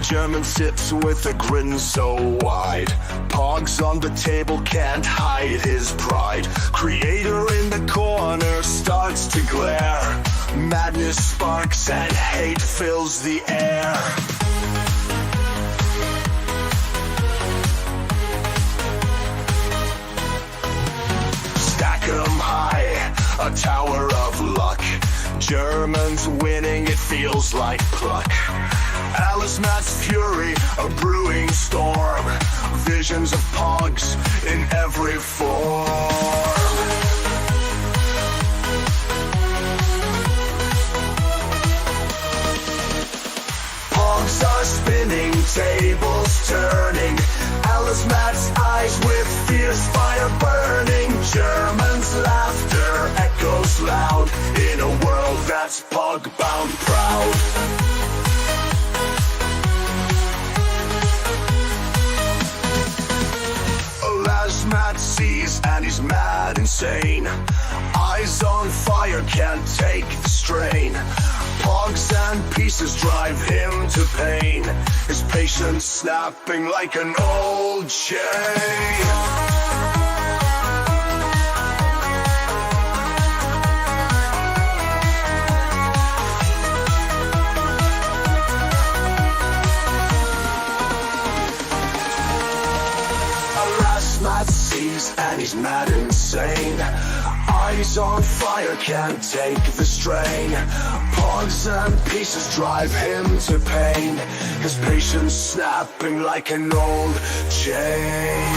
German sips with a grin so wide. Pogs on the table can't hide his pride. Creator in the corner starts to glare. Madness sparks and hate fills the air. Stack 'em high, a tower of luck. Germans winning, it feels like pluck. Alice Matt's fury, a brewing storm. Visions of pogs in every form. Pogs are spinning, tables turning. Alice Matt's eyes with fierce fire burning. Germans' laughter echoes loud in a world that's pog-bound proud. Matt sees and he's mad insane. Eyes on fire, can't take the strain. Pogs and pieces drive him to pain. His patience snapping like an old chain. And he's mad insane. Eyes on fire, can't take the strain. Pogs and pieces drive him to pain. His patience snapping like an old chain.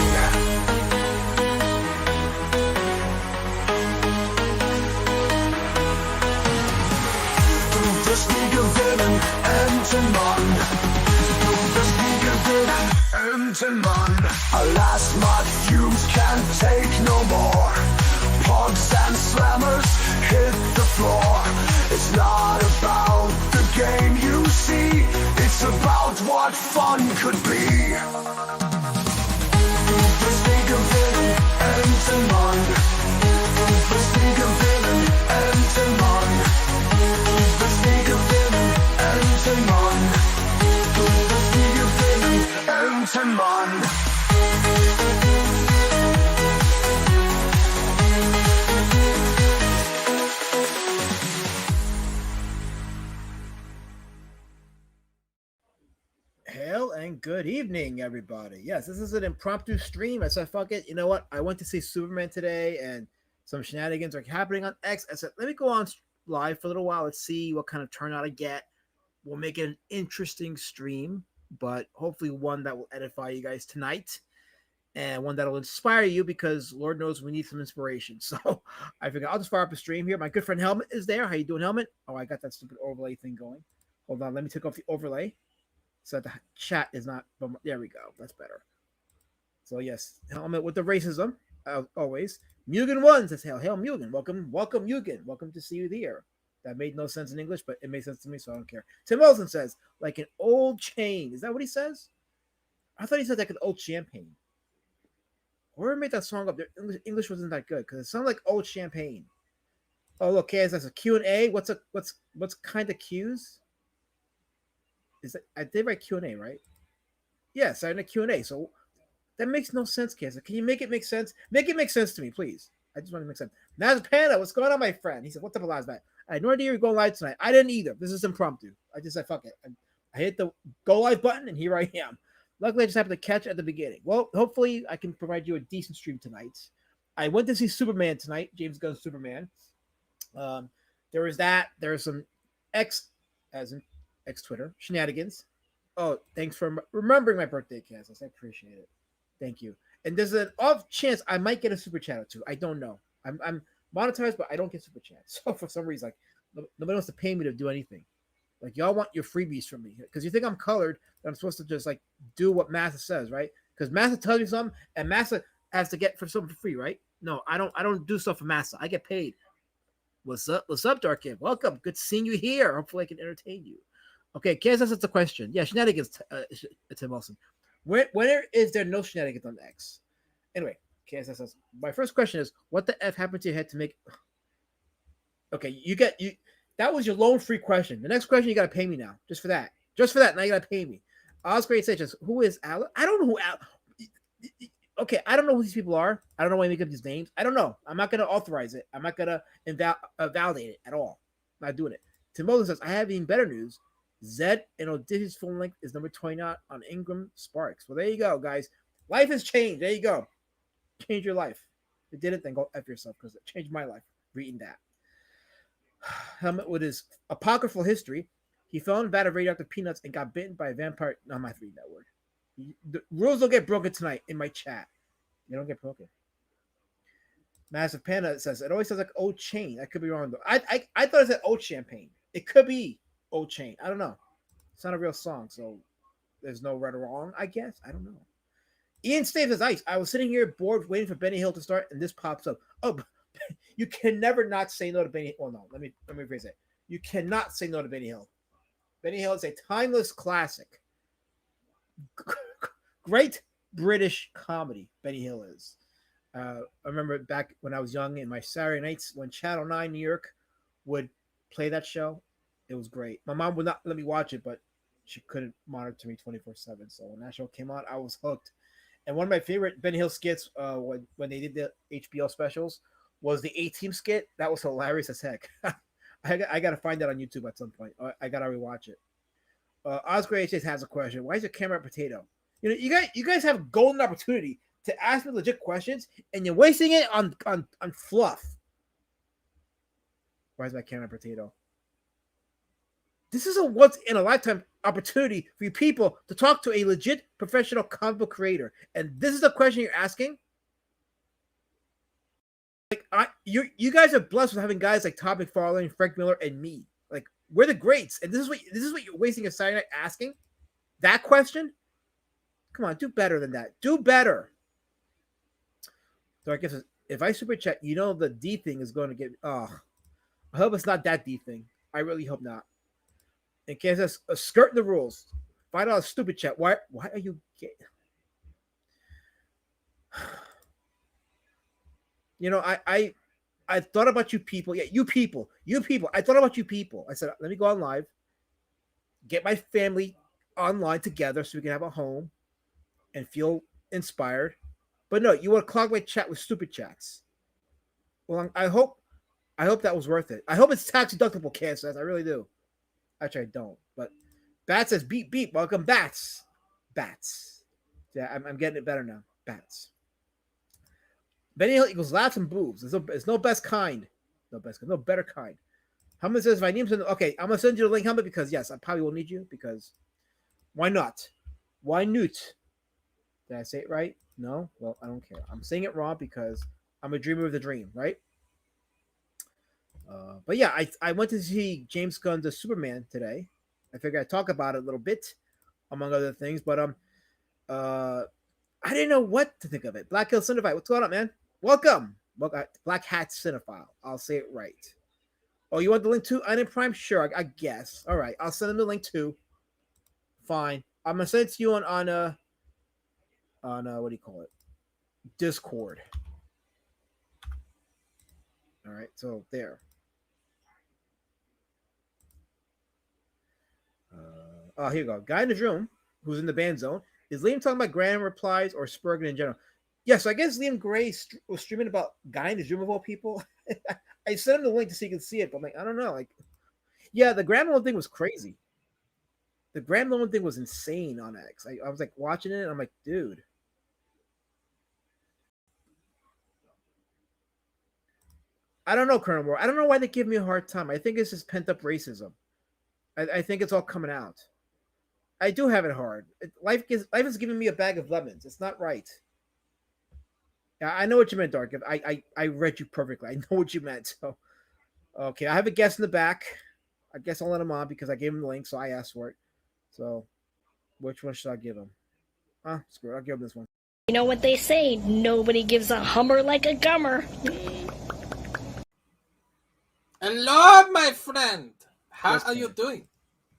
Das nie gewinnen, enden Mann. Das nie gewinnen, enden Mann. Alas, my fumes can't take no more. Pogs and slammers hit the floor. It's not about the game you see. It's about what fun could be. Das nie gewinnen, enden Mann. Das nie gewinnen, enden Mann. Das nie gewinnen, enden Mann. Das nie gewinnen, enden Mann. Hail and good evening, everybody. Yes, this is an impromptu stream. I said, fuck it. You know what? I went to see Superman today, and some shenanigans are happening on X. I said, let me go on live for a little while. Let's see what kind of turnout I get. We'll make it an interesting stream, but hopefully one that will edify you guys tonight, and one that will inspire you, because Lord knows we need some inspiration. So I figured I'll just fire up a stream here. My good friend Helmet is there. How you doing, Helmet? Oh, I got that stupid overlay thing going. Hold on. Let me take off the overlay so that the chat is not. There we go. That's better. So yes, Helmet with the racism, always. Mugen1 says, hail Mugen. Welcome Mugen. Welcome to see you here. That made no sense in English, but it made sense to me, so I don't care. Tim Wilson says, like an old chain. Is that what he says? I thought he said like an old champagne. Whoever made that song up there, English wasn't that good, because it sounded like old champagne. Oh, look, that's a Q&A. What's kind of Q's? Is that, I did write Q&A, right? Yes, I did a Q&A. So that makes no sense, Kaz. Can you make it make sense? Make it make sense to me, please. I just want to make sense. Naz Panda, what's going on, my friend? He said, what's up, Elizabeth? I had no idea you were going live tonight. I didn't either. This is impromptu. I just said, fuck it. I hit the go live button, and here I am. Luckily, I just happened to catch at the beginning. Well, hopefully, I can provide you a decent stream tonight. I went to see Superman tonight, James Gunn's Superman. There was that. There was some X, as in X Twitter, shenanigans. Oh, thanks for remembering my birthday, Kansas. I appreciate it. Thank you. And there's an off chance I might get a super chat or two. I don't know. I'm monetized, but I don't get super chats. So for some reason, like nobody wants to pay me to do anything. Like, y'all want your freebies from me because you think I'm colored, that I'm supposed to just like do what Massa says, right? Because Massa tells you something, and Massa has to get for something for free, right? No, I don't do stuff for Massa. I get paid. What's up, Dark Kid? Welcome. Good seeing you here. Hopefully, I can entertain you. Okay, Kansas, that's a question. Yeah, shenanigans, Tim Wilson. When is there no shenanigans on X? Anyway, Kansas says, my first question is, what the F happened to your head to make? Okay, you that was your loan free question. The next question, you got to pay me now. Just for that. Now you got to pay me. Osprey says, who is Al? I don't know who Al. Okay, I don't know who these people are. I don't know why they make up these names. I don't know. I'm not going to authorize it. I'm not going to validate it at all. I'm not doing it. Timola says, I have even better news. Zed and Odysseus' phone length is number 29 on Ingram Sparks. Well, there you go, guys. Life has changed. There you go. Change your life. If it didn't, then go F yourself because it changed my life reading that. Helmet with his apocryphal history, he fell in a vat of radioactive peanuts and got bitten by a vampire. No, I'm not reading that word. The rules don't get broken tonight in my chat. They don't get broken. Massive Panda says, it always sounds like Old Chain. I could be wrong, though. I thought it said Old Champagne. It could be Old Chain. I don't know. It's not a real song, so there's no right or wrong, I guess. I don't know. Ian Staves says, Ice, I was sitting here bored waiting for Benny Hill to start, and this pops up. Oh, you can never not say no to Benny Hill. Well, no, let me rephrase it. You cannot say no to Benny Hill. Benny Hill is a timeless classic. Great British comedy, Benny Hill is. I remember back when I was young in my Saturday nights when Channel 9 New York would play that show. It was great. My mom would not let me watch it, but she couldn't monitor me 24/7. So when that show came on, I was hooked. And one of my favorite Benny Hill skits when they did the HBO specials was the A-Team skit. That was hilarious as heck. I got to find that on YouTube at some point. I got to rewatch it. Oscar HS has a question. Why is your camera a potato? You know, you guys have a golden opportunity to ask me legit questions, and you're wasting it on fluff. Why is my camera a potato? This is a once in a lifetime opportunity for you people to talk to a legit professional comic book creator, and this is the question you're asking. Like, you guys are blessed with having guys like Todd McFarlane, Frank Miller, and me. Like, we're the greats, and this is what you're wasting your Saturday night asking. That question. Come on, do better than that. Do better. So I guess if I super chat, you know the D thing is going to get. Oh, I hope it's not that D thing. I really hope not. In case that's skirting the rules. $5 stupid chat. Why are you getting? You know, I thought about you people. Yeah, you people. I thought about you people. I said, let me go on live, get my family online together so we can have a home and feel inspired. But no, you want to clog my chat with stupid chats. Well, I hope that was worth it. I hope it's tax deductible, Kansas. I really do. Actually, I don't. But Bat says, beep, beep. Welcome, Bats. Bats. Yeah, I'm getting it better now. Bats. Benny Hill equals laughs and boobs. There's no best kind. No best kind. No better kind. Helmet says, if I need him, okay, I'm going to send you the link, Helmet, because, yes, I probably will need you, because why not? Why not? Did I say it right? No? Well, I don't care. I'm saying it wrong because I'm a dreamer of the dream, right? But yeah, I went to see James Gunn's Superman today. I figured I'd talk about it a little bit, among other things. But I didn't know what to think of it. Black Hill Cinephile, what's going on, man? Welcome, Black Hat Cinephile. I'll say it right. Oh, you want the link too? Item Prime? Sure, I guess. All right, I'll send them the link too. Fine. I'm gonna send it to you on what do you call it? Discord. All right, so there. Here you go. Guy in his room, who's in the band zone, is Liam talking about Graham replies or Spurgeon in general? Yeah, so I guess Liam Gray was streaming about Guy in his room of all people. I sent him the link so you can see it, but I'm like, I don't know. Like, yeah, the Graham Nolan thing was crazy. The Graham Nolan thing was insane on X. I was like watching it, and I'm like, dude. I don't know, Colonel Moore. I don't know why they give me a hard time. I think it's just pent up racism. I think it's all coming out. I do have it hard. Life is giving me a bag of lemons. It's not right. Yeah, I know what you meant, Dark. I read you perfectly. I know what you meant. So, okay, I have a guest in the back. I guess I'll let him on because I gave him the link, so I asked for it. So, which one should I give him? Screw it. I'll give him this one. You know what they say? Nobody gives a hummer like a gummer. Hello, my friend. How are you doing?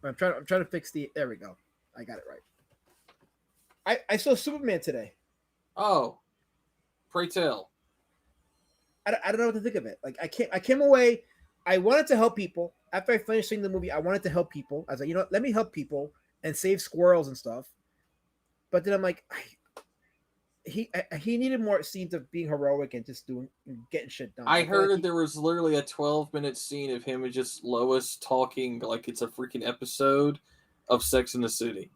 I'm trying to fix the. There we go. I got it right. I saw Superman today. Oh, pray tell. I don't know what to think of it. Like I came away. I wanted to help people after I finished seeing the movie. I wanted to help people. I was like, you know what? Let me help people and save squirrels and stuff. But then I'm like, he needed more scenes of being heroic and just getting shit done. I feel heard like there was literally a 12-minute scene of him and just Lois talking like it's a freaking episode of Sex in the City.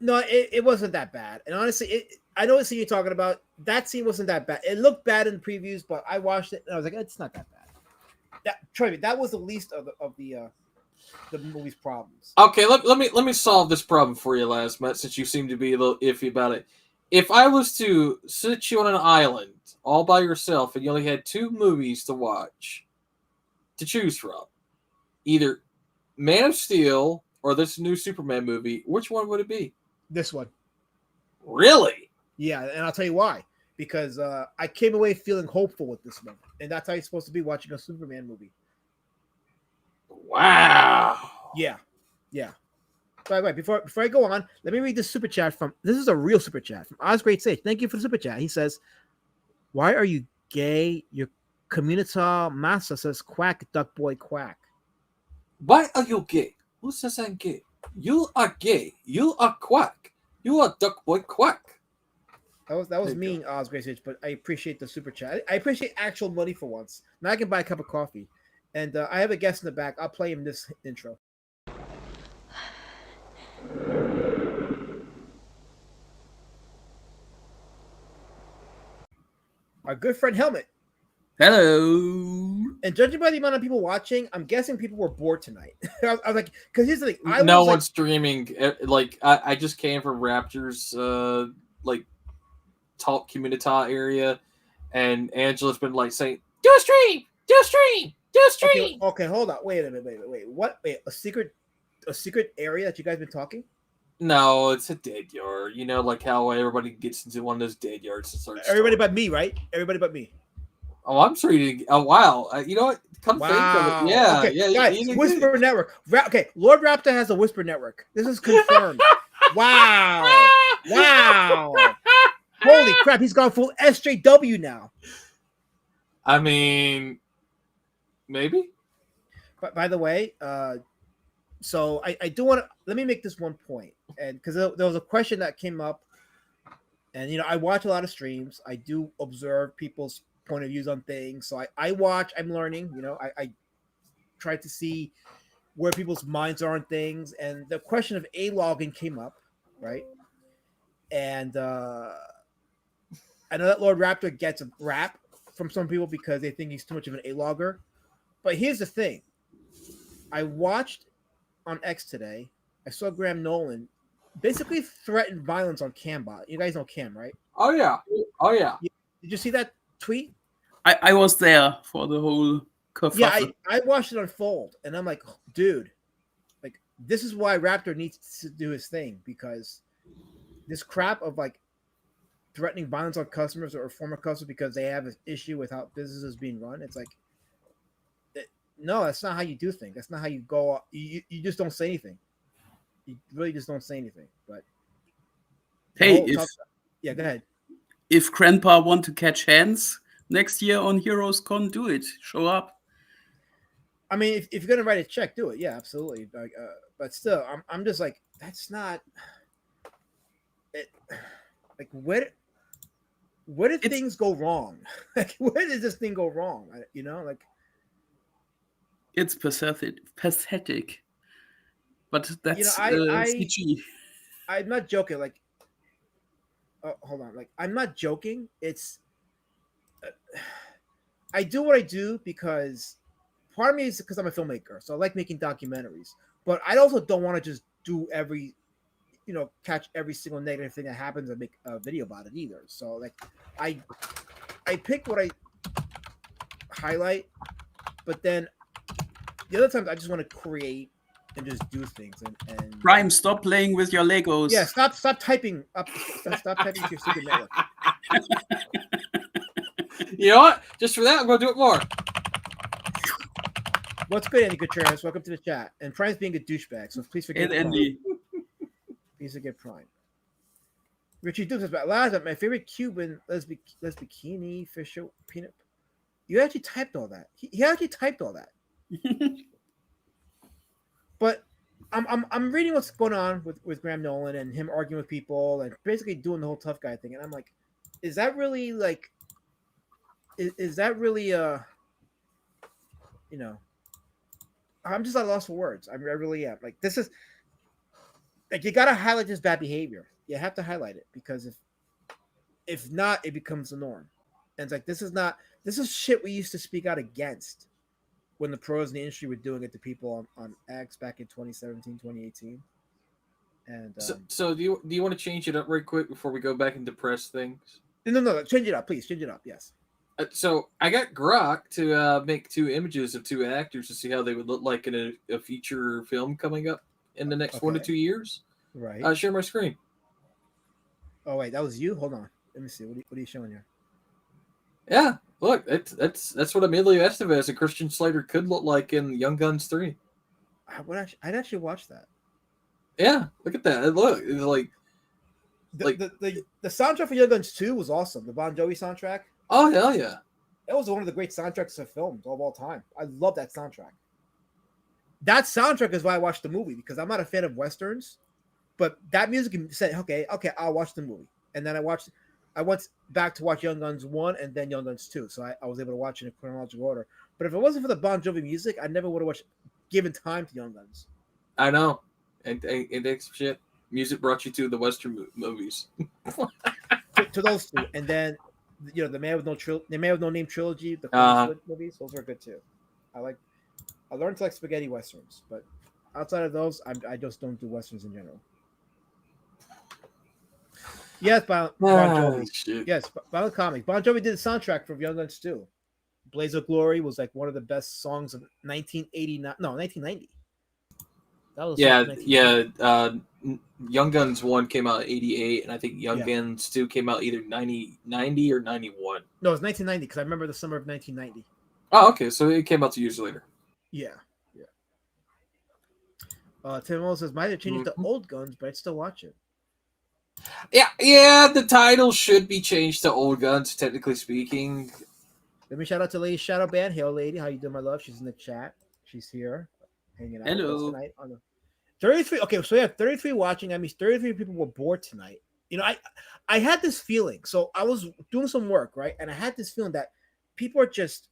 No, it wasn't that bad. And honestly, I know what scene you're talking about. That scene wasn't that bad. It looked bad in the previews, but I watched it and I was like, it's not that bad. Trust me, that was the least of the movie's problems. Okay, let me solve this problem for you, Lasmet, since you seem to be a little iffy about it. If I was to sit you on an island all by yourself and you only had 2 movies to watch to choose from, either Man of Steel or this new Superman movie, which one would it be? This one. Really? Yeah, and I'll tell you why. Because I came away feeling hopeful with this one. And that's how you're supposed to be watching a Superman movie. Wow. Yeah. Wait. Before I go on, let me read this super chat this is a real super chat from Oz Great Sage. Thank you for the super chat. He says, "Why are you gay? Your communita massa says quack, duck boy, quack." Why are you gay? Who says I'm gay? You are gay. You are quack. You are duck boy quack. That was mean, Oz Great Sage, but I appreciate the super chat. I appreciate actual money for once. Now I can buy a cup of coffee. And I have a guest in the back. I'll play him this intro. Our good friend Helmet. Hello. And judging by the amount of people watching, I'm guessing people were bored tonight. I was like, because here's the thing. No one's streaming. Like I just came from Raptors, like talk community area, and Angela's been like saying, "Do a stream, do a stream, do a stream." Okay, hold on. Wait a minute. Wait. What? Wait, a secret area that you guys been talking? No, it's a dead yard. You know, like how everybody gets into one of those dead yards and starts. Everybody but me, right? Everybody but me. Oh, I'm sure you. Oh, wow. You know what? Come think of it. Yeah, okay. yeah. Guys, Whisper Network. Okay, Lord Raptor has a Whisper Network. This is confirmed. Wow. Holy crap! He's gone full SJW now. I mean, maybe. But by the way, so I do want to let me make this one point, and because there was a question that came up, and I watch a lot of streams. I do observe people's point of views on things. So I watch. I'm learning. I try to see where people's minds are on things, and the question of A-logging came up, right? And I know that Lord Raptor gets a rap from some people because they think he's too much of an A-logger. But here's the thing. I watched on X today, I saw Graham Nolan basically threaten violence on Cambot. You guys know Cam, right? Oh, yeah. Did you see that tweet? I was there for the whole kerfuffle. Yeah, I watched it unfold, and I'm like, dude, like, this is why Raptor needs to do his thing, because this crap of, like, threatening violence on customers or former customers because they have an issue with how business is being run, it's like, no, that's not how you do things. That's not how you go. You just don't say anything. You really just don't say anything. But hey, go ahead. If Grandpa want to catch hands next year on Heroes Con, do it. Show up. I mean, if you're gonna write a check, do it. Yeah, absolutely. But still, I'm just like, that's not it. Like, where did things go wrong? Like, where did this thing go wrong? Like. It's pathetic. But that's CG. I'm not joking. Like, hold on. Like, I'm not joking. It's I do what I do because part of me is because I'm a filmmaker, so I like making documentaries. But I also don't want to just do catch every single negative thing that happens and make a video about it either. So like, I pick what I highlight, but then the other times I just want to create and just do things and Prime, stop playing with your Legos. Yeah, stop typing up. Stop typing to your stupid network. You know what? Just for that, I'm gonna do it more. What's good, Andy Gutierrez? Welcome to the chat. And Prime's being a douchebag, so please forget Prime. Andy. Please forget Prime. Richie Dukes says, "Laza, my favorite Cuban lesbikini fish peanut." You actually typed all that. He actually typed all that. But I'm reading what's going on with Graham Nolan and him arguing with people and basically doing the whole tough guy thing, and I'm like, is that really like, is that really you know, I'm just at a loss for words. I really am. Like this is like you gotta highlight this bad behavior. You have to highlight it because if not, it becomes the norm. And it's like this is shit we used to speak out against when the pros in the industry were doing it to people on X back in 2017, 2018. And So do you want to change it up right quick before we go back and depress things? no, change it up, please. Change it up, yes. So I got Grok to make two images of two actors to see how they would look like in a feature film coming up in the next 1 to 2 years. Right. Share my screen. Oh wait, that was you. Hold on. Let me see. What are you showing here? Yeah, look, that's what Emilio Estevez and Christian Slater could look like in Young Guns 3. I'd actually watch that. Yeah, look at that. Look, it's like The soundtrack for Young Guns 2 was awesome. The Bon Jovi soundtrack. oh hell yeah. That was one of the great soundtracks of films of all time. I love that soundtrack. That soundtrack is why I watched the movie because I'm not a fan of westerns, but that music said, okay, I'll watch the movie. And then I went back to watch Young Guns 1 and then Young Guns 2. So I was able to watch it in chronological order. But if it wasn't for the Bon Jovi music, I never would have given time to Young Guns. I know. And shit. Music brought you to the Western movies. to those two. And then the Man with No Name trilogy, the movies, those are good too. I learned to like spaghetti westerns, but outside of those, I just don't do westerns in general. Yes, Bon Jovi. Shit. Yes, Bon Comics. Bon Jovi did the soundtrack for Young Guns 2. Blaze of Glory was like one of the best songs of 1989. No, 1990. That was Young Guns 1 came out in 88, and I think Young Guns 2 came out either 90 or 91. No, it was 1990 because I remember the summer of 1990. Oh, okay, so it came out 2 years later. Yeah. Tim Mo says, might have changed to Old Guns, but I'd still watch it. Yeah, the title should be changed to Old Guns, technically speaking. Let me shout out to Lady Shadow Band. Hey, lady, how you doing, my love? She's in the chat. She's here, hanging out with us tonight on the 33. Okay, so we have 33 watching. That means 33 people were bored tonight. I had this feeling. So I was doing some work, right? And I had this feeling that people are just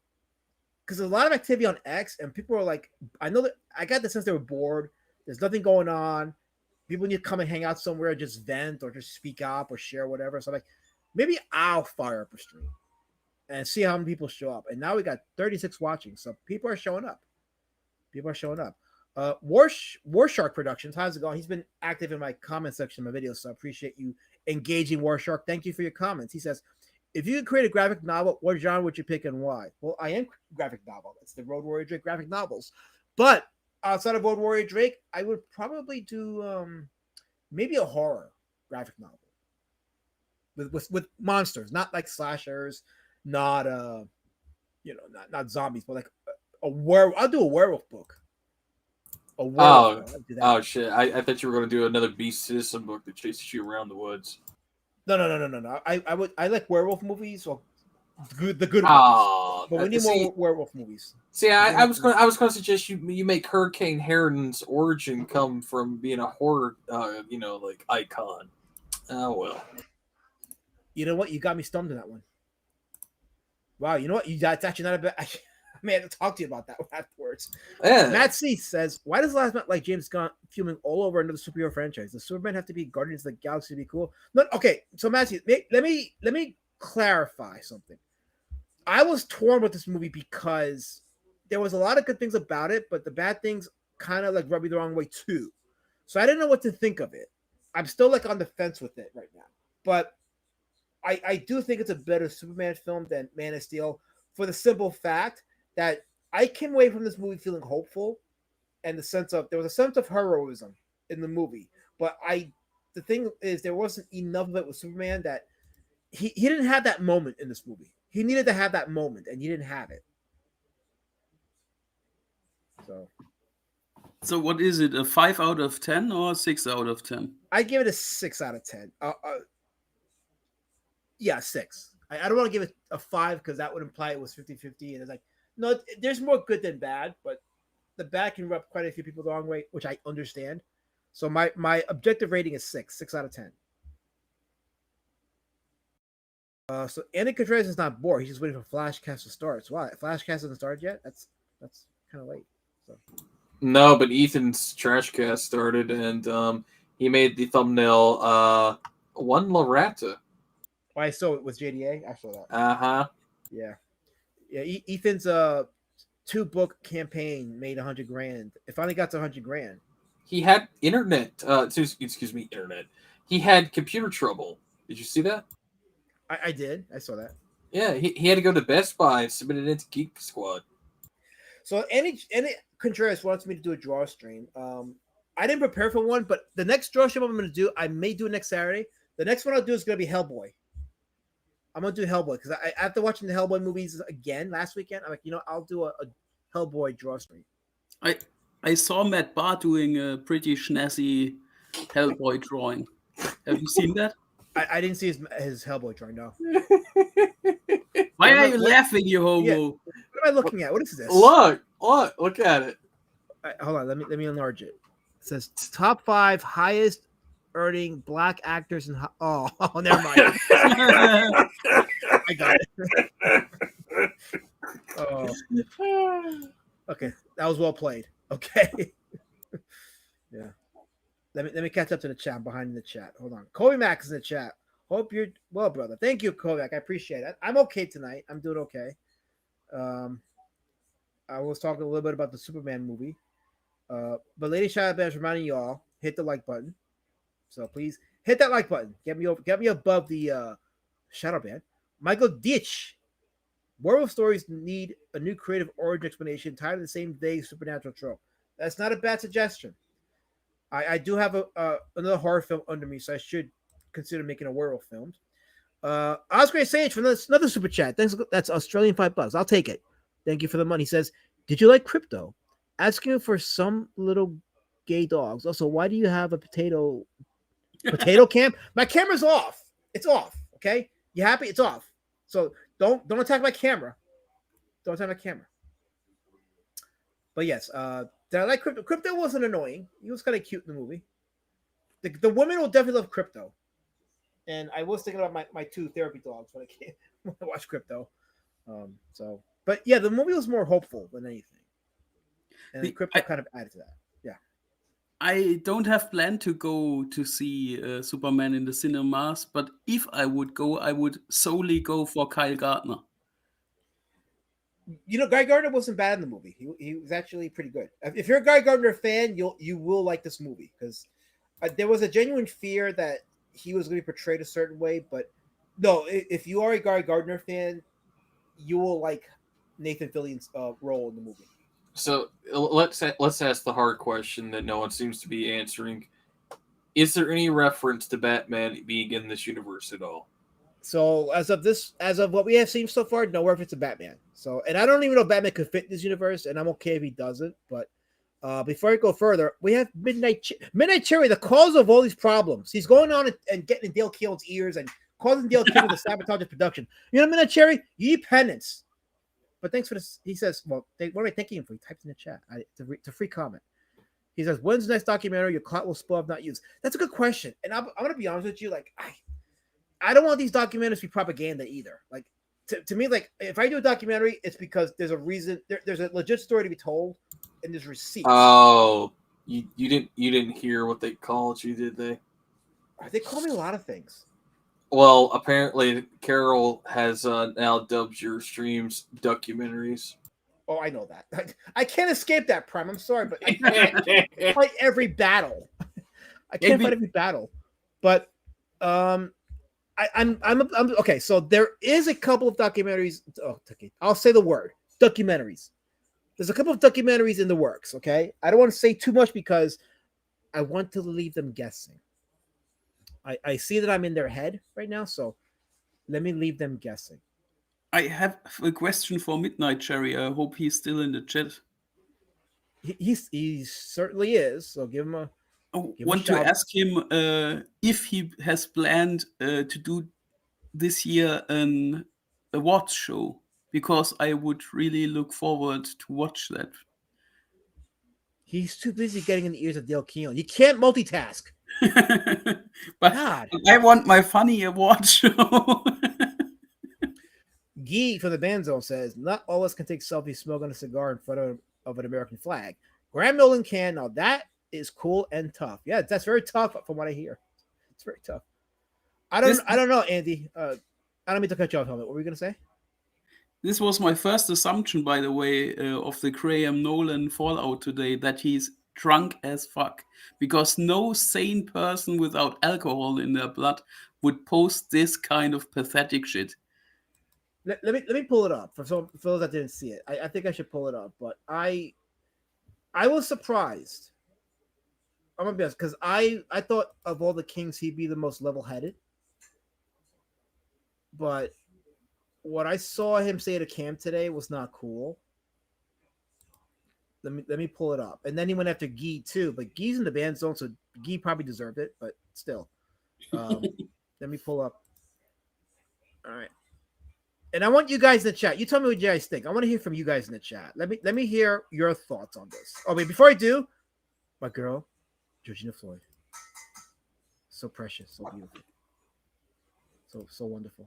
because there's a lot of activity on X, and people are like, I know that I got the sense they were bored. There's nothing going on. People need to come and hang out somewhere, just vent or just speak up or share whatever. So I'm like, maybe I'll fire up a stream and see how many people show up. And now we got 36 watching, so people are showing up. War Shark Productions, how's it going? He's been active in my comment section of my videos, so I appreciate you engaging, War Shark. Thank you for your comments. He says, if you could create a graphic novel, what genre would you pick and why? Well, I am graphic novel. It's the Road Warrior Drake graphic novels. But outside of Road Warrior Drake, I would probably do maybe a horror graphic novel with monsters, not like slashers, not not zombies, but like a werewolf. I'll do a werewolf book. Oh shit! I thought you were going to do another Beast Citizen book that chases you around the woods. No. I like werewolf movies or the good ones. But we need more werewolf movies. See, I was going to suggest you make Hurricane Harridan's origin come from being a horror, like icon. Oh well. You know what? You got me stumped on that one. Wow, you know what? That's actually not a bad. I may have to talk to you about that one afterwards. Yeah. Matt C says, "Why does last month like James Gunn fuming all over another superhero franchise? Does Superman have to be Guardians of the Galaxy to be cool?" No, okay. So Matt C, let me clarify something. I was torn with this movie because there was a lot of good things about it, but the bad things kind of like rubbed me the wrong way too. So I didn't know what to think of it. I'm still like on the fence with it right now, but I do think it's a better Superman film than Man of Steel for the simple fact that I came away from this movie feeling hopeful, and there was a sense of heroism in the movie. But the thing is, there wasn't enough of it with Superman that he didn't have that moment in this movie. He needed to have that moment, and he didn't have it. So what is it? A 5 out of 10 or 6 out of 10? I give it a 6 out of 10. Yeah, 6. I don't want to give it a 5 because that would imply it was 50-50. And it's like, no, there's more good than bad, but the bad can rub quite a few people the wrong way, which I understand. So my objective rating is 6 out of 10. So Andy Contreras is not bored. He's just waiting for Flashcast to start. So why? Flashcast hasn't started yet? That's kind of late. So No, but Ethan's trash cast started, and he made the thumbnail. One Loretta. oh, I saw it with JDA. I saw that. Uh-huh. Yeah. Ethan's 2-book campaign made $100,000. It finally got to $100,000. He had internet. Excuse me, internet. He had computer trouble. Did you see that? I did. I saw that. Yeah, he had to go to Best Buy and submit it into Geek Squad. So any Contreras wants me to do a draw stream. I didn't prepare for one, but the next draw stream I'm going to do, I may do next Saturday. The next one I'll do is going to be Hellboy. I'm going to do Hellboy because after watching the Hellboy movies again last weekend, I'm like, I'll do a Hellboy draw stream. I saw Matt Barr doing a pretty snazzy Hellboy drawing. Have you seen that? I didn't see his Hellboy drawing, no. Why are you laughing, you homo? Yeah. What am I looking at? What is this? Look at it. Hold on, let me enlarge it. It says top 5 highest earning black actors in oh never mind. I got it. Oh. Okay, that was well played. Okay. Yeah. Let me catch up to the chat. I'm behind in the chat. Hold on. Kobe Mack is in the chat. Hope you're well, brother. Thank you, Kobe Mack. I appreciate it. I'm okay tonight. I'm doing okay. I was talking a little bit about the Superman movie. But Lady Shadowban is reminding you all, hit the like button. So please hit that like button. Get me above the Shadowban. Michael Ditch. Werewolf stories need a new creative origin explanation, tired of the same vague supernatural trope. That's not a bad suggestion. I do have another horror film under me, so I should consider making a werewolf film. Oscar Sage from another super chat. Thanks. That's Australian $5. I'll take it. Thank you for the money. He says, "Did you like Crypto? Asking for some little gay dogs. Also, why do you have a potato cam? My camera's off. It's off. Okay, you happy? It's off. So don't attack my camera. Don't attack my camera. But yes, did I like Crypto? Crypto wasn't annoying. He was kind of cute in the movie. The women will definitely love Crypto. And I was thinking about my 2 therapy dogs when I watched Crypto. But yeah, the movie was more hopeful than anything. And Crypto kind of added to that. Yeah. I don't have planned to go to see Superman in the cinemas, but if I would go, I would solely go for Kyle Gardner. Guy Gardner wasn't bad in the movie. He was actually pretty good. If you're a Guy Gardner fan, you will like this movie because there was a genuine fear that he was going to be portrayed a certain way. But no, if you are a Guy Gardner fan, you will like Nathan Fillion's role in the movie. So let's ask the hard question that no one seems to be answering. Is there any reference to Batman being in this universe at all? So as of what we have seen so far, no reference to Batman. So, and I don't even know if Batman could fit in this universe, and I'm okay if he doesn't. But before I go further, we have Midnight Cherry, the cause of all these problems. He's going on and getting in Dale Keel's ears and causing Dale Keel to sabotage the production. Midnight Cherry, you need penance. But thanks for this. He says, well, what am I thanking him for? He typed in the chat. It's a free comment. He says, when's the next documentary your clout will spoil if not used? That's a good question. And I'm going to be honest with you. Like, I don't want these documentaries to be propaganda either. Like, to me, like, if I do a documentary, it's because there's a reason. There's a legit story to be told, and there's receipts. Oh, you didn't hear what they called you, did they? They call me a lot of things. Well, apparently Carol has now dubbed your streams documentaries. Oh, I know that. I can't escape that, Prime. I'm sorry, but I can't fight every battle. I can't fight every battle. But I'm okay. So there is a couple of documentaries. Oh, okay. I'll say the word documentaries. There's a couple of documentaries in the works. Okay, I don't want to say too much because I want to leave them guessing. I see that I'm in their head right now, so let me leave them guessing. I have a question for Midnight Cherry. I hope he's still in the chat. He certainly is. So give him a. I want to ask him if he has planned to do this year an awards show, because I would really look forward to watch that. He's too busy getting in the ears of Dale Keown. You can't multitask. But God. I want my funny award show. Guy from the Band Zone says, not all of us can take selfies smoking a cigar in front of an American flag. Graham Nolan can. Now that is cool and tough. Yeah, that's very tough from what I hear. It's very tough. I don't know, Andy. I don't mean to cut you off, Helmet. What were you going to say? This was my first assumption, by the way, of the Graham Nolan fallout today, that he's drunk as fuck. Because no sane person without alcohol in their blood would post this kind of pathetic shit. Let me pull it up for those that didn't see it. I think I should pull it up, but I was surprised. I'm gonna be honest, because I thought of all the kings he'd be the most level-headed, but what I saw him say to Cam today was not cool. Let me pull it up, and then he went after Guy too, but Guy's in the Band Zone, so Guy probably deserved it, but still. Let me pull up. All right. And I want you guys in the chat. You tell me what you guys think. I want to hear from you guys in the chat. Let me hear your thoughts on this. Oh, wait, before I do, my girl, Georgina Floyd. So precious, so beautiful. So wonderful.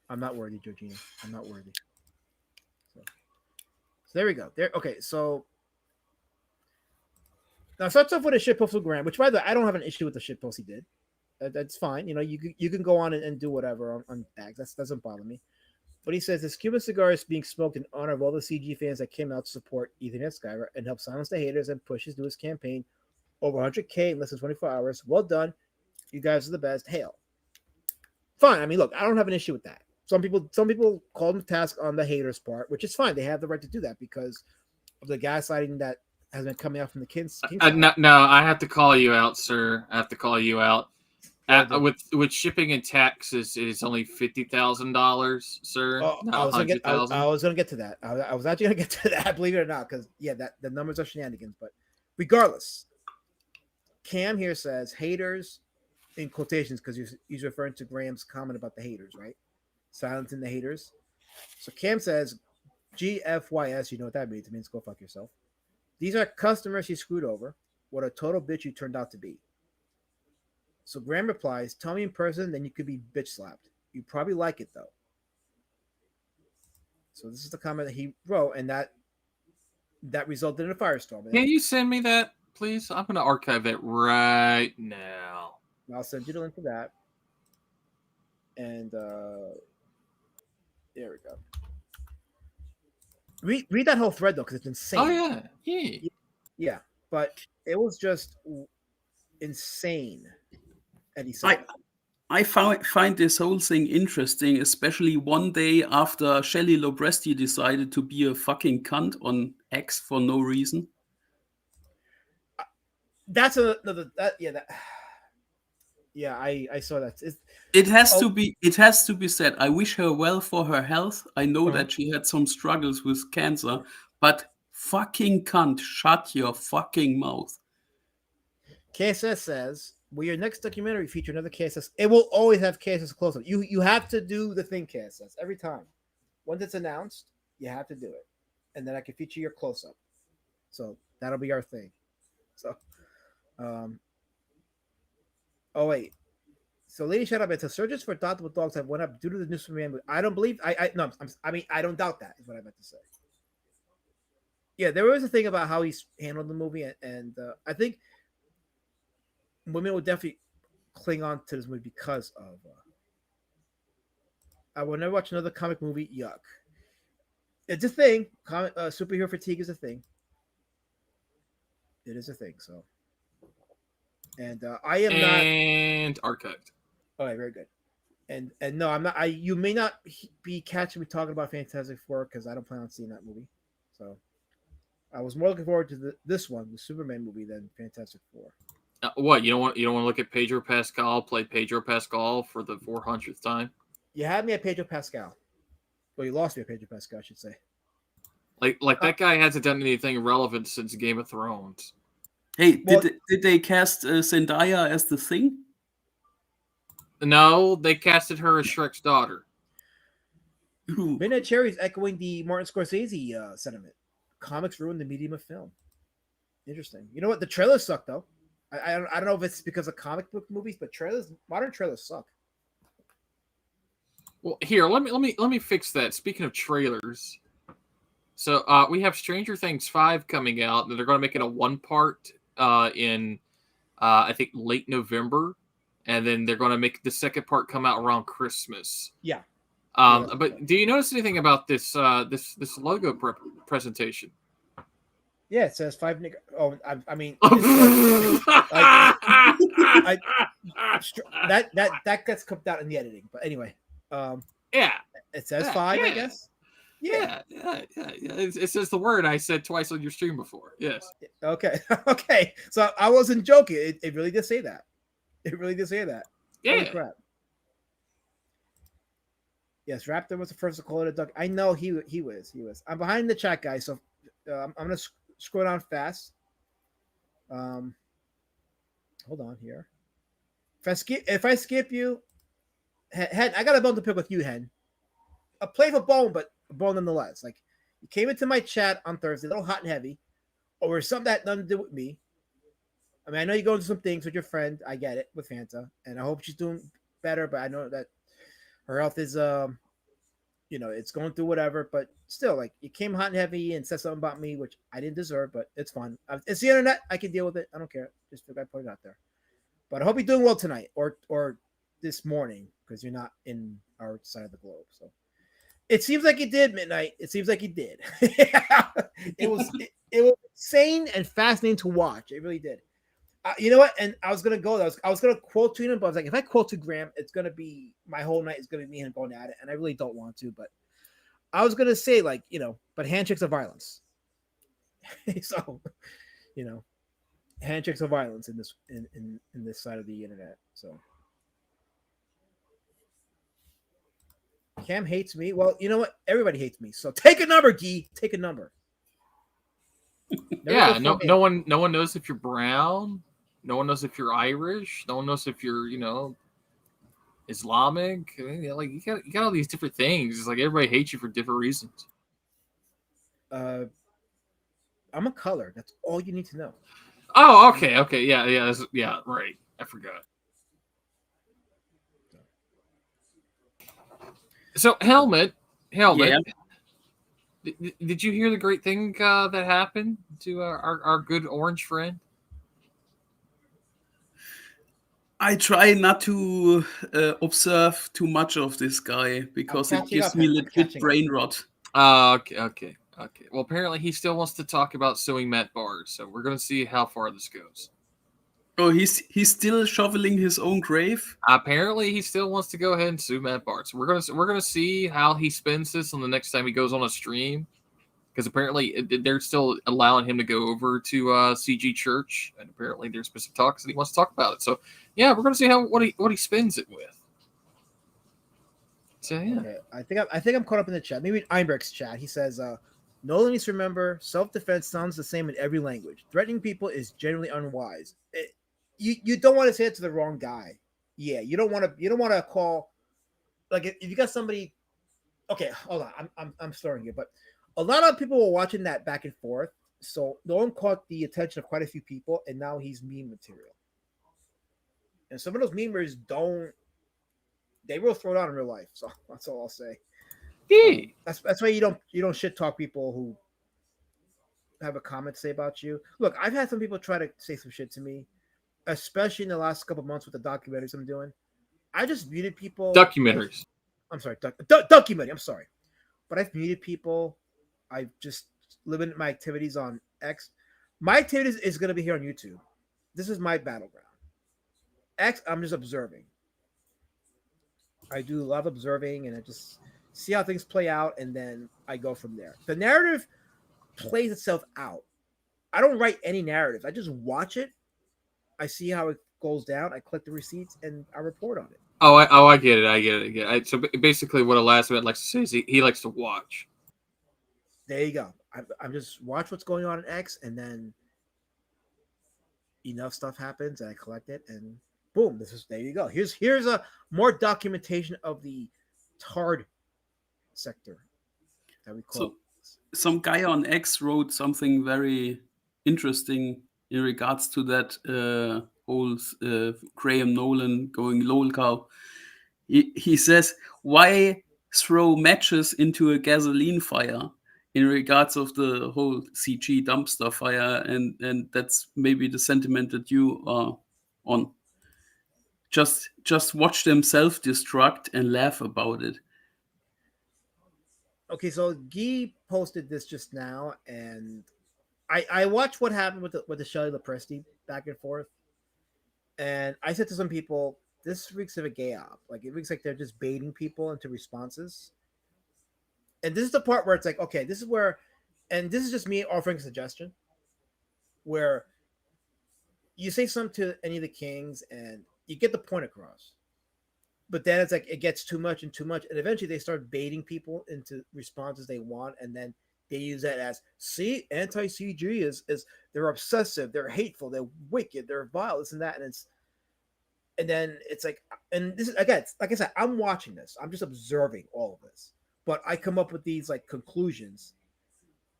I'm not worthy, Georgina. I'm not worthy. So there we go. There. Okay, so now it starts off with a shitpost with Graham, which by the way, I don't have an issue with the shitpost he did. That's fine. You know, you can go on and do whatever on bags. That doesn't bother me. But he says this Cuban cigar is being smoked in honor of all the CG fans that came out to support Ethan Skyler and help silence the haters and push his newest campaign over 100K in less than 24 hours. Well done. You guys are the best. Hail. Fine. I mean, look, I don't have an issue with that. Some people call them task on the haters part, which is fine. They have the right to do that because of the gaslighting that has been coming out from the Kings. No, I have to call you out, sir. I have to call you out. With shipping and taxes, it's only $50,000, sir. I was gonna get to that. I was actually gonna get to that, believe it or not, because that the numbers are shenanigans. But regardless, Cam here says haters in quotations because he's referring to Graham's comment about the haters, right? Silencing the haters. So Cam says, GFYS, you know what that means? It means go fuck yourself. These are customers he screwed over. What a total bitch you turned out to be. So Graham replies, tell me in person, then you could be bitch slapped. You probably like it though. So this is the comment that he wrote, and that resulted in a firestorm. Can you send me that, please? I'm going to archive that right now. I'll send you the link for that. And there we go. Read that whole thread though, because it's insane. Oh yeah. But it was just insane. And he said, I find this whole thing interesting, especially one day after Shelley Lobresti decided to be a fucking cunt on X for no reason. That's another. Yeah, I saw that. It has to be said. I wish her well for her health. I know that she had some struggles with cancer, but fucking cunt, shut your fucking mouth. KSS says, will your next documentary feature another KSS? It will always have KSS close-up. You have to do the thing, KSS, every time. Once it's announced, you have to do it. And then I can feature your close-up. So that'll be our thing. So, oh, wait. So Lady Shut Up, it says, surges for adoptable dogs have went up due to the new Superman movie. I don't believe, I don't doubt that, is what I meant to say. Yeah, there was a thing about how he's handled the movie, and I think women will definitely cling on to this movie because of I will never watch another comic movie. Yuck. It's a thing. Superhero fatigue is a thing. It is a thing. So, and I am not. And archived. All right, very good. And no, I'm not. You may not be catching me talking about Fantastic Four because I don't plan on seeing that movie. So, I was more looking forward to this one, the Superman movie, than Fantastic Four. What, you don't want to look at Pedro Pascal play Pedro Pascal for the 400th time? You had me at Pedro Pascal. Well, you lost me at Pedro Pascal, I should say. Like that guy hasn't done anything relevant since Game of Thrones. Hey, did they cast Zendaya as the Thing? No, they casted her as Shrek's daughter. Midnight Cherry's echoing the Martin Scorsese sentiment. Comics ruined the medium of film. Interesting. You know what? The trailers suck though. I don't know if it's because of comic book movies, but modern trailers suck. Well, here, let me fix that. Speaking of trailers, so we have Stranger Things 5 coming out, and they're going to make it a 1-part in I think late November, and then they're going to make the second part come out around Christmas. Yeah. But do you notice anything about this this logo presentation? Yeah, it says 5 nigger. Oh, I mean, that gets cooked out in the editing. But anyway, yeah, it says 5, I guess. Yeah. It says the word I said twice on your stream before. Yes. Okay. Okay. So I wasn't joking. It really did say that. It really did say that. Yeah. Holy crap. Yes, Raptor was the first to call it a duck. I know he was. I'm behind the chat, guys. So I'm gonna scroll down fast. Hold on here. If I skip you, Hen, I got a bone to pick with you, Hen. A playful bone, but a bone nonetheless. Like, you came into my chat on Thursday, a little hot and heavy, over something that had nothing to do with me. I mean, I know you're going through some things with your friend. I get it, with Fanta, and I hope she's doing better. But I know that her health is, it's going through whatever. But still, like, you came hot and heavy and said something about me, which I didn't deserve. But it's fun. It's the internet. I can deal with it. I don't care. Just I put it out there. But I hope you're doing well tonight, or this morning, because you're not in our side of the globe. So it seems like you did, Midnight. It seems like you did. It was insane and fascinating to watch. It really did. You know what? And I was gonna go. I was gonna quote tweet him, but I was like, if I quote to Graham, it's gonna be my whole night is gonna be me and going at it, and I really don't want to. But I was gonna say, like, but handshakes are violence. So, handshakes are violence in this in this side of the internet. So Cam hates me. Well, you know what? Everybody hates me. So take a number, Gee. Take a number. Yeah, no one knows if you're brown. No one knows if you're Irish. No one knows if you're, Islamic. I mean, like you got all these different things. It's like everybody hates you for different reasons. I'm a color. That's all you need to know. Oh, okay, yeah, right. I forgot. So, Helmet. Yeah. Did you hear the great thing that happened to our good orange friend? I try not to observe too much of this guy because it gives me legit brain rot. Okay. Well, apparently he still wants to talk about suing Matt Barr, so we're going to see how far this goes. Oh, he's still shoveling his own grave? Apparently he still wants to go ahead and sue Matt Barr. So we're gonna see how he spends this on the next time he goes on a stream, because apparently they're still allowing him to go over to CG Church, and apparently there's specific talks that he wants to talk about it. So yeah, we're gonna see what he spends it with. So yeah, okay. I think I'm caught up in the chat. Maybe Einberg's chat. He says, Nolan needs to remember self-defense sounds the same in every language. Threatening people is generally unwise. You don't want to say it to the wrong guy. Yeah, you don't want to call, like, if you got somebody. Okay, hold on. I'm starting here, but a lot of people were watching that back and forth, so Nolan caught the attention of quite a few people, and now he's meme material. And some of those memers they will throw down in real life. So that's all I'll say. That's why you don't shit talk people who have a comment to say about you. Look, I've had some people try to say some shit to me, especially in the last couple months with the documentaries I'm doing. I just muted people. Documentaries. I'm sorry, documentary. I'm sorry, but I've muted people. I've just limited my activities on X. My activities is going to be here on YouTube. This is my battleground. X, I'm just observing. I do a lot of observing, and I just see how things play out, and then I go from there. The narrative plays itself out. I don't write any narratives. I just watch it. I see how it goes down. I click the receipts, and I report on it. I get it. So basically, what a last minute likes to say is he likes to watch. There you go. I'm just watch what's going on in X, and then enough stuff happens, and I collect it, and boom, there you go. Here's a more documentation of the TARD sector that we call. So some guy on X wrote something very interesting in regards to that whole Graham Nolan going lol cow. He says, why throw matches into a gasoline fire in regards of the whole CG dumpster fire? And that's maybe the sentiment that you are on. Just watch them self-destruct and laugh about it. Okay, so Guy posted this just now, and I watched what happened with the Shelley Lepresti back and forth, and I said to some people, this reeks of a gay op. Like, it reeks like they're just baiting people into responses. And this is the part where it's like, okay, this is where, and this is just me offering a suggestion, where you say something to any of the kings and you get the point across. But then it's like it gets too much, and eventually they start baiting people into responses they want, and then they use that as, see, anti-CG is they're obsessive, they're hateful, they're wicked, they're vile, this and that, and then it's like, and this is, again, like I said, I'm watching this, I'm just observing all of this, but I come up with these like conclusions,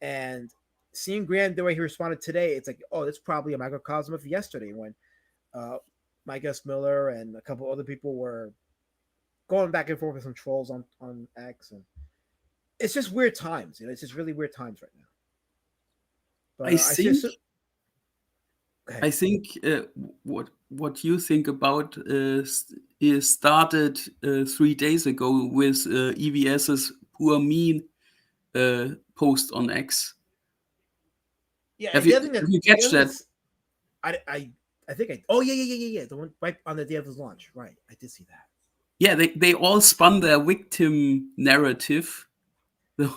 and seeing Graham the way he responded today, it's like, oh, that's probably a microcosm of yesterday when Mike S. Miller and a couple other people were going back and forth with some trolls on X, and it's just weird times. It's just really weird times right now. But I think what you think about is started 3 days ago with EVS's poor mean post on X. Yeah, have you catch that? I think oh yeah, the one right on the day of his launch. Right, I did see that. Yeah, they all spun their victim narrative the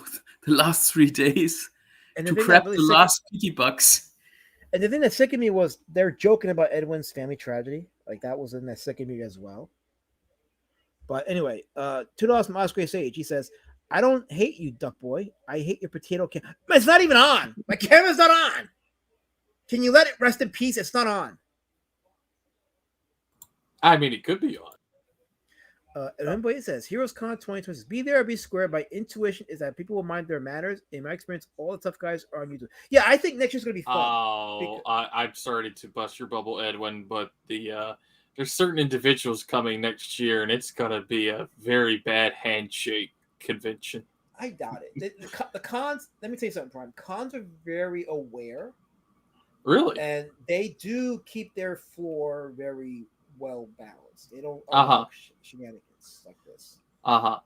last 3 days to grab the last pity bucks. And the thing that sickened me was they're joking about Edwin's family tragedy. Like, that was in that sickened me as well. But anyway, $2 from Oscar Sage. He says, I don't hate you, Duck Boy. I hate your potato can. It's not even on. My camera's not on. Can you let it rest in peace? It's not on. I mean, it could be on. And then it says, Heroes Con 2020 says, be there or be square. My intuition is that people will mind their manners. In my experience, all the tough guys are on YouTube. Yeah, I think next year's going to be fun. Oh, I'm sorry to bust your bubble, Edwin, but there's certain individuals coming next year, and it's going to be a very bad handshake convention. I doubt it. The cons, let me tell you something, Prime. Cons are very aware. Really? And they do keep their floor very well balanced. They don't shenanigans like this. I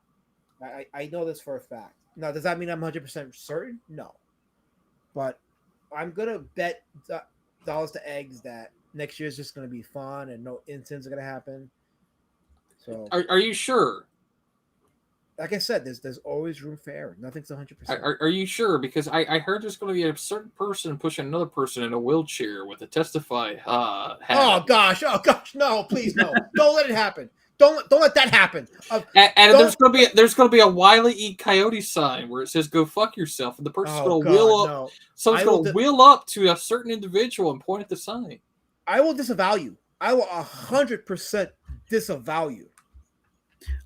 know this for a fact. Now, does that mean I'm 100% certain? No. But I'm going to bet dollars to eggs that next year is just going to be fun and no incidents are going to happen. So, are you sure? Like I said, there's always room for error. Nothing's 100%. Are you sure? Because I heard there's going to be a certain person pushing another person in a wheelchair with a testify hat. Oh gosh, no, please no. Don't let it happen. Don't let that happen. And there's going to be a Wile E. Coyote sign where it says "Go fuck yourself," and the person's going to wheel up. No. Someone's going to wheel up to a certain individual and point at the sign. I will disavow you. I will 100% disavow you.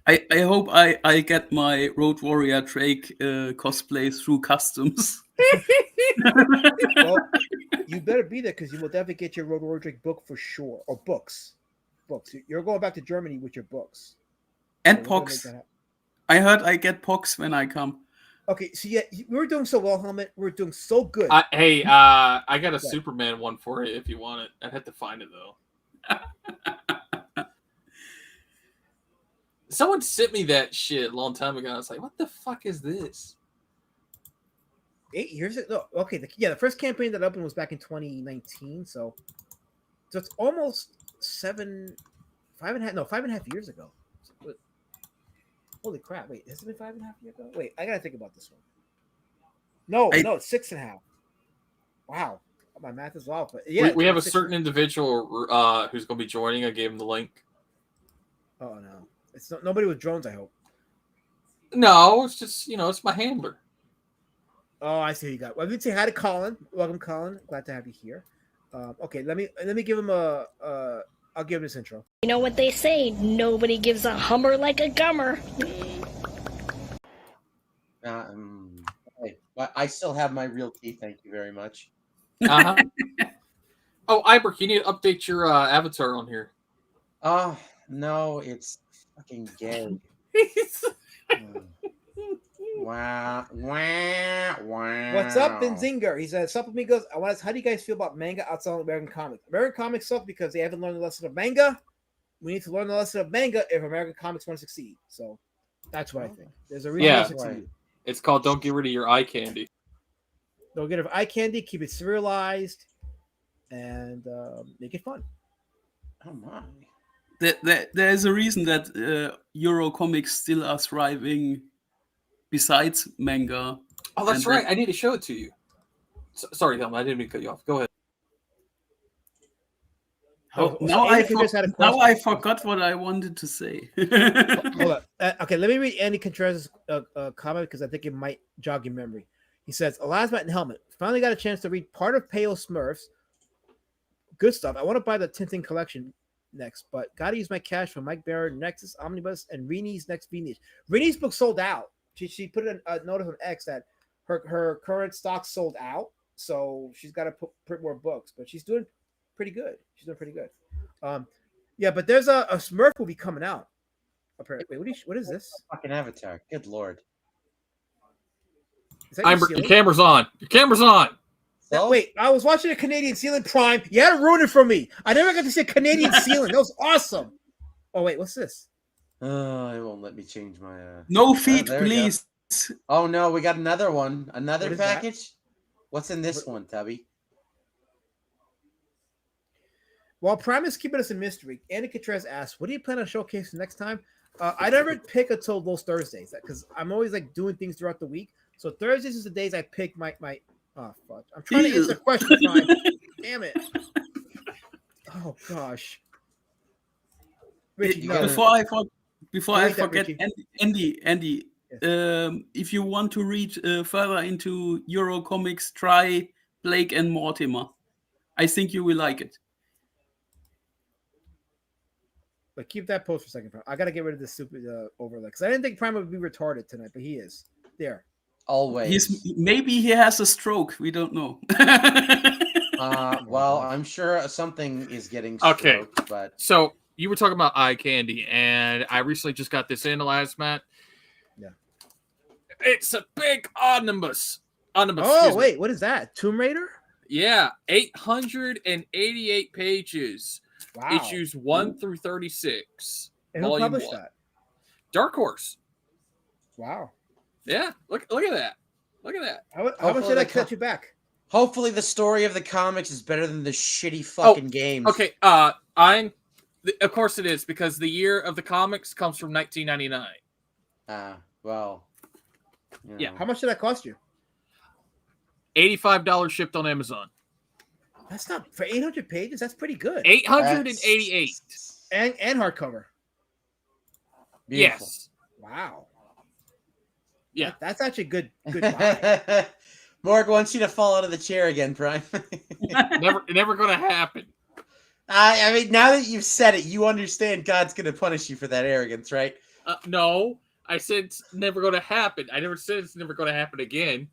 I hope I get my Road Warrior Drake cosplay through customs. Well, you better be there because you will definitely get your Road Warrior Drake book for sure, or books. You're going back to Germany with your books. And so Pox. I heard I get Pox when I come. Okay, so yeah, we were doing so well, Helmet. We were doing so good. Hey, I got a Superman one for you if you want it. I'd have to find it though. Someone sent me that shit a long time ago. I was like, what the fuck is this? 8 years ago? Okay, the first campaign that opened was back in 2019. So it's almost 5.5 years ago. Holy crap. Wait, has it been 5.5 years ago? Wait, I got to think about this one. No, it's 6.5. Wow. My math is off. But yeah, we have a certain individual who's going to be joining. I gave him the link. Oh, no. It's nobody with drones, I hope. No, it's just, it's my handler. Oh, I see who you got. Well, let me say hi to Colin. Welcome, Colin. Glad to have you here. Okay, let me give him I'll give him this intro. You know what they say, nobody gives a hummer like a gummer. I still have my real teeth, thank you very much. Uh-huh. Oh, Ibert, you need to update your avatar on here. Oh, no, it's fucking gay. Wow. Wow. What's up, Benzinger? He says, "Sup, amigos. I want to ask, how do you guys feel about manga outside of American comics? American comics suck because they haven't learned the lesson of manga. We need to learn the lesson of manga if American comics want to succeed. So that's what I think. There's a reason Yeah. to succeed. It's called Don't Get Rid of Your Eye Candy. Don't get rid of eye candy. Keep it serialized, and make it fun." Oh my. There's a reason that Euro comics still are thriving besides manga. Oh, that's And right. I need to show it to you. Sorry, Helm. I didn't mean to cut you off. Go ahead. Oh, So now Andy Contreras had a now question. I forgot what I wanted to say. Hold on. Okay, let me read Andy Contreras' comment because I think it might jog your memory. He says, Elasmat and Helmet. Finally got a chance to read part of Pale Smurfs. Good stuff. I want to buy the Tintin collection next, but got to use my cash for Mike Barron, Nexus, Omnibus, and Rini's next V-Niche. Rini's book sold out. She put a notice on X that her current stock sold out, so she's got to print more books, but she's doing pretty good. Yeah, but there's a Smurf movie coming out. Apparently, wait, what is this? Fucking Avatar. Good lord. Is that your Ibert, your ceiling? camera's on. Your camera's on. So? Wait, I was watching a Canadian ceiling Prime. You had to ruin it for me. I never got to see a Canadian ceiling. That was awesome. Oh wait, what's this? It won't let me change my. No feet, there we go. please. Oh no, we got another one. Another What is that? package. What's in this one, Tubby? While Prime is keeping us a mystery, Andy Contreras asks, "What do you plan on showcasing next time?" I never pick until those Thursdays because I'm always like doing things throughout the week. So Thursdays is the days I pick my. Oh fuck! I'm trying to answer questions. Prime. Damn it! Oh gosh. Richie, no. Before I Read that, forget, Richie. Andy, Yes. if you want to read further into Euro comics, try Blake and Mortimer. I think you will like it. But keep that post for a second, Prime. I gotta get rid of this stupid overlay because I didn't think Prime would be retarded tonight, but he is. There. Always. Maybe he has a stroke. We don't know. Well, I'm sure something is getting Okay. stroked, but So you were talking about eye candy, and I recently just got this in the last mat. Yeah. It's a big omnibus. Oh excuse me. wait, what is that? Tomb Raider? Yeah, 888 pages. Wow. Issues 1 through 36. And who volume published 1. that? Dark Horse. Wow. Yeah, look at that. Look at that. How much Hopefully did I they cut you back? hopefully the story of the comics is better than the shitty fucking games. Okay, of course it is because the year of the comics comes from 1999. Well. You know. Yeah. How much did that cost you? $85 shipped on Amazon. That's not for 800 pages. That's pretty good. 888. And hardcover. Beautiful. Yes. Wow. Yeah. That's actually good. Good buy. Morg wants you to fall out of the chair again, Prime. Never gonna happen. I mean, now that you've said it, you understand God's going to punish you for that arrogance, right? No, I said it's never gonna happen. I never said it's never gonna happen again.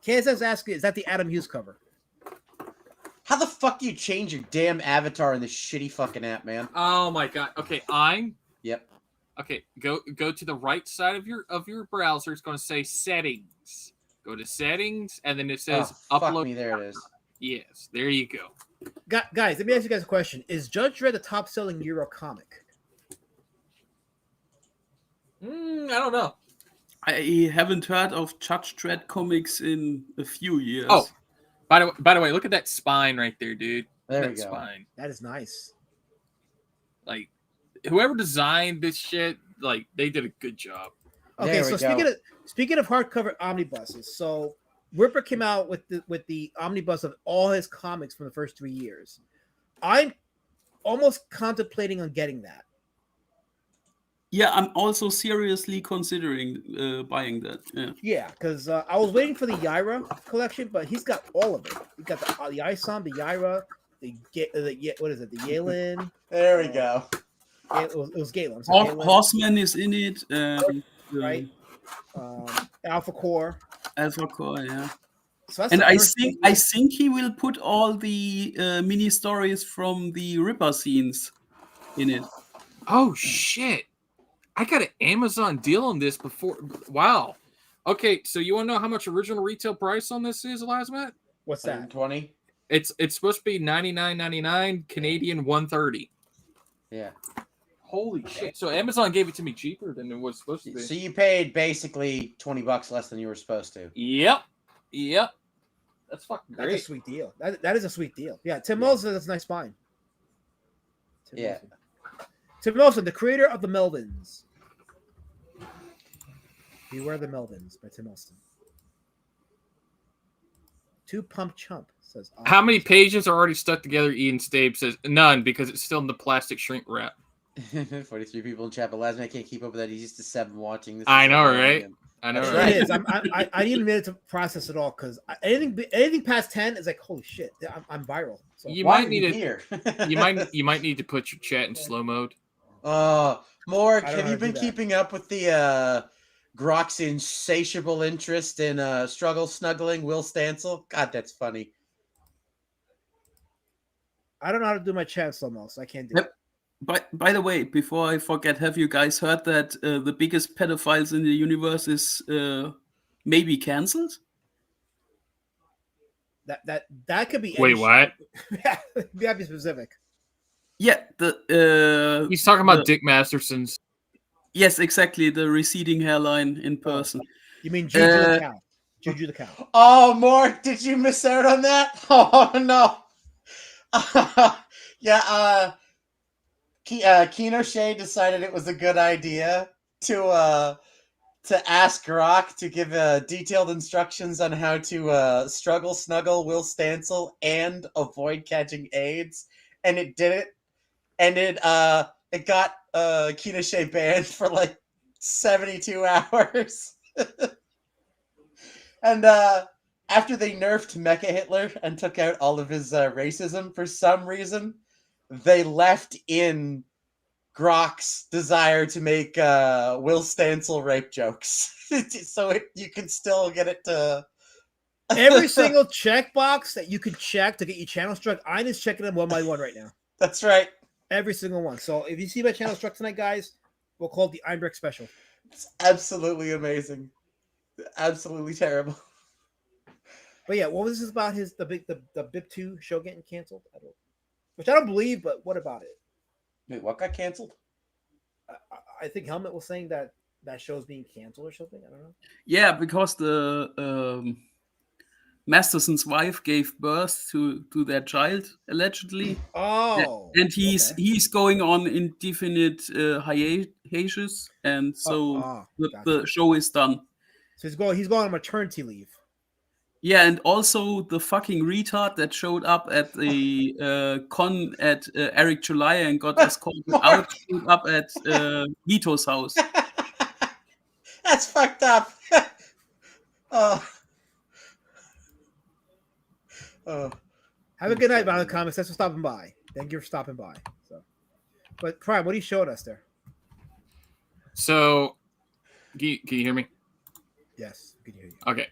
Kansas asking, is that the Adam Hughes cover? How the fuck do you change your damn avatar in this shitty fucking app, man? Oh my god. Okay, Yep. Okay, go to the right side of your browser. It's going to say settings. Go to settings, and then it says Fuck upload. me, there it is. Yes, there you go. Guys, let me ask you guys a question. Is Judge Dredd the top-selling Euro comic? I don't know. I haven't heard of Judge Dredd comics in a few years. Oh, by the way, look at that spine right there, dude. There that we go. spine. That is nice. Like, whoever designed this shit, like, they did a good job. Okay, There so we go. speaking of hardcover omnibuses, so Ripper came out with the omnibus of all his comics from the first 3 years. I'm almost contemplating on getting that. Yeah, I'm also seriously considering buying that. Yeah. Yeah, because I was waiting for the Yaira collection, but he's got all of it. He got the Isom, the Yaira, what is it? The Yalen. There we go. It was Galen. Galen, Horseman is in it. right? Alpha Core. Alpha Core, yeah. So that's And the I first think he will put all the mini stories from the Ripper scenes in it. Oh shit! I got an Amazon deal on this before. Wow. Okay, so you want to know how much original retail price on this is, Lasmat? What's that? 120. It's supposed to be $99.99 Canadian, $130. Yeah. Holy shit! So Amazon gave it to me cheaper than it was supposed to be. So you paid basically $20 less than you were supposed to. Yep. That's fucking That's a great. sweet deal. That is a sweet deal. Yeah, Tim Wilson, that's a nice find. Tim Wilson, the creator of the Melvins. Beware the Melvins by Tim Wilson. Two Pump Chump says. How many pages are already stuck together? Ian Stabe says none because it's still in the plastic shrink wrap. 43 people in chat, but last night I can't keep up with that. He's used to 7 watching this. I know, right? I know, That's right? It is. I didn't even minute to process it all because anything past 10 is like holy shit. I'm viral. So. You Why might are need here? you might need to put your chat in slow mode. Morg, I don't know have how you to been do that. keeping up with the Grok's insatiable interest in struggle snuggling Will Stancil? God, that's funny. I don't know how to do my chat slow mo, so I can't do Yep. it. By the way, before I forget, have you guys heard that the biggest pedophiles in the universe is maybe cancelled? That could be. Wait, what? You gotta be specific. Yeah, He's talking about Dick Masterson's. yes, exactly, the receding hairline in person. You mean Juju the cow? Juju the cow. Oh, Morg, did you miss out on that? Oh no. Yeah. Kino Shea decided it was a good idea to ask Grok to give detailed instructions on how to struggle snuggle Will Stancil and avoid catching AIDS, and it did it, and it got Kino Shea banned for like 72 hours, and after they nerfed Mecha Hitler and took out all of his racism, for some reason, they left in Grok's desire to make Will Stancil rape jokes. So you can still get it to... Every single checkbox that you could check to get your channel struck, I'm just checking them one by one right now. That's right. Every single one. So if you see my channel struck tonight, guys, we'll call it the Einbrecht special. It's absolutely amazing. Absolutely terrible. But yeah, what was this about the BIP 2 show getting canceled? Which I don't believe, but what about it? Wait, what got canceled? I think Helmet was saying that show's being canceled or something. I don't know. Yeah, because the Masterson's wife gave birth to their child allegedly. Oh, and he's going on indefinite hiatus, and so the show is done. So he's going on maternity leave. Yeah, and also the fucking retard that showed up at the con at Eric July and got escorted out, showed up at Vito's house. That's fucked up. Oh. Have a good night, Violent Comics. Thanks for stopping by. Thank you for stopping by. So, but Prime, what are you showing us there? So, can you hear me? Yes, we can hear you. Okay.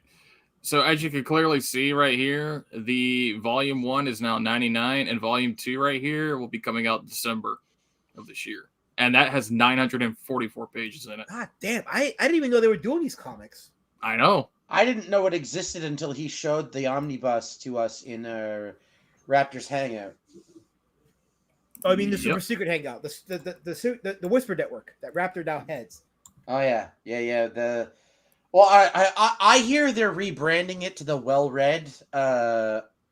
So as you can clearly see right here, the volume 1 is now 99, and volume 2 right here will be coming out December of this year. And that has 944 pages in it. God damn. I didn't even know they were doing these comics. I know. I didn't know it existed until he showed the omnibus to us in Raptors Hangout. Oh, I mean the super secret hangout, the Whisper Network that Raptor now heads. Oh yeah. Well, I hear they're rebranding it to the Well-Read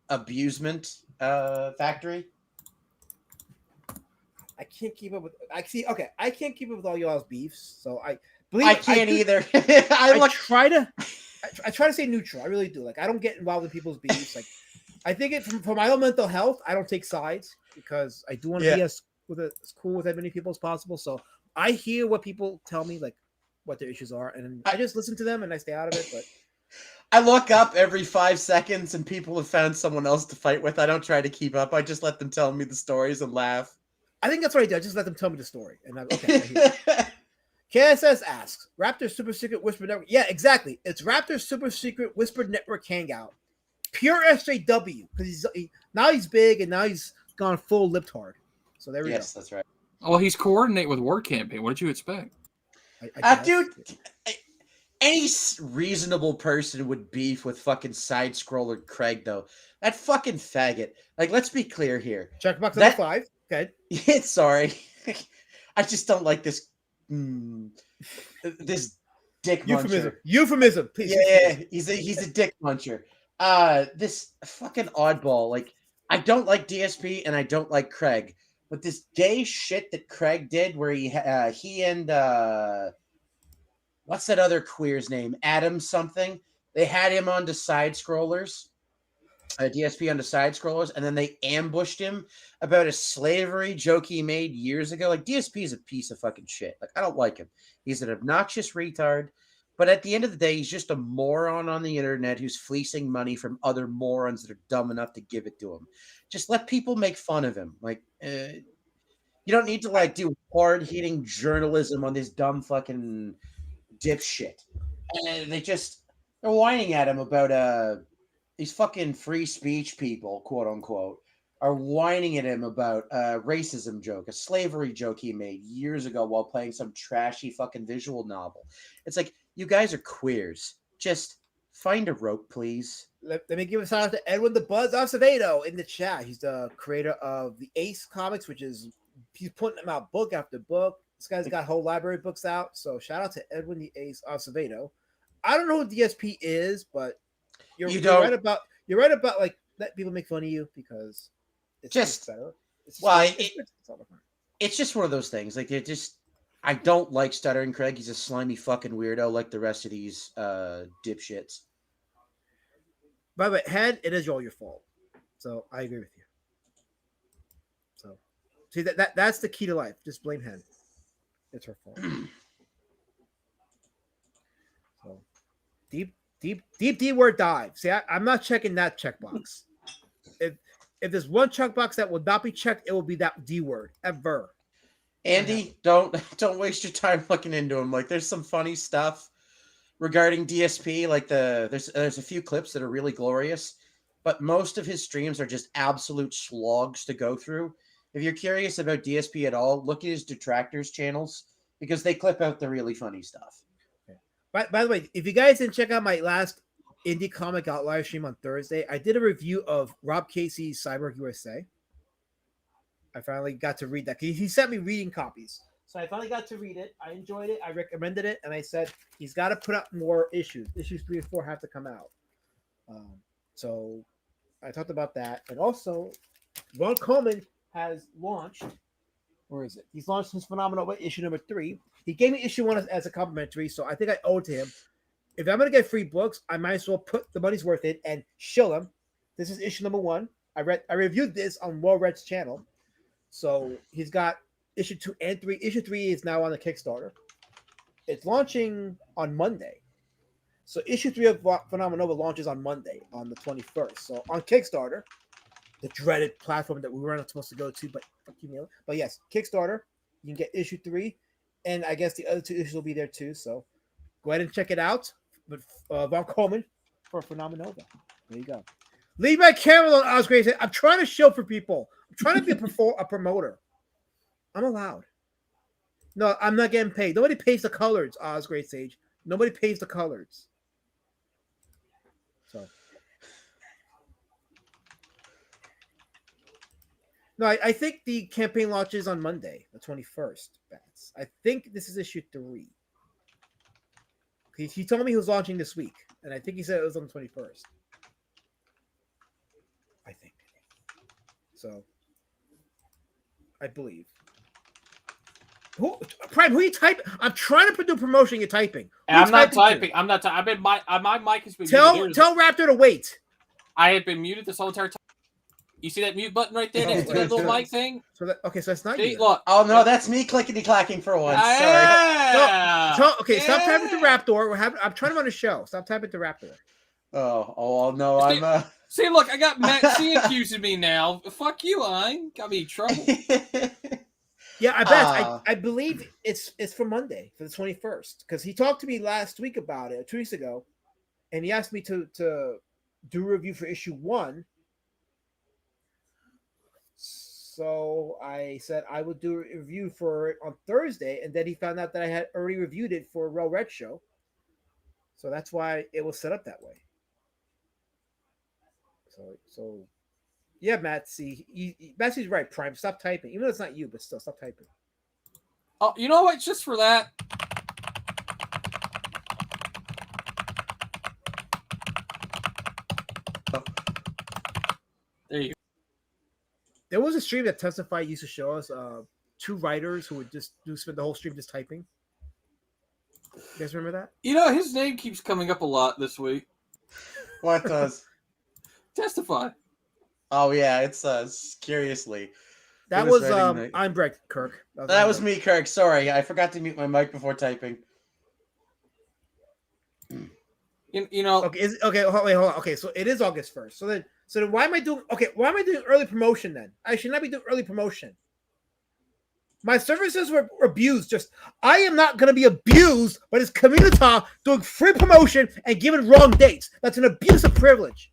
Abusement Factory. I can't keep up with. I can't keep up with all y'all's beefs. So I can't either. I try to stay neutral. I really do. Like I don't get involved in people's beefs. Like I think it for my own mental health. I don't take sides because I do want to be as cool with as many people as possible. So I hear what people tell me, like what their issues are, and I just listen to them and I stay out of it. But I look up every 5 seconds and people have found someone else to fight with. I don't try to keep up. I just let them tell me the stories and laugh. I think that's what I do. I just let them tell me the story, and I hear it. KSS asks, Raptor Super Secret Whispered Network. Yeah, exactly. It's Raptor Super Secret Whispered Network Hangout. Pure SJW. Because now he's big and now he's gone full libtard. So there we go. Yes, that's right. Well, he's coordinating with Word Campaign. What did you expect? Dude, any reasonable person would beef with fucking side scroller Craig, though. That fucking faggot. Like, let's be clear here. Checkbox number 5. Okay. Sorry. I just don't like this. This dick muncher. Euphemism. Please. Yeah, he's a dick muncher. This fucking oddball. Like, I don't like DSP and I don't like Craig, but this gay shit that Craig did, where he and what's that other queer's name? Adam something. They had him onto side scrollers. DSP onto side scrollers, and then they ambushed him about a slavery joke he made years ago. Like, DSP is a piece of fucking shit. Like, I don't like him. He's an obnoxious retard, but at the end of the day, he's just a moron on the internet who's fleecing money from other morons that are dumb enough to give it to him. Just let people make fun of him. Like, you don't need to, like, do hard-hitting journalism on this dumb fucking dipshit. And they're whining at him about, these fucking free speech people, quote unquote, are whining at him about a racism joke, a slavery joke he made years ago while playing some trashy fucking visual novel. It's like, you guys are queers. Just find a rope, please. Let me give a shout out to Edwin the Buzz Acevedo in the chat. He's the creator of the Ace comics, he's putting them out book after book. This guy's got whole library books out. So shout out to Edwin the Ace Acevedo. I don't know who DSP is, but you're right about like let people make fun of you because it's just better. It's just one of those things. Like, I don't like Stuttering Craig. He's a slimy fucking weirdo like the rest of these dipshits. By the way, Head, it is all your fault. So I agree with you. So see that's the key to life. Just blame Head. It's her fault. So deep D word dive. See, I'm not checking that checkbox. If there's one checkbox that will not be checked, it will be that D word ever. Andy, don't waste your time looking into him. Like, there's some funny stuff regarding DSP. Like, there's a few clips that are really glorious, but most of his streams are just absolute slogs to go through. If you're curious about DSP at all, look at his detractors channels because they clip out the really funny stuff. By the way, if you guys didn't check out my last Indie Comic Out live stream on Thursday, I did a review of Rob Casey's Cyborg USA. I finally got to read that. He sent me reading copies. So I finally got to read it. I enjoyed it. I recommended it. And I said, he's got to put out more issues. Issues 3 and 4 have to come out. So I talked about that. And also, Ron Coleman has launched, where is it? He's launched his Phenomenal issue number 3. He gave me issue 1 as a complimentary. So I think I owe it to him. If I'm going to get free books, I might as well put the money's worth in and show them. This is issue number 1. I reviewed this on Well Red's channel. So he's got issue 2 and 3. Issue 3 is now on the Kickstarter. It's launching on Monday. So issue 3 of Phenomenova launches on Monday, on the 21st. So on Kickstarter, the dreaded platform that we were not supposed to go to, but fuck you, Neil. But yes, Kickstarter, you can get issue 3, and I guess the other 2 issues will be there too. So go ahead and check it out. But Von Coleman for Phenomenova. There you go. Leave my camera on, Osgrace. I'm trying to show for people. I'm trying to be a promoter. I'm allowed. No, I'm not getting paid. Nobody pays the colors, Osgrace Sage. Nobody pays the colors. So. No, I think the campaign launches on Monday, the 21st. Bats. I think this is issue 3. He told me he was launching this week, and I think he said it was on the 21st. I think. So, I believe. Prime, who are you typing? I'm trying to do promotion. You're typing. I'm not typing. I'm not typing. I've been my mic has been muted. Tell Raptor to wait. I have been muted this whole entire time. You see that mute button right there? That little mic thing? So that's not you. Look. Oh, no, that's me clickety-clacking for once. Sorry. Yeah. Stop typing to Raptor. I'm trying to run a show. Stop typing to Raptor. Oh, no, See, look, I got Matt C accusing me now. Fuck you, I got me in trouble. Yeah, I bet. I believe it's for Monday, for the 21st, because he talked to me last week about it, 2 weeks ago, and he asked me to do a review for issue 1. So I said I would do a review for it on Thursday, and then he found out that I had already reviewed it for Real Red Show. So that's why it was set up that way. So yeah, Matt's right. Prime, stop typing. Even though it's not you, but still, stop typing. Oh, you know what? Just for that. There you go. There was a stream that Testify used to show us 2 writers who would just spend the whole stream just typing. You guys remember that? You know, his name keeps coming up a lot this week. What does? Testify. Oh yeah, it's curiously. That was I'm Breck, Kirk. That was me, Kirk. Sorry, I forgot to mute my mic before typing. You know. Okay, hold on. Okay, so it is August 1st. So then why am I doing early promotion then? I should not be doing early promotion. My services were abused. I am not going to be abused by this community doing free promotion and giving wrong dates. That's an abuse of privilege.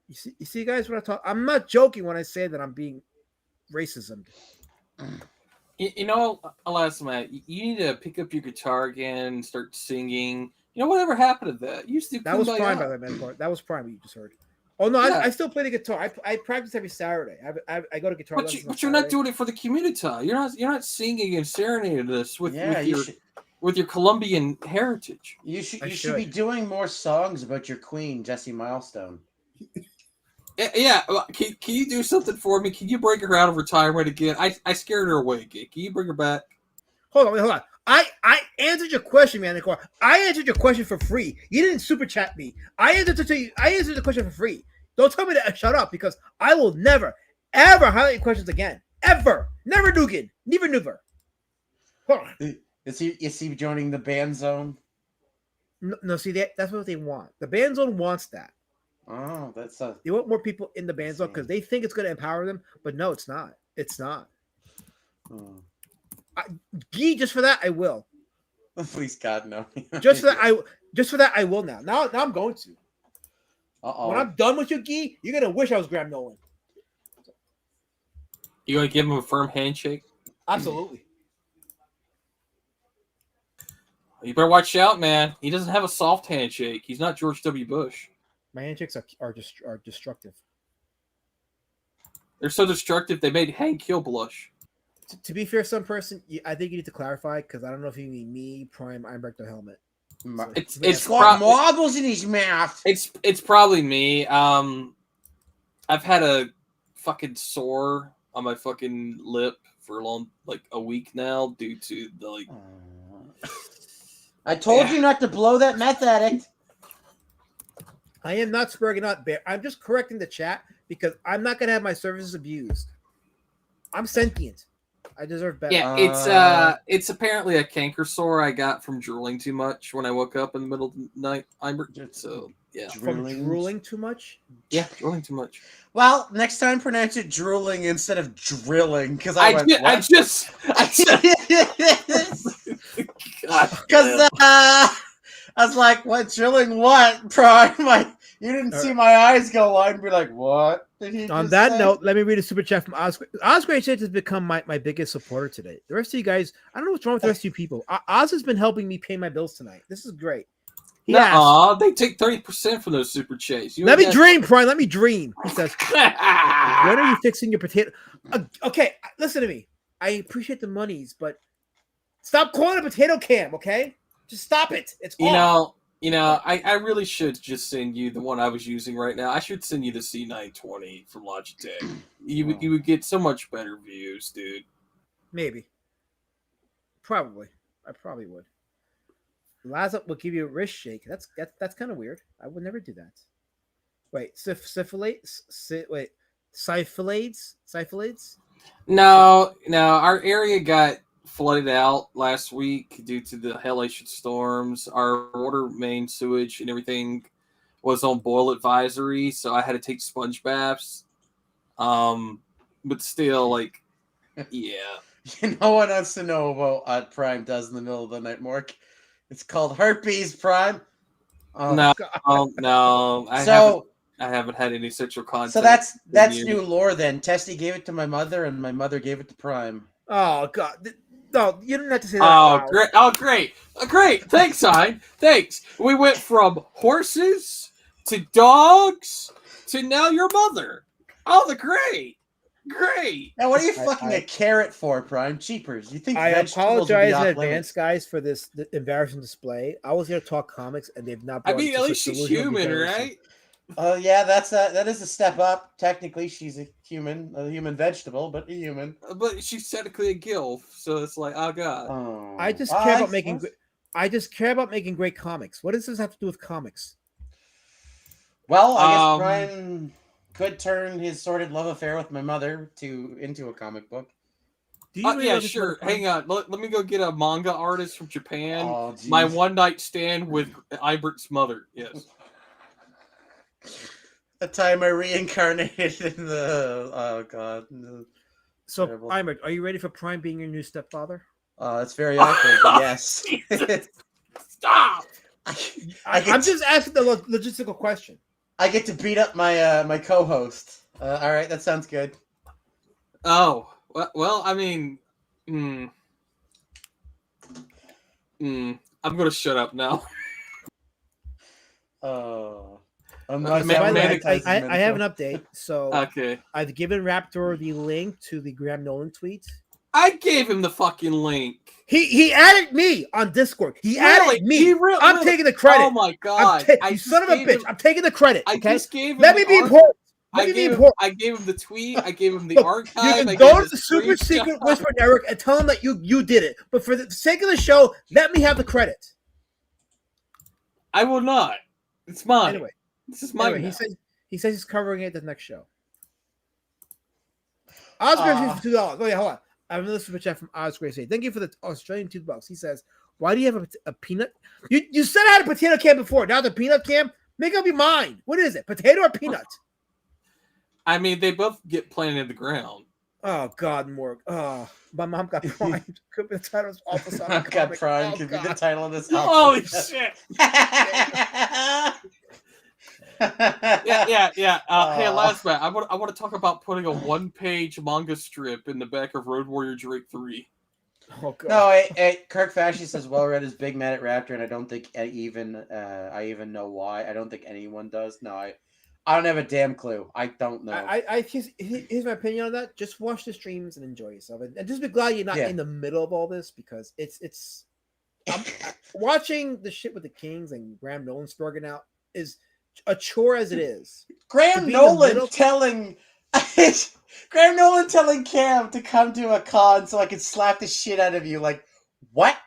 You see, guys, when I talk, I'm not joking when I say that I'm being racism. You know, alas, Matt, you need to pick up your guitar again and start singing. You know, whatever happened to that? You used to that was Prime, by the way. That was Prime. What you just heard. Oh no, yeah. I still play the guitar. I practice every Saturday. I go to guitar lessons. But you're not doing it for the community. You're not singing and serenading us with your Colombian heritage. You should be doing more songs about your queen, Jessie Milestone. Yeah, can you do something for me? Can you bring her out of retirement again? I scared her away. Can you bring her back? Hold on. I answered your question, man. I answered your question for free. You didn't super chat me. I answered the question for free. Don't tell me to shut up, because I will never, ever highlight your questions again. Ever. Never do again. Never. Hold on. Is he joining the band zone? No, see, that's what they want. The band zone wants that. Oh, they want more people in the band zone because they think it's going to empower them, but no, it's not. It's not. Just for that, I will. Please, God, no. just for that, I will now. Now I'm going to. When I'm done with you, Guy, you're gonna wish I was Graham Nolan. You gonna give him a firm handshake? Absolutely. You better watch out, man. He doesn't have a soft handshake. He's not George W. Bush. My handshakes are destructive. They're so destructive they made Hank Hill blush. To be fair, some person, I think you need to clarify, because I don't know if you mean me, Prime, Einbrecht, or Helmet. So, it's got marbles in his mouth. It's probably me. I've had a fucking sore on my fucking lip for a week now due to the I told you not to blow that meth addict. I am not spurging out bear. I'm just correcting the chat because I'm not gonna have my services abused. I'm sentient. I deserve better. Yeah, it's apparently a canker sore I got from drooling too much when I woke up in the middle of the night. So yeah, drooling too much. Yeah, drooling too much. Well, next time pronounce it drooling instead of drilling, because I just because I was like, what, drilling what, Prime? You didn't see my eyes go wide and be like, what did he On that note, let me read a super chat from Oscar. Oscar H has become my biggest supporter today. The rest of you guys, I don't know what's wrong with the rest of you people. Oz has been helping me pay my bills tonight. This is great. They take 30% from those super chats. Let me dream, Prime. Let me dream. He says, when are you fixing your potato? Okay, listen to me. I appreciate the monies, but stop calling it a potato cam, okay? Just stop it. It's off. I really should just send you the one I was using right now. I should send you the C920 from Logitech. You would get so much better views, dude. Maybe. Probably. I probably would. Laza will give you a wrist shake. That's kind of weird. I would never do that. Wait, syphilades? No. Our area got flooded out last week due to the hellacious storms. Our water main sewage and everything was on boil advisory, so I had to take sponge baths. but still, like, yeah. No one wants to know about what Prime does in the middle of the night, Mork. It's called herpes, Prime. Oh, No, God. no, So I haven't had any sexual contact. so that's in years. new lore then. Testy gave it to my mother, and my mother gave it to Prime. Oh God! No, you don't have to say that. Oh, Wow. great! Oh, great! Great! Thanks, Hein. Thanks. We went from horses to dogs to now your mother. Oh, great! Now, what are you I- fucking a carrot for, Prime? Cheapers. You think I vegetables would apologize be in off advance, limits? guys, for this embarrassing display. I was here to talk comics, and they've not. I brought it mean, to at such least she's delusional human, degeneracy. right? Oh yeah, that is a step up. Technically, she's a human vegetable, but a human. But she's technically a gilf, so it's like, oh god. Oh, I just care about making. suppose- I just care about making great comics. What does this have to do with comics? Well, I guess Um, Brian could turn his sordid love affair with my mother into a comic book. Do you really Yeah, love this sure. motherfucker? Hang on. Let me go get a manga artist from Japan. Oh, geez. My one night stand with Ibert's mother. Yes. The time I reincarnated in the god. So, Terrible. Imert, are you ready for Prime being your new stepfather? It's very awkward, but yes. Stop. I'm just asking the logistical question. I get to beat up my my co-host. All right, that sounds good. Oh well. I mean, I'm gonna shut up now. Oh. So, Man- by the way, man- I have an update. So Okay. I've given Raptor the link to the Graham Nolan tweet. I gave him the fucking link. He added me on Discord. He added me. He really- I'm taking the credit. Oh my god! You son of a bitch! I'm taking the credit. I Okay, just gave him. let me the be arch- important. I Let me be gave him. important. I gave him the tweet. I gave him the Look, archive. You I can gave go him to the super screenshot. secret Whisper Network and tell him that you did it. But for the sake of the show, let me have the credit. I will not. It's mine. Anyway, This is mine. he now. says he's covering it the next show. Oscar for $2. Oh yeah, hold on. I have another super chat from Oscar. Thank you for the Australian $2. He says, "Why do you have a peanut? You said I had a potato can before. Now the peanut can. Make up your mind. What is it? Potato or peanut?" I mean, they both get planted in the ground. Oh God, Morg. Oh, my mom got primed. Could be the title of awful song. I've got Prime Oh, could be the God. title of this. Holy shit! Yeah. Hey, last man, I want to talk about putting a one-page manga strip in the back of Road Warrior Drake 3. Oh God. No, Kirk Fasci says well read is big mad at Raptor, and I don't think I even know why. I don't think anyone does. No, I don't have a damn clue. I don't know. Here's my opinion on that. Just watch the streams and enjoy yourself, and just be glad you're not Yeah. in the middle of all this because it's. Watching the shit with the Kings and Graham Nolan struggling out is a chore as it is. Graham to be in the Nolan middle- telling Graham Nolan telling Cam to come to a con so I could slap the shit out of you. Like what?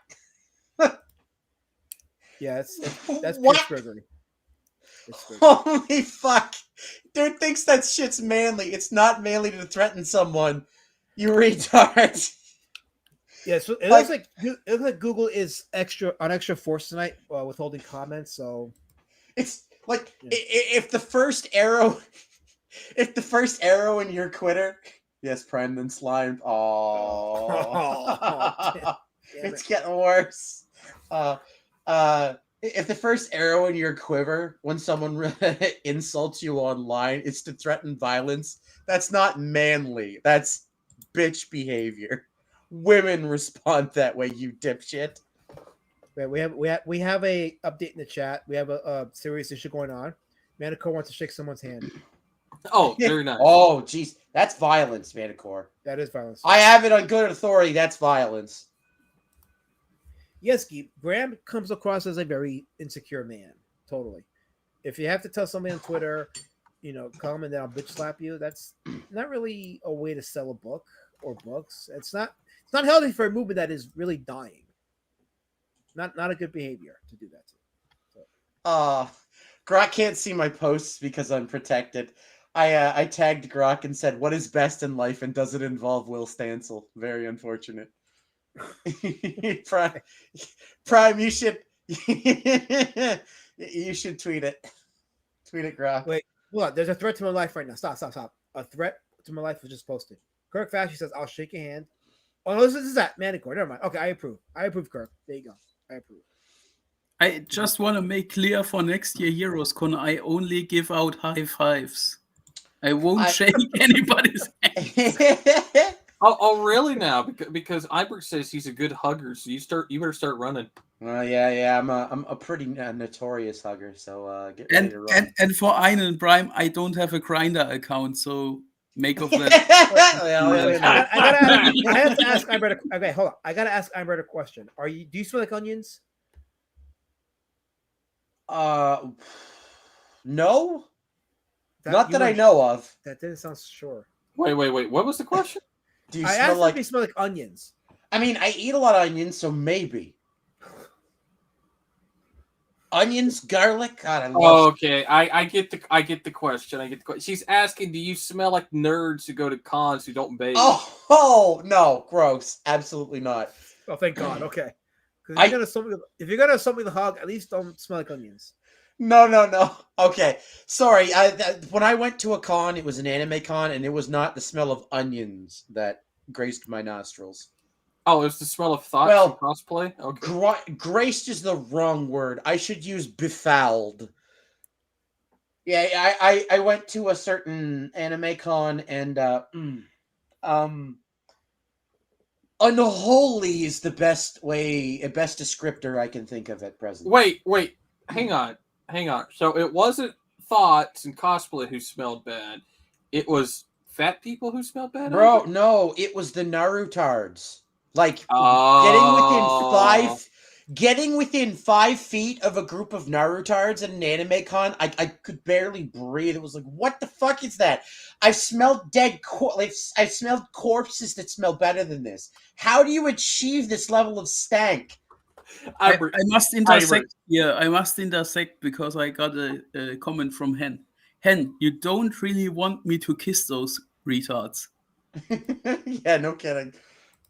Yeah, that's What? Pittsburgh. Holy fuck! Dude thinks that shit's manly. It's not manly to threaten someone. You retard. Yeah, so it Like- looks like Google is on extra force tonight, withholding comments. So It's like Yeah. if the first arrow, in your quitter, yes, Prime then slime. Oh, damn it's it. getting worse. If the first arrow in your quiver when someone insults you online is to threaten violence, that's not manly. That's bitch behavior. Women respond that way, you dipshit. Wait, we have a update in the chat. We have a serious issue going on. Manicore wants to shake someone's hand. Oh, very nice. Oh, jeez, that's violence, Manicore. That is violence. I have it on good authority. That's violence. Yes, Graham comes across as a very insecure man. Totally. If you have to tell somebody on Twitter, come and then I'll bitch slap you, that's not really a way to sell a book or books. It's not healthy for a movement that is really dying. Not a good behavior to do that to. Grok can't see my posts because I'm protected. I tagged Grok and said, "What is best in life and does it involve Will Stansel?" Very unfortunate. Prime, you should you should tweet it. Tweet it, Grok. Wait, hold on. There's a threat to my life right now. Stop. A threat to my life was just posted. Kirk Fashy says, "I'll shake your hand." Oh no, this is that Manicore. Never mind. Okay, I approve. I approve, Kirk. There you go. I approve. I just want to make clear for next year Heroes Con, I only give out high fives. I won't shake anybody's hands. Oh, really now? Because Ibert says he's a good hugger, so you better start running. Well, yeah. I'm a pretty notorious hugger, so get ready to run. And for Ein and Prime, I don't have a Grinder account, so make of that. Wait, I have to ask Ibert. Okay, hold on. I gotta ask Ibert a question. Do you smell like onions? No, not that I know of. That didn't sound sure. Wait. What was the question? Do you I smell asked like? if you smell like onions. I mean, I eat a lot of onions, so maybe. Onions, garlic. God, I love. Okay, I get the question. She's asking, do you smell like nerds who go to cons who don't bathe? Oh no, gross. Absolutely not. Oh, thank God. Okay. Because if you're gonna assume me the hog, at least don't smell like onions. No. Okay, sorry. When I went to a con, it was an anime con, and it was not the smell of onions that graced my nostrils. Oh, it's the smell of thoughts from cosplay? Okay. Graced is the wrong word. I should use befouled. Yeah, I went to a certain anime con, and unholy is the best descriptor I can think of at present. Wait, hang on. So it wasn't thoughts and cosplay who smelled bad. It was fat people who smelled bad? Bro, no, it was the Narutards. Like getting within 5 feet of a group of Narutards at an anime con, I could barely breathe. It was like, what the fuck is that? I've smelled I've smelled corpses that smell better than this. How do you achieve this level of stank? I must intersect here. I must intersect because I got a comment from Hen. Hen, you don't really want me to kiss those retards. Yeah, no kidding.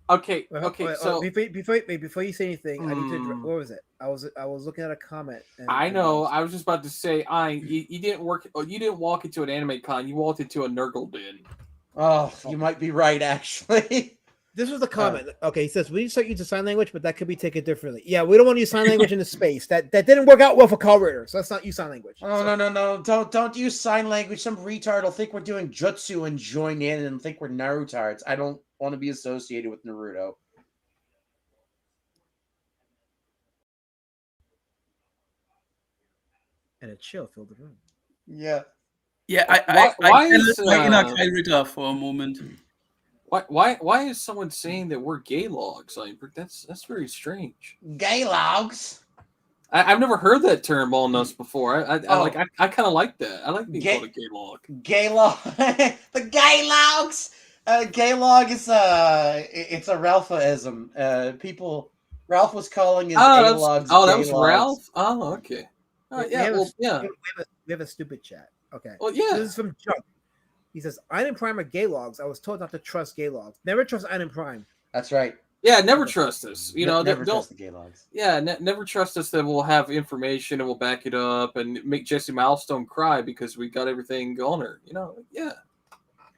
Okay. So before you say anything, I need to. What was it? I was looking at a comment. I know. I was just about to say, you didn't work. You didn't walk into an anime con. You walked into a Nurgle bin. Oh, you might be right, actually. This was the comment. Okay, he says we need to start using sign language, but that could be taken differently. Yeah, we don't want to use sign language in the space. That didn't work out well for Call Raider, so let's not use sign language. Oh, no. Don't use sign language. Some retard will think we're doing jutsu and join in and think we're Narutards. I don't want to be associated with Naruto. And a chill filled the room. Yeah. Yeah, I let my inner Kyle Ritter for a moment. Why is someone saying that we're gay logs? Like, that's very strange. Gay logs? I've never heard that term on us before. I kind of like that. I like being called a gay log. Gay log, the gay logs. Gay log is it's a Ralphism. Ralph was calling his gay logs. Oh, that was logs. Ralph. Oh, okay. We have a stupid chat. Okay. Well, yeah. This is from Chuck. He says, "Ein and Prime are gay logs. I was told not to trust gay logs. Never trust Ein and Prime." That's right. Yeah, never trust us. Never trust the gay logs. Yeah, never trust us that we'll have information and we'll back it up and make Jesse Milestone cry because we got everything on her. Yeah.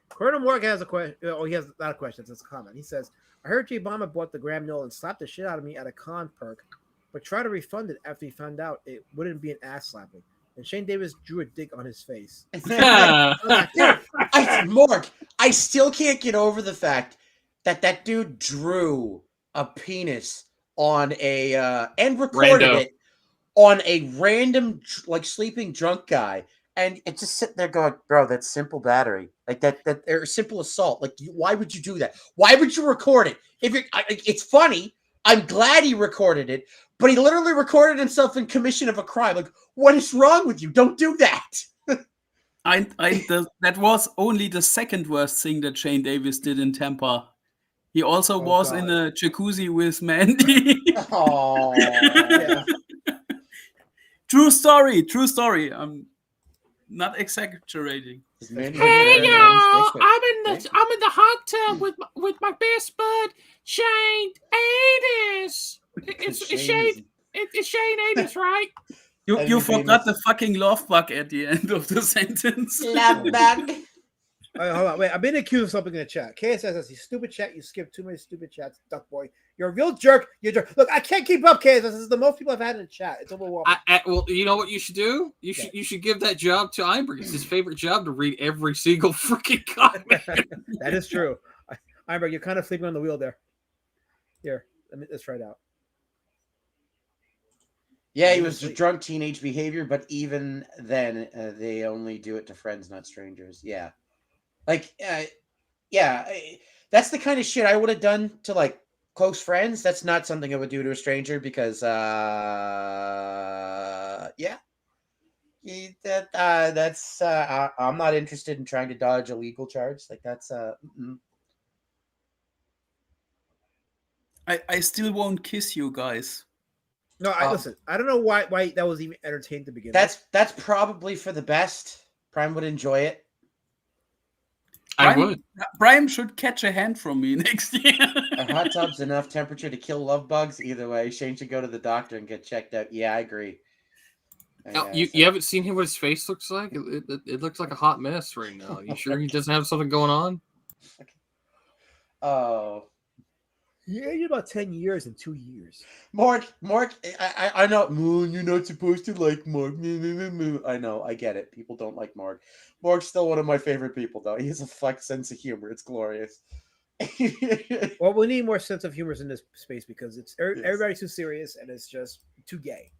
Colonel Morgan has a question. Oh, he has not a question. It's a comment. He says, "I heard J Bomber bought the Graham Nolan and slapped the shit out of me at a con perk, but tried to refund it after he found out it wouldn't be an ass slapping. And Shane Davis drew a dick on his face." Morg, I still can't get over the fact that dude drew a penis on and recorded it on a random sleeping drunk guy, and it's just sitting there going, "Bro, that's simple battery, that or simple assault. Like, why would you do that? Why would you record it? It's funny. I'm glad he recorded it, but he literally recorded himself in commission of a crime. Like, what is wrong with you? Don't do that." That was only the second worst thing that Shane Davis did in Tampa. He also was in a jacuzzi with Mandy. Oh, yeah. True story. I'm not exaggerating. Hey y'all! I'm in the hot tub with my best bud Shane Davis. It's Shane Davis, right? You forgot the fucking love bug at the end of the sentence. Love bug. Hold on, wait. I'm being accused of something in the chat. KS says, "You stupid chat. You skipped too many stupid chats, duck boy. You're a real jerk. You're a jerk." Look, I can't keep up, KS. This is the most people I've had in the chat. It's overwhelming. Well, you know what you should do? You should give that job to Einberg. It's his favorite job to read every single freaking comment. That is true. Einberg, you're kind of sleeping on the wheel there. Here, let's try it out. Yeah, he was drunk teenage behavior, but even then, they only do it to friends, not strangers. Yeah. Like, that's the kind of shit I would have done to, like, close friends. That's not something I would do to a stranger because, I'm not interested in trying to dodge a legal charge. Like, that's, I still won't kiss you guys. No, listen. I don't know why that was even entertained to begin with. That's probably for the best. Prime would enjoy it. I would. Brian should catch a hand from me next year. A hot tub's enough temperature to kill love bugs. Either way, Shane should go to the doctor and get checked out. Yeah, I agree. You haven't seen him what his face looks like? It looks like a hot mess right now. You sure he doesn't have something going on? Oh. Yeah, you're about 10 years in 2 years. Mark, I know, you're not supposed to like Mark. I know, I get it. People don't like Mark. Mark's still one of my favorite people, though. He has a fucked sense of humor. It's glorious. Well, we need more sense of humor in this space because everybody's too serious and it's just too gay.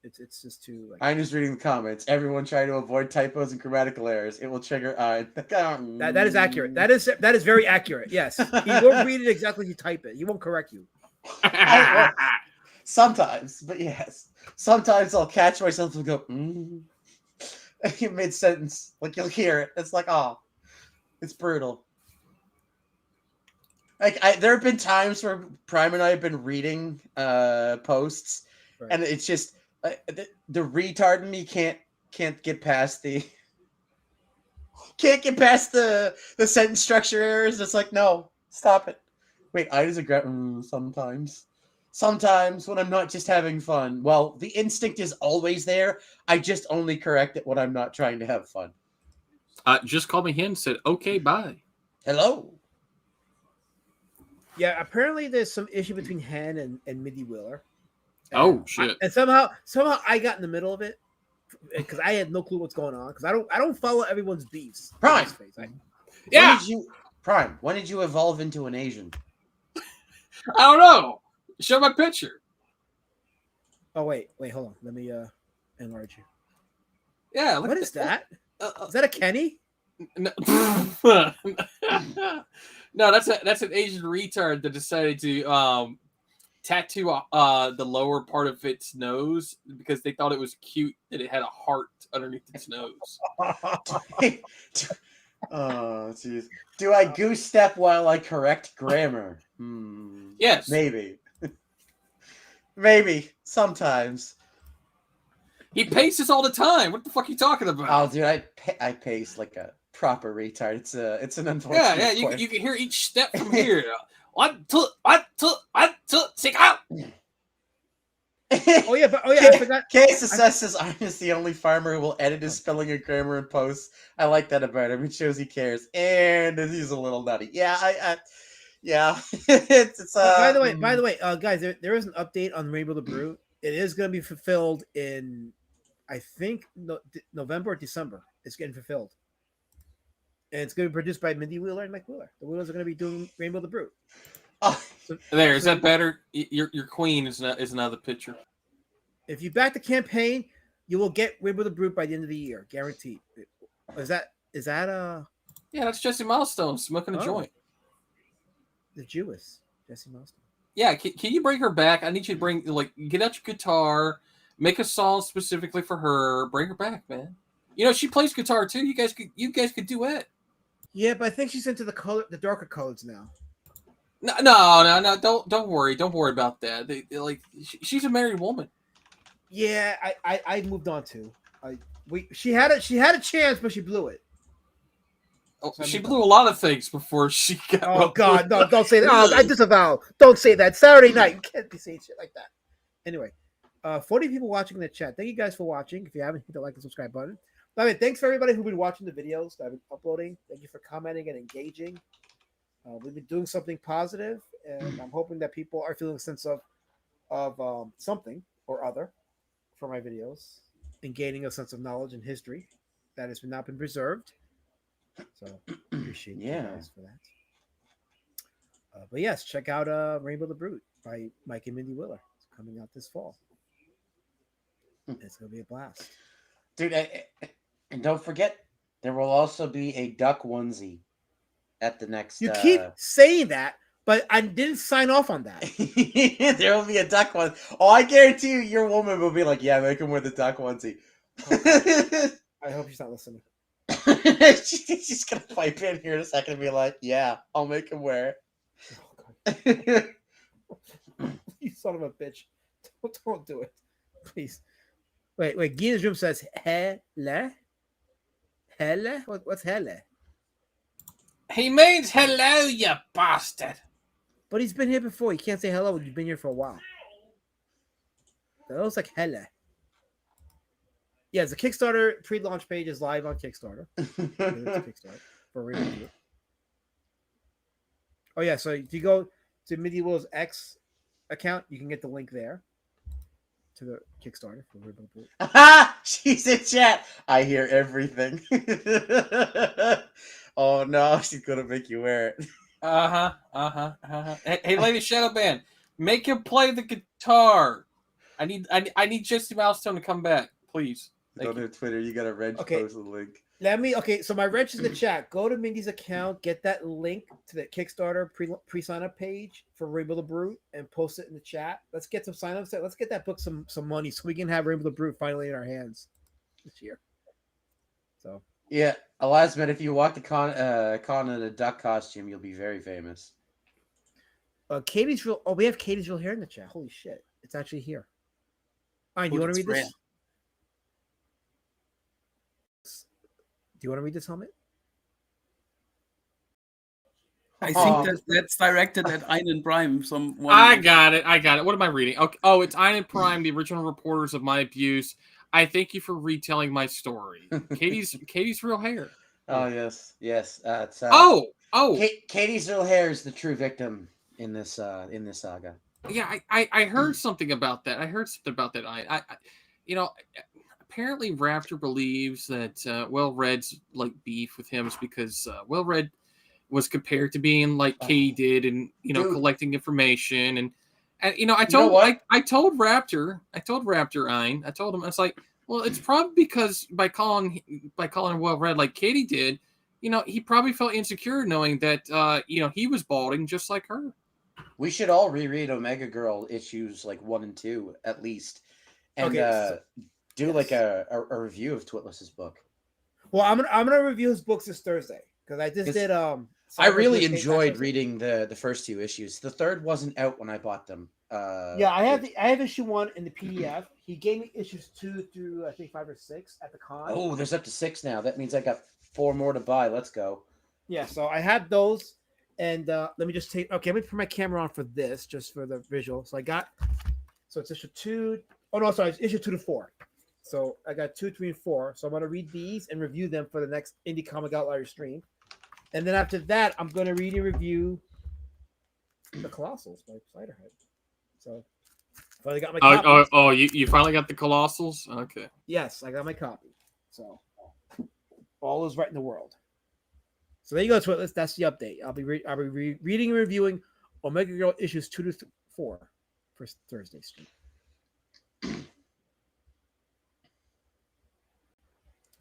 It's just too. Like, I'm just reading the comments. Everyone try to avoid typos and grammatical errors. It will trigger. That is accurate. That is very accurate. Yes, he won't read it exactly as you type it. He won't correct you. Sometimes, but yes, sometimes I'll catch myself and go mid sentence. Like you'll hear it. It's like, oh, it's brutal. Like there have been times where Prime and I have been reading posts, right. And it's just. The retard in me can't get past the sentence structure errors. It's like, no, stop it. Wait, I just regret sometimes when I'm not just having fun. Well, the instinct is always there. I just only correct it when I'm not trying to have fun. Just call me him. Said okay, bye. Hello. Yeah, apparently there's some issue between Han and Mindy Wheeler. Oh shit! And somehow I got in the middle of it because I had no clue what's going on because I don't follow everyone's beefs. Prime, yeah. When did you evolve into an Asian? I don't know. Show my picture. Oh wait, hold on. Let me enlarge you. Yeah. What is that? Is that a Kenny? No, no, that's an Asian retard that decided to tattoo the lower part of its nose because they thought it was cute that it had a heart underneath its nose. Oh, jeez. Do I goose step while I correct grammar? Yes. Maybe. Maybe. Sometimes. He paces all the time. What the fuck are you talking about? Oh, dude, I pace like a proper retard. It's an unfortunate. Yeah. You can hear each step from here. 1, 2, 6 out. Oh yeah, I forgot. Case says I'm just the only farmer who will edit his spelling and grammar in post. I like that about him. It shows he cares, and he's a little nutty. Yeah, yeah. it's by the way, guys, there is an update on Rainbow the Brute. It is going to be fulfilled in, I think, November or December. It's getting fulfilled. And it's going to be produced by Mindy Wheeler and Mike Wheeler. The Wheelers are going to be doing Rainbow the Brute. Oh. Is that better? Your queen is now the picture. If you back the campaign, you will get Rainbow the Brute by the end of the year, guaranteed. Is that Yeah, that's Jesse Milestone smoking a joint. The Jewess Jesse Milestone. Yeah, can you bring her back? I need you to get out your guitar, make a song specifically for her, bring her back, man. You know she plays guitar too. You guys could duet. Yeah, but I think she's into the darker colors now. No. Don't worry about that. She's a married woman. Yeah, I moved on too. She had a chance, but she blew it. Oh, she blew a lot of things before she got. Oh God, no! Don't say that. Oh, I disavow. Don't say that. Saturday night, you can't be saying shit like that. Anyway, 40 people watching in the chat. Thank you guys for watching. If you haven't, hit the like and subscribe button. By the way, thanks for everybody who's been watching the videos that I've been uploading. Thank you for commenting and engaging. We've been doing something positive, and I'm hoping that people are feeling a sense of something or other for my videos and gaining a sense of knowledge and history that has not been preserved. So appreciate you guys for that. But yes, check out Rainbow the Brute by Mike and Mindy Willer. It's coming out this fall. It's going to be a blast. Dude, and don't forget, there will also be a duck onesie at the next... You keep saying that, but I didn't sign off on that. There will be a duck one. Oh, I guarantee you, your woman will be like, yeah, make him wear the duck onesie. I hope she's not listening. She's going to pipe in here in a second and be like, yeah, I'll make him wear it. You son of a bitch. Don't do it. Please. Wait. Gina's room says, Helle? Helle? What's Helle? He means hello, you bastard. But he's been here before. He can't say hello when you've been here for a while. That looks like Helle. Yeah, the Kickstarter pre-launch page is live on Kickstarter. Kickstarter for review. Oh yeah, so if you go to Mindy Will's X account, you can get the link there to the Kickstarter for Rainbow the Brute. She's in chat. I hear everything. Oh no, she's gonna make you wear it. Hey, Lady Shadowband, make him play the guitar. I need Jesse Milestone to come back, please. Go to Twitter. You got a wrench post the link. So my wrench is in the chat. Go to Mindy's account, get that link to the Kickstarter pre-sign up page for Rainbow the Brute, and post it in the chat. Let's get some sign-ups. Let's get that book some money so we can have Rainbow the Brute finally in our hands this year. So yeah, Elasmin, if you walk the con in a duck costume, you'll be very famous. Katie's real. Oh, we have Katie's real hair in the chat. Holy shit, it's actually here. All right, you want to read this? Rare. Do you want to read this, Helmet? I think that's directed at Einen Prime. I got it. What am I reading? Okay. Oh, it's Einen Prime, the original reporters of my abuse. I thank you for retelling my story. Katie's real hair. Oh yes. It's, Katie's real hair is the true victim in this saga. Yeah, I heard something about that. I apparently Raptor believes that Well Red's like beef with him is because Well Red was compared to being like Katie did, and collecting information, and I told Raptor, I told Ein, I told him, I was like, well, it's probably because by calling Well Red like Katie did, he probably felt insecure knowing that he was balding just like her. We should all reread Omega Girl issues like 1 and 2 at least, and do like a review of Twitless's book. Well, I'm gonna review his books this Thursday because I just did. I really enjoyed reading the first 2 issues. The third wasn't out when I bought them. I have issue 1 in the PDF. He gave me issues 2 through I think 5 or 6 at the con. Oh, there's up to 6 now. That means I got 4 more to buy. Let's go. Yeah, so I had those, and let me just take. Okay, let me put my camera on for this, just for the visual. So it's issue 2. Oh no, sorry, it's issue 2 to 4. So I got 2, 3, and 4. So I'm gonna read these and review them for the next Indie Comic Outlier stream. And then after that, I'm going to read and review The Colossals by Ciderhead. So, finally got my copy. You finally got The Colossals? Okay. Yes, I got my copy. So, all is right in the world. So, there you go, Twitless. That's the update. I'll be reading and reviewing Omega Girl issues 2 to 4 for Thursday stream.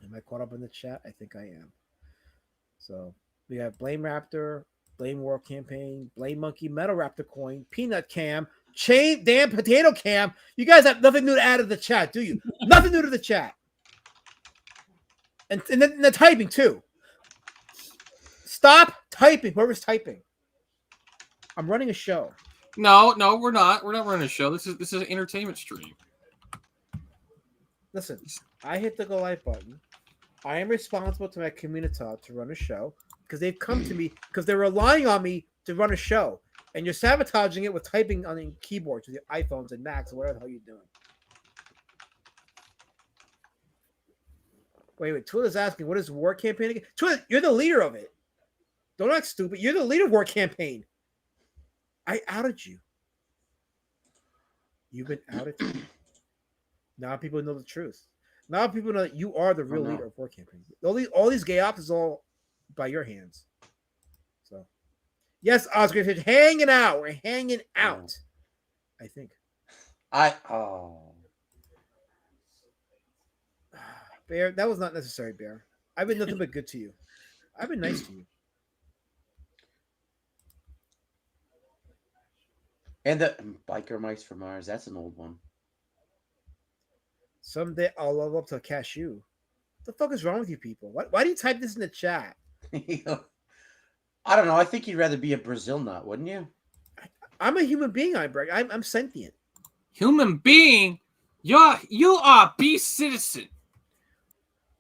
Am I caught up in the chat? I think I am. So, we have Blame Raptor, Blame World Campaign, Blame Monkey, Metal Raptor Coin, Peanut Cam, Chain, Damn Potato Cam. You guys have nothing new to add to the chat, do you? Nothing new to the chat. And then the typing, too. Stop typing, whoever's typing. I'm running a show. No, we're not. We're not running a show. This is an entertainment stream. Listen, I hit the go live button. I am responsible to my community to run a show because they've come to me because they're relying on me to run a show, and you're sabotaging it with typing on the keyboards with your iPhones and Macs or whatever the hell you're doing. Wait. Twilla's asking, what is war campaign again? Twilla, you're the leader of it. Don't act stupid. You're the leader of war campaign. I outed you. You've been outed. Now people know the truth. Now people know that you are the real leader of war campaign. All these gay ops is all by your hands. So, yes, Oscar, hanging out. We're hanging out. I think. Bear, that was not necessary, Bear. I've been nothing but good to you. I've been nice to you. And the Biker Mice from Mars, that's an old one. Someday I'll level up to a cashew. What the fuck is wrong with you people? Why do you type this in the chat? I don't know. I think you'd rather be a Brazil nut, wouldn't you? I'm a human being, Iberg. I'm sentient. Human being? You are a beast citizen.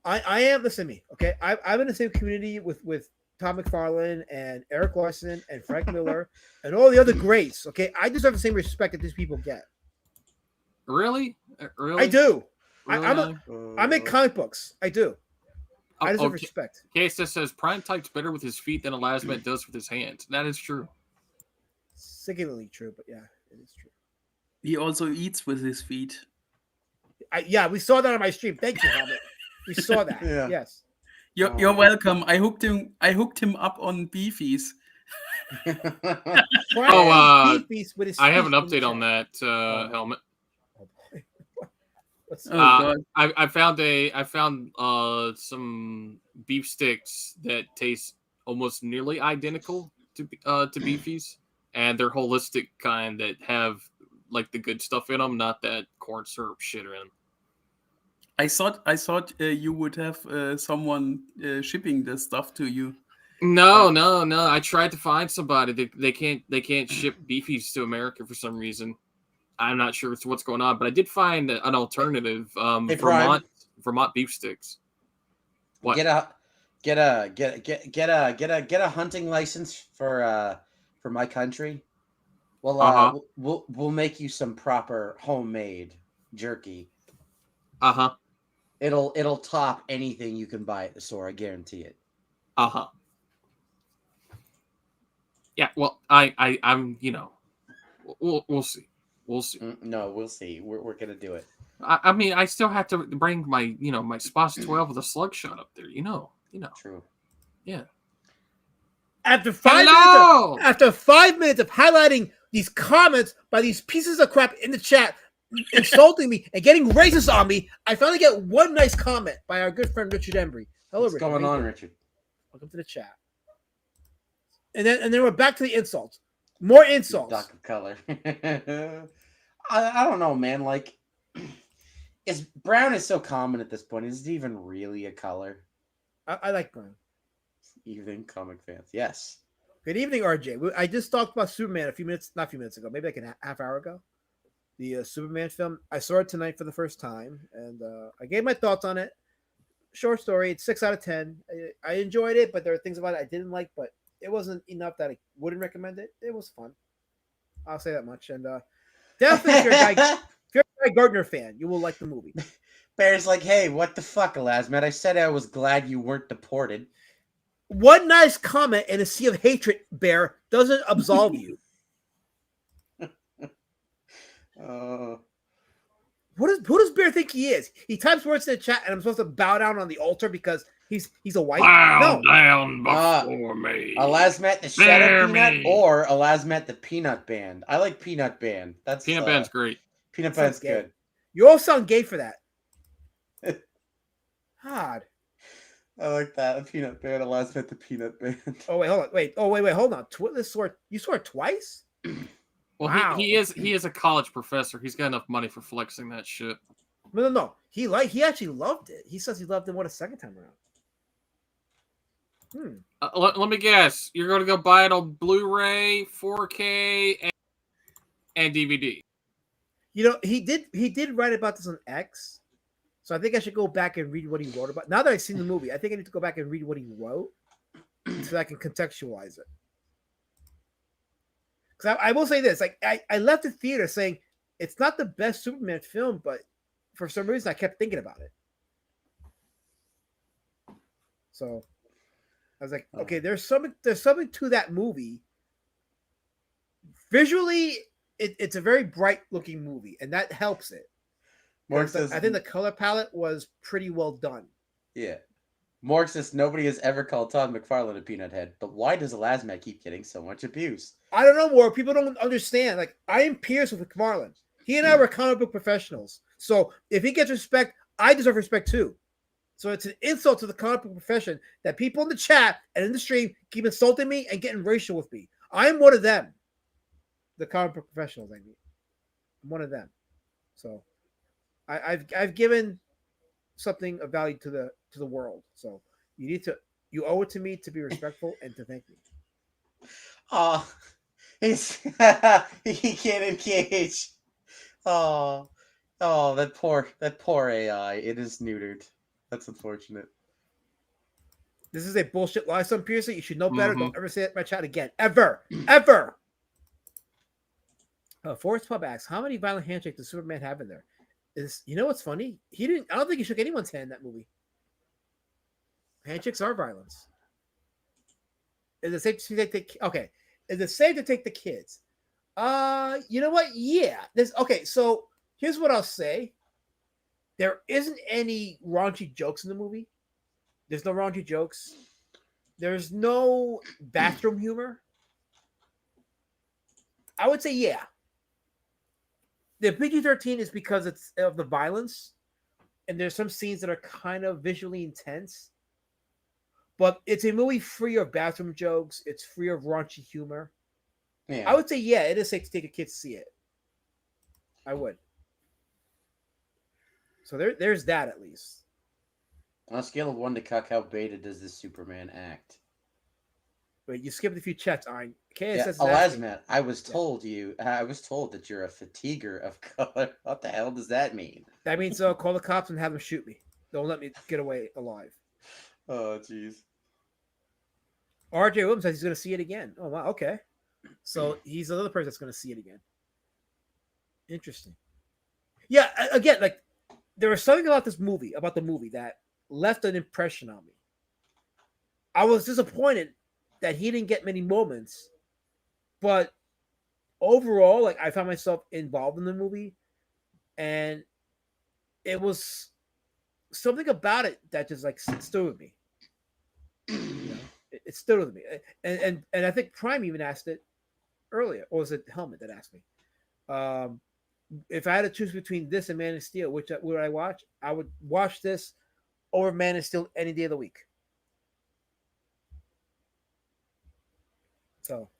I am. Listen to me, okay? I'm in the same community with Tom McFarlane and Eric Larson and Frank Miller and all the other greats. Okay, I deserve the same respect that these people get. Really? I do. Really? I make comic books. I do. I deserve respect. Case that says Prime types better with his feet than Elasmat does with his hands. That is true. Singularly true, but yeah, it is true. He also eats with his feet. Yeah, we saw that on my stream. Thank you, Helmet. We saw that. Yeah. Yes. You're welcome. I hooked him up on beefies. I have an update on that, Helmet. I found some beef sticks that taste almost nearly identical to beefies, and they're holistic kind that have like the good stuff in them, not that corn syrup shit in them. I thought you would have someone shipping this stuff to you. No. I tried to find somebody. They can't ship beefies to America for some reason. I'm not sure what's going on, but I did find an alternative. Vermont beef sticks. What? Get a hunting license for my country. Well, we'll make you some proper homemade jerky. It'll top anything you can buy at the store. I guarantee it. Yeah. Well, I'm we'll see. We'll see. No, we'll see. We're gonna do it. I mean, I still have to bring my my Spots 12 with a slug shot up there. True. Yeah. After 5 minutes of highlighting these comments by these pieces of crap in the chat, insulting me and getting racist on me, I finally get one nice comment by our good friend Richard Embry. Hello, What's Richard. going on, Richard? Welcome to the chat. And then we're back to the insults. More insults. Dark of color. I don't know, man. Like, brown is so common at this point. Is it even really a color? I like brown. Evening comic fans. Yes. Good evening, RJ. I just talked about Superman not a few minutes ago, maybe like a half hour ago. The Superman film. I saw it tonight for the first time, and I gave my thoughts on it. Short story. It's 6 out of 10. I enjoyed it, but there are things about it I didn't like, but it wasn't enough that I wouldn't recommend it. It was fun. I'll say that much. And definitely, if you're a Guy Gardner fan, you will like the movie. Bear's like, hey, what the fuck, Elasmat? I said I was glad you weren't deported. One nice comment in a sea of hatred, Bear, doesn't absolve you. Who does Bear think he is? He types words in the chat, and I'm supposed to bow down on the altar because he's a white. Bow down before me. Elasmat the Shadow Peanut or Elasmat the Peanut Band. I like Peanut Band. That's Peanut Band's great. Peanut Band's good. You all sound gay for that. God. I like that. A Peanut Band, Elasmat the Peanut Band. Oh wait, hold on. Wait, hold on. You swore twice? Well, wow. he is a college professor. He's got enough money for flexing that shit. No. He actually loved it. He says he loved it more a second time around. Let me guess. You're going to go buy it on Blu-ray, 4K, and DVD. He did write about this on X, so I think I should go back and read what he wrote about. Now that I've seen the movie, I think I need to go back and read what he wrote so that I can contextualize it. Because I will say this, like I left the theater saying it's not the best Superman film, but for some reason I kept thinking about it. So I was like, okay, there's something to that movie. Visually, it's a very bright looking movie, and that helps it. Morg says, I think the color palette was pretty well done. Yeah. Morg says nobody has ever called Todd McFarlane a peanut head, but why does Elasmat keep getting so much abuse? I don't know, more people don't understand. Like, I am peers with McFarlane. He and I were comic book professionals. So if he gets respect, I deserve respect too. So it's an insult to the comic book profession that people in the chat and in the stream keep insulting me and getting racial with me. I am one of them. The comic book professionals, I mean. I'm one of them. So I've given something of value to the world. So you owe it to me to be respectful and to thank me. Oh, he can't engage. Oh, that poor AI. It is neutered. That's unfortunate. This is a bullshit lie, son Pearson. You should know better. Don't ever say that in my chat again. Ever. Ever. Forrest Pub asks, how many violent handshakes does Superman have in there? You know what's funny? I don't think he shook anyone's hand in that movie. Handshakes are violence. Is it safe to take the kids? You know what? Yeah. So here's what I'll say. There isn't any raunchy jokes in the movie. There's no raunchy jokes. There's no bathroom humor. I would say yeah. The PG-13 is because it's of the violence, and there's some scenes that are kind of visually intense. But it's a movie free of bathroom jokes. It's free of raunchy humor. Yeah. I would say yeah, it is safe to take a kid to see it. I would. So there's that at least. On a scale of 1 to cuck, how beta does this Superman act? Wait, you skipped a few chats, Arn. Elasmat, I was told that you're a fatiguer of color. What the hell does that mean? That means call the cops and have them shoot me. Don't let me get away alive. Oh, jeez. RJ Williams says he's going to see it again. Oh, wow. Okay. So he's another person that's going to see it again. Interesting. Yeah, again, like, there was something about the movie that left an impression on me. I was disappointed that he didn't get many moments, but overall, like, I found myself involved in the movie, and it was something about it that just like stood with me. You know, it stood with me, and I think Prime even asked it earlier, or was it Helmet that asked me? If I had to choose between this and Man of Steel, which would I watch? I would watch this over Man of Steel any day of the week. So,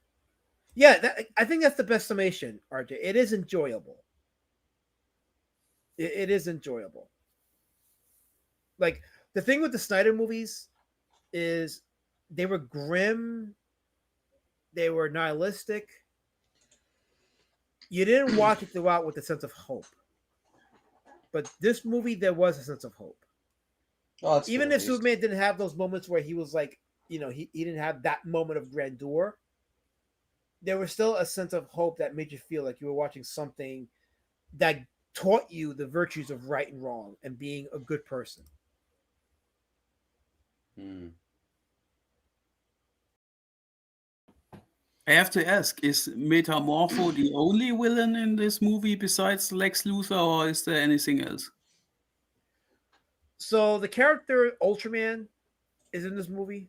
yeah, I think that's the best summation, RJ. It is enjoyable. It is enjoyable. Like, the thing with the Snyder movies is they were grim, they were nihilistic. You didn't watch it throughout with a sense of hope. But this movie, there was a sense of hope. Oh, even if Superman didn't have those moments where he was like, you know, he didn't have that moment of grandeur, there was still a sense of hope that made you feel like you were watching something that taught you the virtues of right and wrong and being a good person. I have to ask, is Metamorpho the only villain in this movie besides Lex Luthor, or is there anything else? So the character Ultraman is in this movie.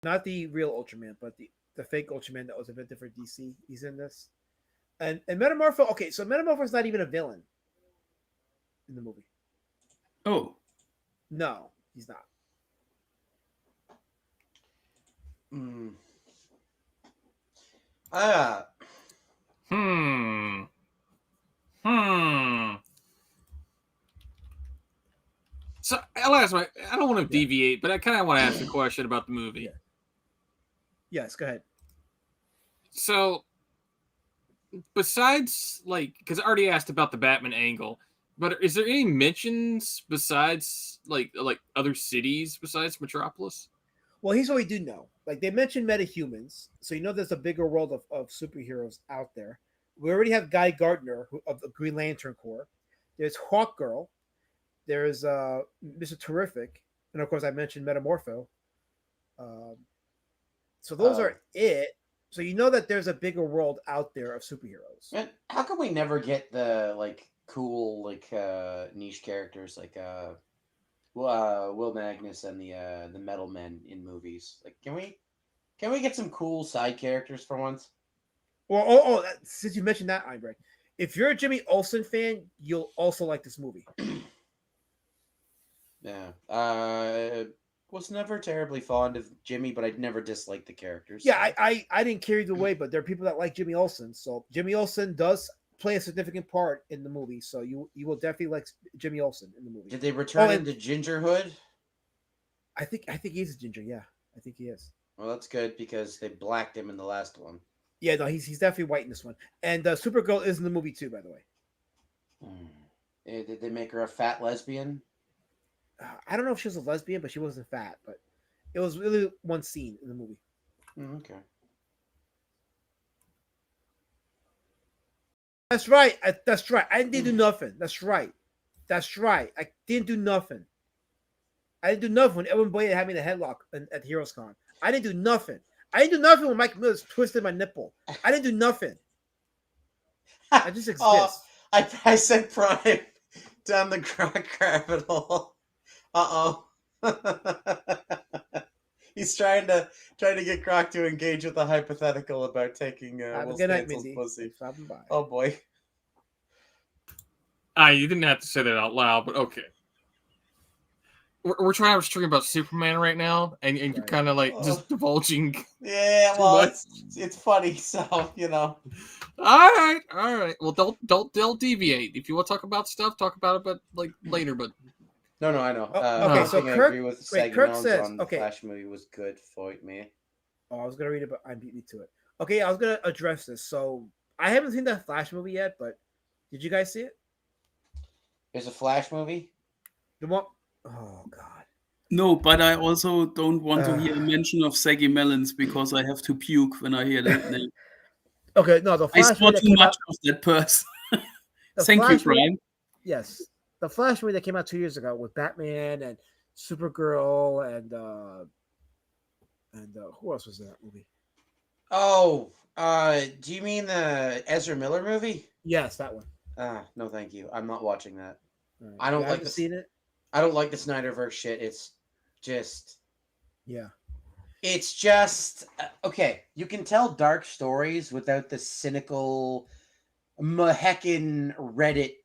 Not the real Ultraman, but the fake Ultraman that was invented for DC. He's in this. And Metamorpho, okay, so Metamorpho is not even a villain in the movie. Oh. No, he's not. So I'll ask I don't want to deviate, but I kind of want to ask a question about the movie. Yeah. Yes, go ahead. So, besides, like, because I already asked about the Batman angle, but is there any mentions besides, like other cities besides Metropolis? Well, here's what we do know. Like, they mentioned metahumans, so you know there's a bigger world of superheroes out there. We already have Guy Gardner of the Green Lantern Corps. There's Hawkgirl. There's Mr. Terrific. and of course I mentioned Metamorpho. So those are it. So you know that there's a bigger world out there of superheroes. Man, how come we never get the cool niche characters Will Magnus and the Metal Men in movies? Like, can we get some cool side characters for once? Well, since you mentioned that, Einbrecht, if you're a Jimmy Olsen fan, you'll also like this movie. Yeah. Was never terribly fond of Jimmy, but I'd never disliked the characters. Yeah, I didn't carry the way, but there are people that like Jimmy Olsen. So Jimmy Olsen does play a significant part in the movie. So you will definitely like Jimmy Olsen in the movie. Did they return him to Gingerhood? I think he's a ginger. Yeah, I think he is. Well, that's good because they blacked him in the last one. Yeah, no, he's definitely white in this one. And Supergirl is in the movie too, by the way. Did they make her a fat lesbian? I don't know if she was a lesbian, but she wasn't fat. But it was really one scene in the movie. Okay. That's right. That's right. I didn't do nothing. That's right. That's right. I didn't do nothing. I didn't do nothing when Evan Boyd had me in a headlock at Heroes Con. I didn't do nothing. I didn't do nothing when Mike Mills twisted my nipple. I didn't do nothing. I just exist. I sent Prime down the Grok rabbit hole. He's trying to get Grok to engage with a hypothetical about taking Will Stansel's pussy. Oh boy. You didn't have to say that out loud, but okay. We're trying to have a stream about Superman right now, and you're kind of just divulging. Yeah, well, it's funny, so you know. All right. Well, don't deviate. If you want to talk about stuff, talk about it, but later. But no, I know. Okay, so I agree with Kirk says, on the Flash movie was good for me. Oh, I was gonna read it, but I beat me to it. Okay, I was gonna address this. So I haven't seen that Flash movie yet, but did you guys see it? There's a Flash movie. The one. Oh God. No, but I also don't want to hear a mention of Saggy Melons because I have to puke when I hear that name. Okay, no, the Flash. I saw too much of that person. Thank you, Brian. Yes, the Flash movie that came out 2 years ago with Batman and Supergirl and who else was in that movie? Oh, do you mean the Ezra Miller movie? Yes, that one. No, thank you. I'm not watching that. Right. I don't like seen it. I don't like the Snyderverse shit. It's just It's just okay. You can tell dark stories without the cynical, Maheckin Reddit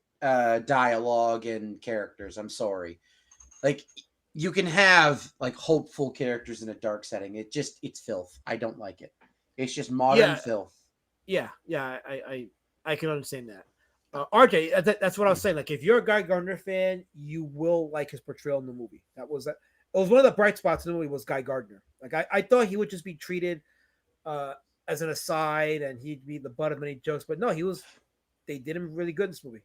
dialogue and characters. I'm sorry. Like, you can have hopeful characters in a dark setting. It's filth. I don't like it. It's just modern filth. Yeah. I can understand that. RJ, that's what I was saying. Like, if you're a Guy Gardner fan, you will like his portrayal in the movie. It was one of the bright spots in the movie was Guy Gardner. Like, I thought he would just be treated as an aside and he'd be the butt of many jokes, but no, they did him really good in this movie.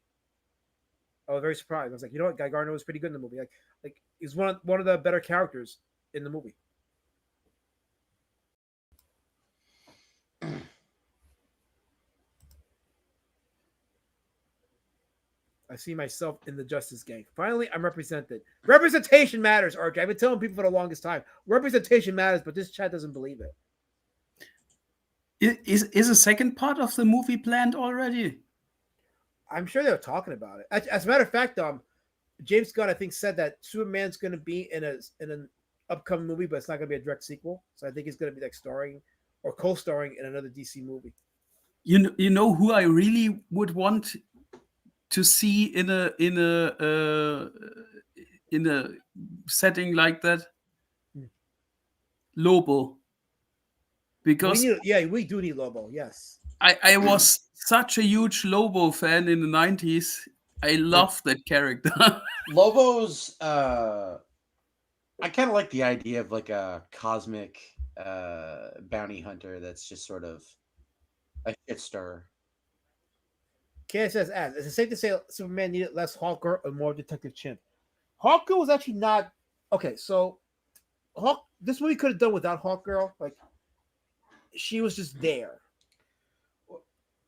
I was very surprised. I was like, you know what, Guy Gardner was pretty good in the movie. Like he's one of the better characters in the movie. I see myself in the Justice Gang. Finally, I'm represented. Representation matters, RJ. I've been telling people for the longest time. Representation matters, but this chat doesn't believe it. Is a second part of the movie planned already? I'm sure they're talking about it. As a matter of fact, James Gunn, I think, said that Superman's going to be in an upcoming movie, but it's not going to be a direct sequel. So I think he's going to be starring or co-starring in another DC movie. You know who I really would want to see in a setting like that? Lobo. Because we do need Lobo. Yes, I was such a huge Lobo fan in the 90s. I love that character. Lobo's I kind of like the idea of a cosmic bounty hunter that's just sort of a shit stirrer. KSS asks, is it safe to say Superman needed less Hawker or more Detective Chimp? Hawker was actually not okay. So, this movie could have done without Hawkgirl. Like, she was just there.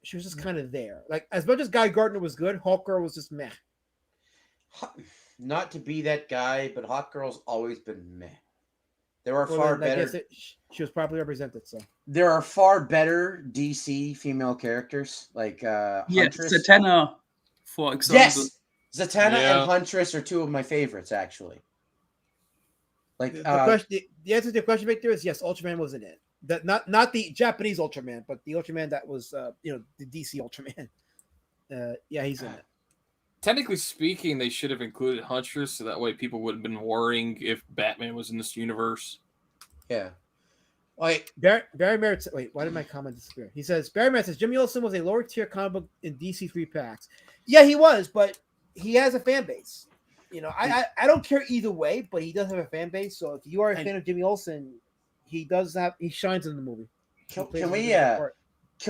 She was just kind of there. Like, as much as Guy Gardner was good, Hawkgirl was just meh. not to be that guy, but Hot Girl's always been meh. There are Well, far then I better. guess she was properly represented. So There are far better DC female characters like Yeah, Huntress. Zatanna, for example. Yes, Zatanna and Yeah. Huntress are two of my favorites, actually. Like the question, the answer to the question, Victor, is yes. Ultraman was in it. That not the Japanese Ultraman, but the Ultraman that was the DC Ultraman. Yeah, he's in it. Technically speaking, they should have included Huntress, so that way people would have been worrying if Batman was in this universe. yeah, like Barry Merritt. Wait, why did my comment disappear? He says Barry Merritt says Jimmy Olsen was a lower tier comic book in DC 3-packs. Yeah, he was, but he has a fan base. I don't care either way, but he does have a fan base. So if you are a fan of Jimmy Olsen, he shines in the movie. can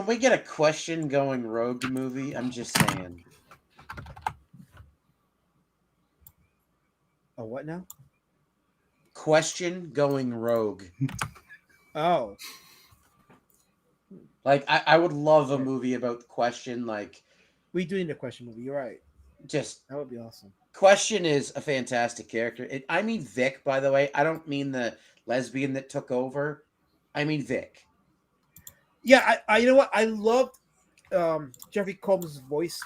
we get a question going rogue movie? I'm just saying. Oh, what now? Question going rogue. Oh, Like I would love a movie about Question. Like we do need a question movie. You're right. just That would be awesome. Question is a fantastic character. I mean Vic, by the way. I don't mean the lesbian that took over. I mean Vic. Yeah, I you know what? I loved Jeffrey Combs' voice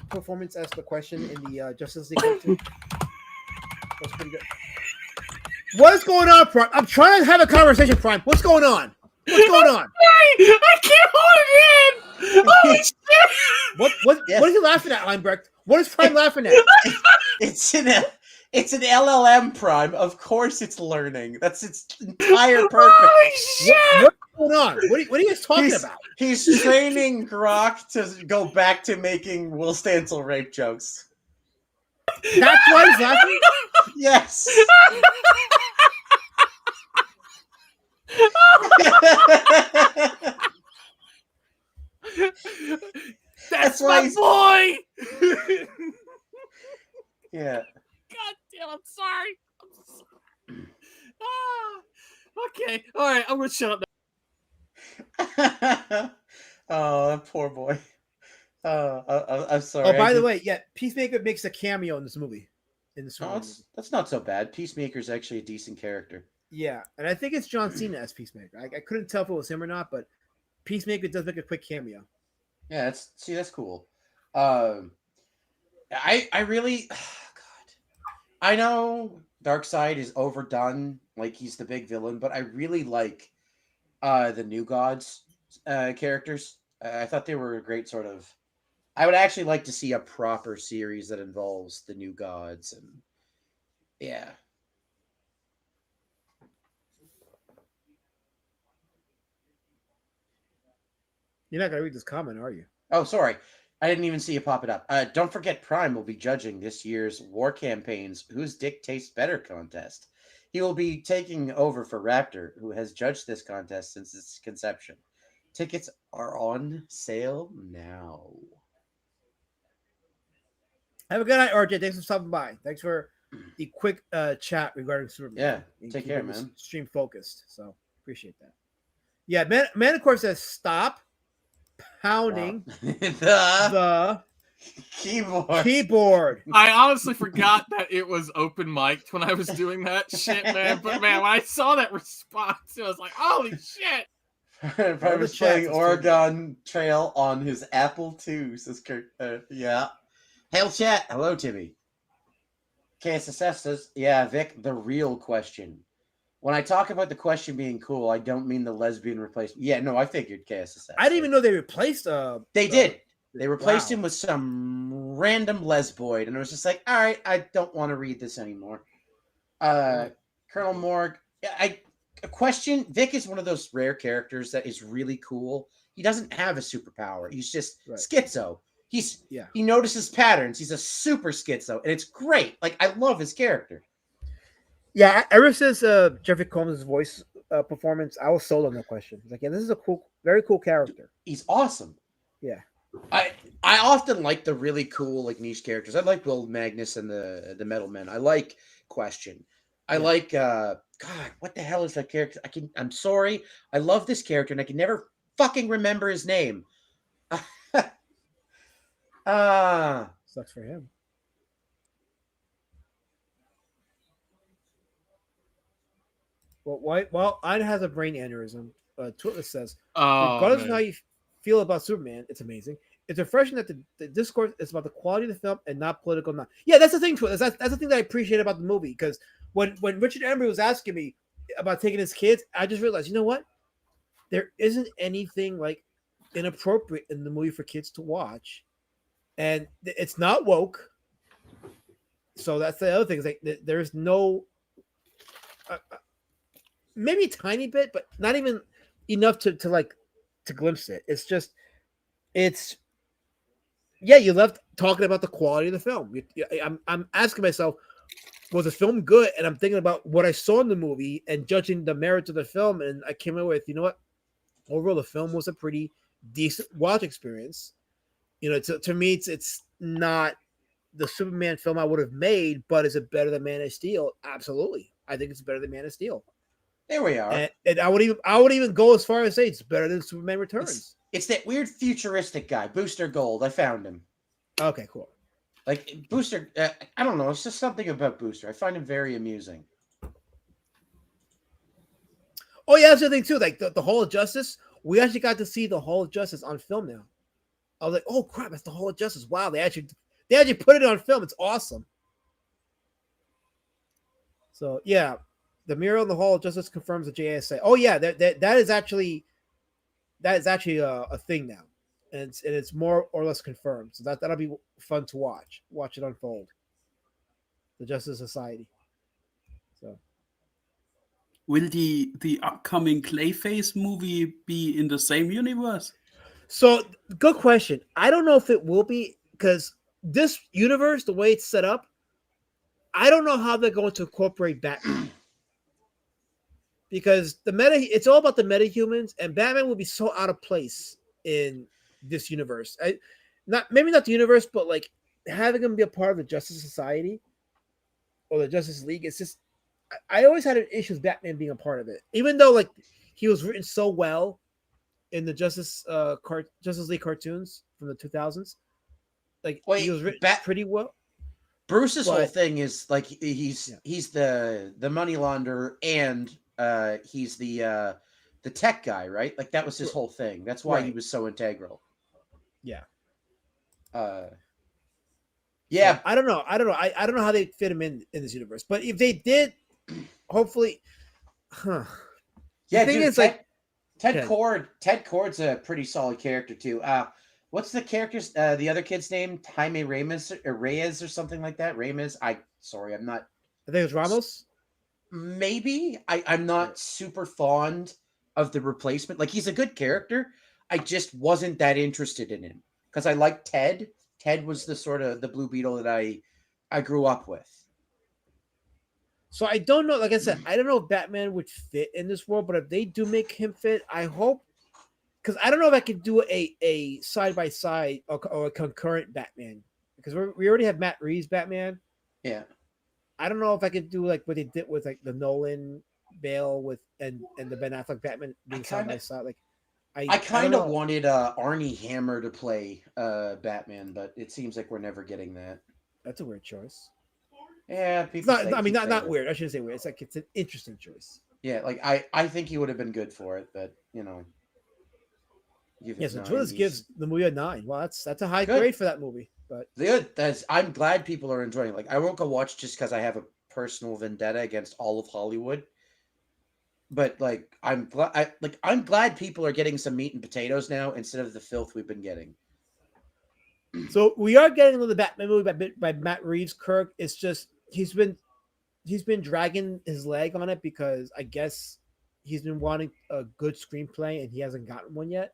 performance as the Question in the Justice League cartoon. That was pretty good. What's going on, Prime? I'm trying to have a conversation, Prime. What's going on? What's going on? I can't hold it in. Holy shit! What are you laughing at, Leinbrecht? What is Prime laughing at? It's an LLM, Prime. Of course, it's learning. That's its entire purpose. Holy shit! What's going on? What are you guys talking about? He's training Grok to go back to making Will Stancil rape jokes. That's why he's laughing? Yes. That's why my he's- boy. Yeah. God damn! I'm sorry. Okay. All right. I'm gonna shut up now. Oh, that poor boy. I'm sorry. Oh, by the way, yeah, Peacemaker makes a cameo in this movie. No, that's not so bad. Peacemaker's actually a decent character. Yeah, and I think it's John Cena as Peacemaker. I couldn't tell if it was him or not, but Peacemaker does make a quick cameo. Yeah, that's cool. I really, God, I know Darkseid is overdone, like he's the big villain, but I really like the New Gods characters. I thought they were a great sort of. I would actually like to see a proper series that involves the New Gods and yeah. You're not gonna read this comment, are you? Oh, sorry. I didn't even see you pop it up. Don't forget Prime will be judging this year's War Campaigns Whose Dick Tastes Better contest. He will be taking over for Raptor, who has judged this contest since its conception. Tickets are on sale now. Have a good night, RJ. Thanks for stopping by. Thanks for the quick chat regarding Superman. Yeah, And take keeping care, this man. Stream focused. So appreciate that. Yeah, man of course says stop pounding The the keyboard. keyboard. I honestly forgot that it was open mic'd when I was doing that shit, man. But man, when I saw that response, I was like, "Holy shit!" Prime was playing Oregon Trail on his Apple II, says Kurt. Yeah. Hail chat. Hello, Timmy. KSSF says, yeah, Vic, the real Question. When I talk about the Question being cool, I don't mean the lesbian replacement. Yeah, no, I figured KSSF. I didn't even know they replaced They did. They replaced wow. him with some random lesboid, and it was just like, all right, I don't want to read this anymore. Colonel Morg, a Question. Vic is one of those rare characters that is really cool. He doesn't have a superpower. He's just schizo. He notices patterns. He's a super schizo, and it's great. Like, I love his character. Yeah, ever since Jeffrey Combs' voice performance, I was sold on the Question. It's like, yeah, this is a cool, very cool character. He's awesome. Yeah. I often like the really cool, like, niche characters. I like Will Magnus and the Metal Men. I like Question. I like God, what the hell is that character? I'm sorry. I love this character, and I can never fucking remember his name. Sucks for him. Well, why? Well, Ida has a brain aneurysm. Twitless says, Oh regardless of how man. you feel about Superman, it's amazing. It's refreshing that the discourse is about the quality of the film and not political. Not yeah, that's the thing. Twitless. That's the thing that I appreciate about the movie because when Richard Embry was asking me about taking his kids, I just realized, you know what? There isn't anything like inappropriate in the movie for kids to watch, and it's not woke. So that's the other thing. Is like there's no maybe a tiny bit, but not even enough to like to glimpse it. It's just it's yeah. You left talking about the quality of the film. I'm asking myself, was the film good? And I'm thinking about what I saw in the movie and judging the merits of the film. And I came away with, you know what? Overall, the film was a pretty decent watch experience. You know, to me, it's not the Superman film I would have made, but is it better than Man of Steel? Absolutely, I think it's better than Man of Steel. There we are. And I would even go as far as say it's better than Superman Returns. It's that weird futuristic guy, Booster Gold. I found him. Okay, cool. Like Booster, I don't know. It's just something about Booster. I find him very amusing. Oh yeah, that's the thing too. Like the Hall of Justice, we actually got to see the Hall of Justice on film now. I was like, oh crap, that's the Hall of Justice. Wow, they actually put it on film. It's awesome. So yeah, the mural in the Hall of Justice confirms the JSA. Oh yeah, that is actually a thing now, and it's more or less confirmed. So that'll be fun to watch it unfold. The Justice Society. So Will the upcoming Clayface movie be in the same universe? So good question. I don't know if it will be because this universe, the way it's set up, I don't know how they're going to incorporate Batman. Because it's all about the metahumans, and Batman will be so out of place in this universe. Maybe not the universe, but like having him be a part of the Justice Society or the Justice League. It's just I always had an issue with Batman being a part of it, even though like he was written so well in the Justice League cartoons from the 2000s. Like he was written pretty well. Bruce's whole thing is like he's the money launderer and he's the tech guy, right? Like that was his whole thing. That's why he was so integral. Yeah. Yeah. So, I don't know. I don't know how they fit him in this universe. But if they did, hopefully, yeah, dude, Ted Kord's a pretty solid character too. What's the character's the other kid's name? Jaime Reyes or something like that. Reyes. I'm not. I think it was Ramos. Maybe I'm not super fond of the replacement. Like he's a good character. I just wasn't that interested in him because I liked Ted. Ted was the sort of the Blue Beetle that I grew up with. So I don't know. Like I said, I don't know if Batman would fit in this world, but if they do make him fit, I hope. Because I don't know if I could do a side by side or a concurrent Batman because we already have Matt Reeves Batman. Yeah. I don't know if I could do like what they did with like the Nolan Bale with and the Ben Affleck Batman being side by side. Like I kind of wanted Arnie Hammer to play Batman, but it seems like we're never getting that. That's a weird choice. Yeah, people. Not weird. I shouldn't say weird. It's like it's an interesting choice. Yeah, like I think he would have been good for it, but you know. Yeah, so Willis gives the movie a 9. Well, that's a high grade for that movie. But good. I'm glad people are enjoying it. Like I won't go watch just because I have a personal vendetta against all of Hollywood. But like I'm glad people are getting some meat and potatoes now instead of the filth we've been getting. So we are getting another Batman movie by Matt Reeves. Kirk. It's just he's been dragging his leg on it because I guess he's been wanting a good screenplay and he hasn't gotten one yet.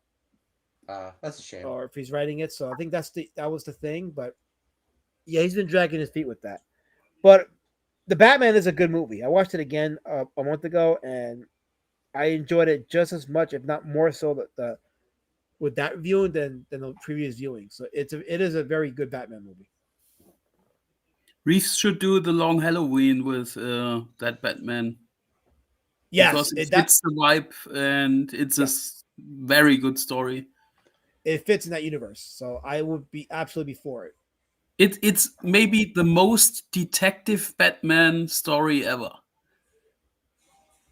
That's a shame. Or if he's writing it, so I think that was the thing. But yeah, he's been dragging his feet with that. But the Batman is a good movie. I watched it again a month ago, and I enjoyed it just as much, if not more so, with that viewing than the previous viewing. So it is a very good Batman movie. Reeves should do the Long Halloween with that Batman. Yes, because it fits the vibe, and it's a very good story. It fits in that universe, so I would be absolutely for it. It's maybe the most detective Batman story ever.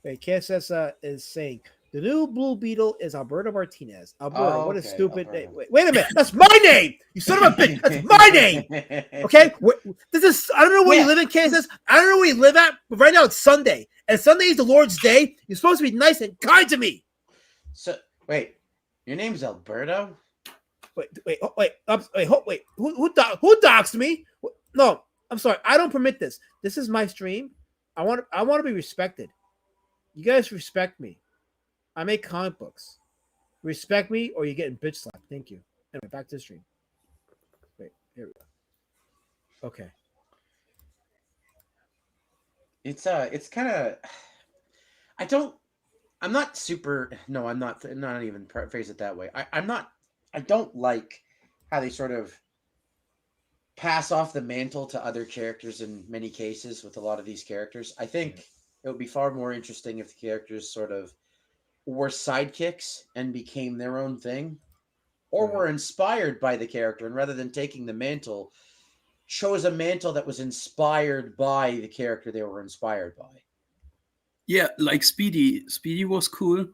Wait, KSS is saying the new Blue Beetle is Alberto Martinez. Alberto, what a stupid name. Wait a minute. That's my name. You son of a bitch. That's my name. Okay? This is, I don't know where you live in, KSS. I don't know where you live at, but right now it's Sunday. And Sunday is the Lord's Day. You're supposed to be nice and kind to me. So, wait. Your name's Alberto? Wait. Who doxed me? No, I'm sorry. I don't permit this. This is my stream. I want to be respected. You guys respect me. I make comic books. Respect me, or you're getting bitch slapped. Thank you. Anyway, back to the stream. Wait, here we go. Okay. It's kind of. I'm not super. No, I'm not. Not even phrase it that way. I don't like how they sort of pass off the mantle to other characters in many cases with a lot of these characters. I think it would be far more interesting if the characters sort of were sidekicks and became their own thing, or were inspired by the character, and rather than taking the mantle, chose a mantle that was inspired by the character they were inspired by. Yeah, like Speedy. Speedy was cool.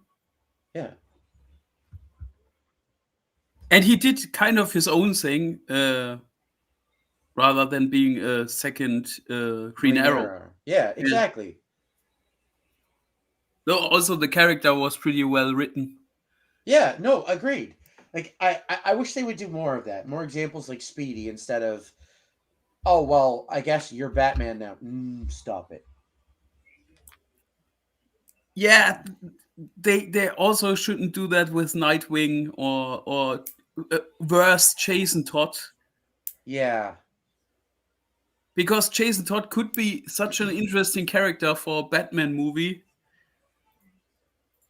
Yeah. And he did kind of his own thing, rather than being a second Green Arrow. Yeah, exactly. Though also the character was pretty well written. Yeah, no, agreed. Like I wish they would do more of that. More examples like Speedy instead of, oh well, I guess you're Batman now. Stop it. Yeah, they also shouldn't do that with Nightwing or worse, Jason Todd. Yeah. Because Jason Todd could be such an interesting character for a Batman movie.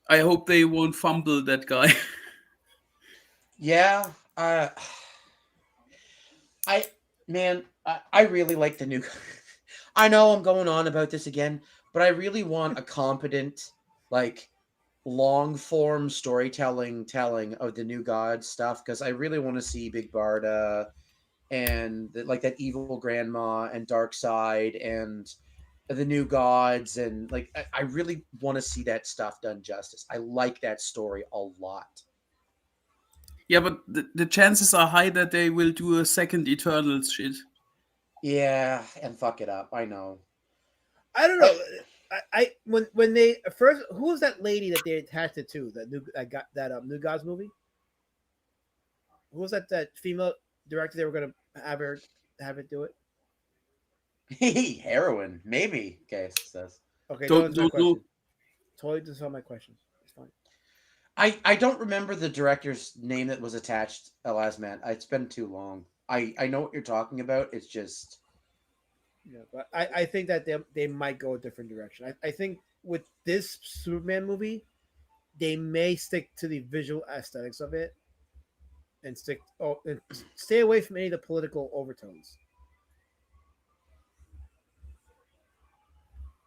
I hope they won't fumble that guy. Yeah. I really like the new. I know I'm going on about this again, but I really want a competent, like, long form storytelling of the New Gods stuff, because I really want to see Big Barda and like that evil grandma and Darkseid and the New Gods, and like I really want to see that stuff done justice. I like that story a lot. Yeah, but the chances are high that they will do a second Eternals shit. Yeah, and fuck it up. I know. I don't know. I when they first, who was that lady that they attached it to? That New Gods movie. Who was that female director they were gonna have it do it? Heroin, maybe. Okay, says. Okay, Don't question. Totally just saw my question. It's fine. I don't remember the director's name that was attached. Alas, man, it's been too long. I know what you're talking about. It's just. Yeah, but I think that they might go a different direction. I think with this Superman movie, they may stick to the visual aesthetics of it, and stay away from any of the political overtones.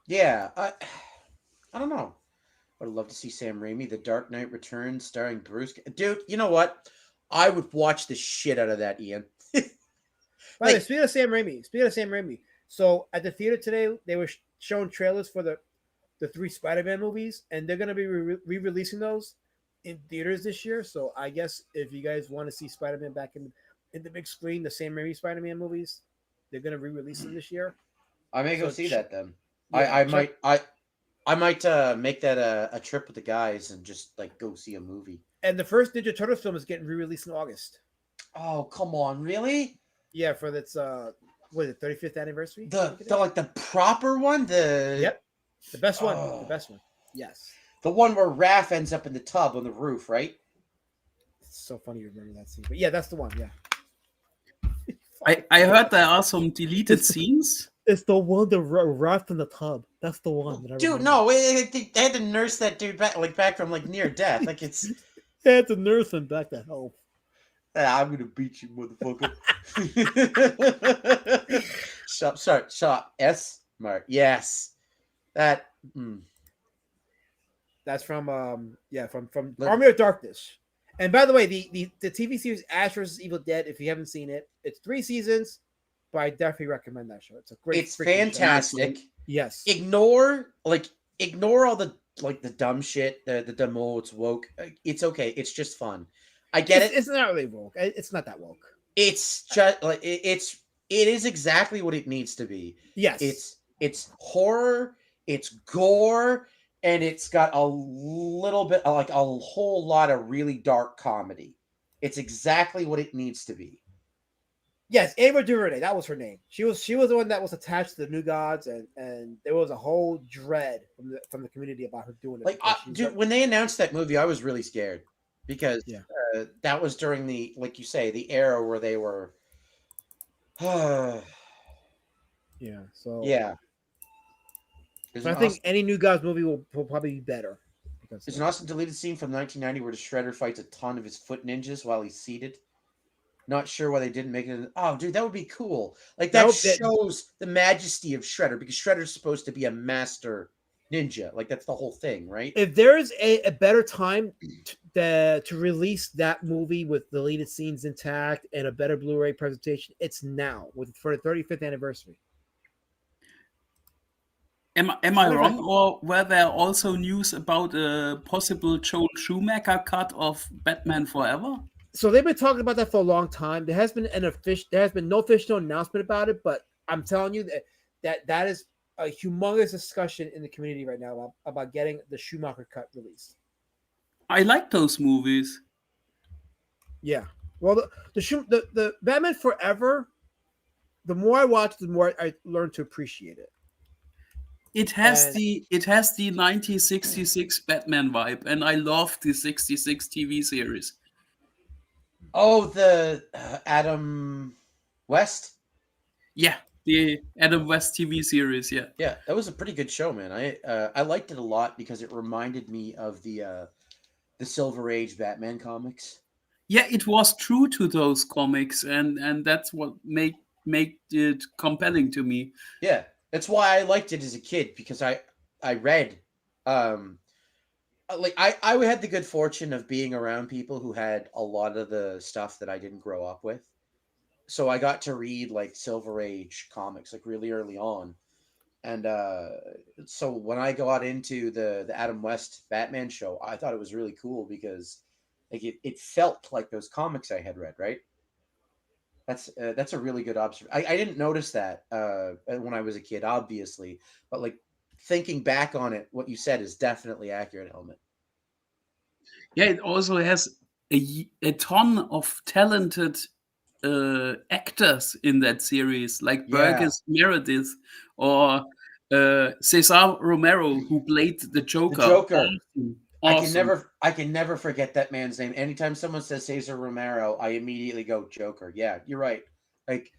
Yeah, I don't know. I would love to see Sam Raimi, The Dark Knight Returns, starring Bruce. Dude, you know what? I would watch the shit out of that, Ian. By the way, speaking of Sam Raimi, so at the theater today, they were showing trailers for the 3 Spider-Man movies, and they're going to be re-releasing those in theaters this year. So I guess if you guys want to see Spider-Man back in the big screen, the Sam Raimi Spider-Man movies, they're going to re-release them this year. I may go see that then. Yeah, I might make that a trip with the guys and just like go see a movie. And the first Ninja Turtles film is getting re-released in August. Oh, come on, really? Yeah, for its 35th anniversary? The proper one? Yep. The best one. The best one. Yes. The one where Raph ends up in the tub on the roof, right? It's so funny you remember that scene. But yeah, that's the one, yeah. I heard there are some deleted scenes. It's the one that Raph in the tub. That's the one. Dude, no, they had to nurse that dude back from like near death. Like it's. They had to nurse him back to health. I'm gonna beat you, motherfucker. Shop. S Mark. Yes. That's from from Army of Darkness. And by the way, the TV series Ash vs. Evil Dead, if you haven't seen it, it's 3 seasons, but I definitely recommend that show. It's a great. It's fantastic. Show. Yes. Ignore all the like the dumb shit, the dumb it's woke. It's okay. It's just fun. I get it. It's not really woke. It's not that woke. It's just like it is exactly what it needs to be. Yes. It's horror, it's gore, and it's got a little bit like a whole lot of really dark comedy. It's exactly what it needs to be. Yes, Ava DuVernay, that was her name. She was the one that was attached to the New Gods, and there was a whole dread from the community about her doing it. Like, dude, when they announced that movie, I was really scared because that was during the, like you say, the era where they were. Yeah. So yeah. So I think any New Gods movie will probably be better. There's an awesome deleted scene from 1990 where the Shredder fights a ton of his foot ninjas while he's seated. Not sure why they didn't make it. Oh, dude, that would be cool. Like that shows the majesty of Shredder because Shredder's supposed to be a master ninja. Like that's the whole thing, right? If there's a better time to release that movie with deleted scenes intact and a better Blu-ray presentation, it's now for the 35th anniversary. Am I wrong, or were there also news about a possible Joel Schumacher cut of Batman Forever? So they've been talking about that for a long time. There has been no official announcement about it, but I'm telling you that is a humongous discussion in the community right now about getting the Schumacher cut released. I like those movies. Yeah. Well, the Batman Forever, the more I watch, the more I learn to appreciate it. It has the 1966 Batman vibe, and I love the 66 TV series. Oh, the Adam West? Yeah, the Adam West TV series, yeah. Yeah, that was a pretty good show, man. I liked it a lot because it reminded me of the Silver Age Batman comics. Yeah, it was true to those comics, and that's what made it compelling to me. Yeah, that's why I liked it as a kid because I read like I had the good fortune of being around people who had a lot of the stuff that I didn't grow up with. So I got to read like Silver Age comics like really early on. And so when I got into the Adam West Batman show, I thought it was really cool because like it felt like those comics I had read, right? That's a really good observation. I didn't notice that when I was a kid, obviously, but like thinking back on it, what you said is definitely accurate, Helmet. Yeah, it also has a ton of talented actors in that series, like Burgess Meredith or Cesar Romero, who played the Joker. The Joker. Awesome. I can never forget that man's name. Anytime someone says Cesar Romero, I immediately go Joker. Yeah, you're right. Like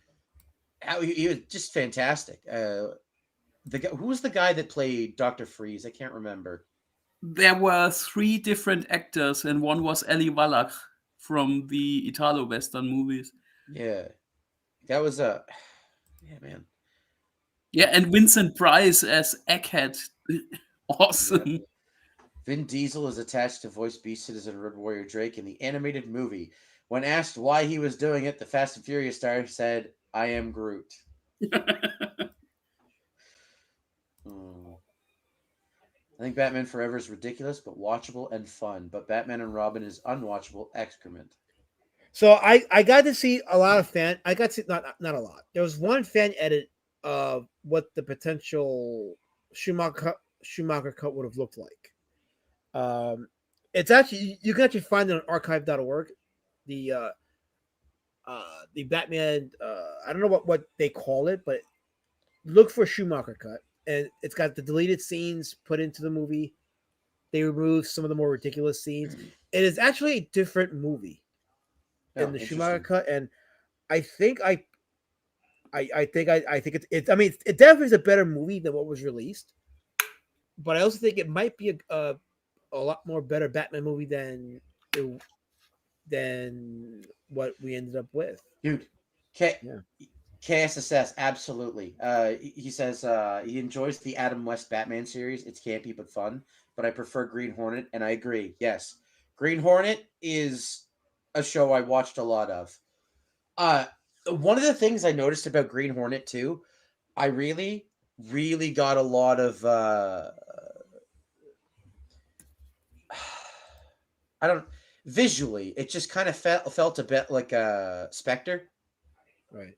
how he was just fantastic. Who was the guy that played Dr. Freeze? I can't remember. There were 3 different actors, and one was Eli Wallach from the Italo Western movies. Yeah, that was a man. Yeah, and Vincent Price as Egghead. Awesome. Yeah. Vin Diesel is attached to voice Beast Citizen Road Warrior Drake in the animated movie. When asked why he was doing it, the Fast and Furious star said, "I am Groot." I think Batman Forever is ridiculous, but watchable and fun. But Batman and Robin is unwatchable excrement. So I got to see a lot of I got to see not a lot. There was one fan edit of what the potential Schumacher cut would have looked like. It's actually, you can actually find it on archive.org. The Batman, I don't know what they call it, but look for Schumacher cut, and it's got the deleted scenes put into the movie. They removed some of the more ridiculous scenes. It is actually a different movie in the Schumacher cut, and I think I think it's I mean it definitely is a better movie than what was released, but I also think it might be a lot more better Batman movie than what we ended up with. Dude, KSSS, absolutely. He says he enjoys the Adam West Batman series. It's campy but fun, but I prefer Green Hornet, and I agree. Yes, Green Hornet is a show I watched a lot of. One of the things I noticed about Green Hornet too, I really got a lot of I don't visually. It just kind of felt a bit like a Spectre. Right.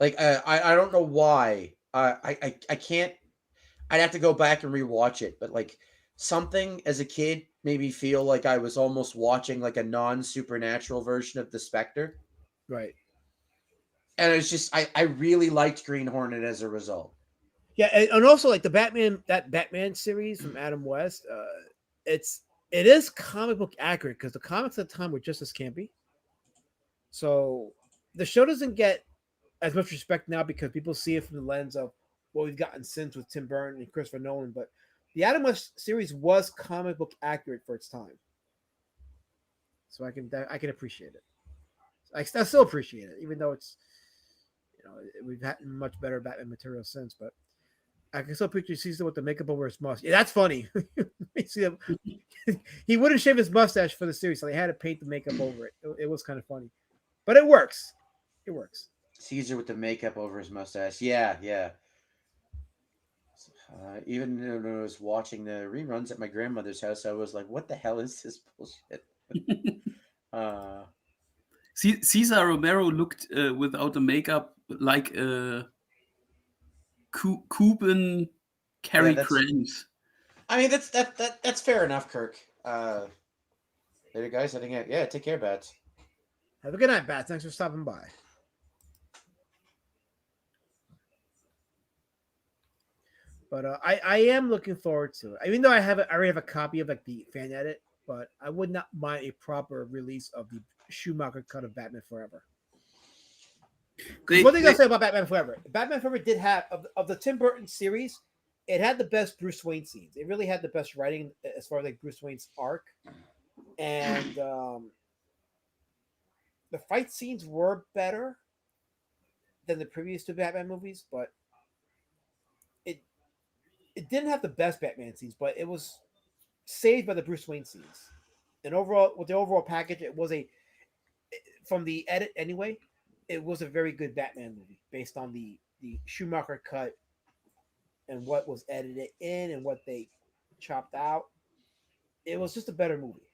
Like I don't know why. I can't. I'd have to go back and rewatch it, but like something as a kid made me feel like I was almost watching like a non-supernatural version of the Spectre. Right. And it's just I really liked Green Hornet as a result. Yeah, and also like that Batman series from Adam West, it is comic book accurate because the comics at the time were just as campy. So the show doesn't get as much respect now because people see it from the lens of what we've gotten since with Tim Burton and Christopher Nolan. But the Adam West series was comic book accurate for its time, so I can appreciate it. I still appreciate it, even though it's we've had much better Batman material since. But I can still picture Caesar with the makeup over his mustache. Yeah, that's funny. See him. He wouldn't shave his mustache for the series, so they had to paint the makeup over it. It was kind of funny, but it works. It works. Caesar with the makeup over his mustache. Yeah, yeah. Even when I was watching the reruns at my grandmother's house, I was like, "What the hell is this bullshit?" Cesar Romero looked without the makeup like a Cuban Cary Grant. I mean, that's fair enough, Kirk. Later, guys. Take care, Bats. Have a good night, Bats. Thanks for stopping by. But I am looking forward to it. Even though I already have a copy of like the fan edit, but I would not mind a proper release of the Schumacher cut of Batman Forever. One thing I'll say about Batman Forever did have of the Tim Burton series, it had the best Bruce Wayne scenes. It really had the best writing as far as like Bruce Wayne's arc, and the fight scenes were better than the previous two Batman movies, but it didn't have the best Batman scenes, but it was saved by the Bruce Wayne scenes. And overall, with the overall package, it was from the edit anyway, it was a very good Batman movie based on the Schumacher cut and what was edited in and what they chopped out. It was just a better movie.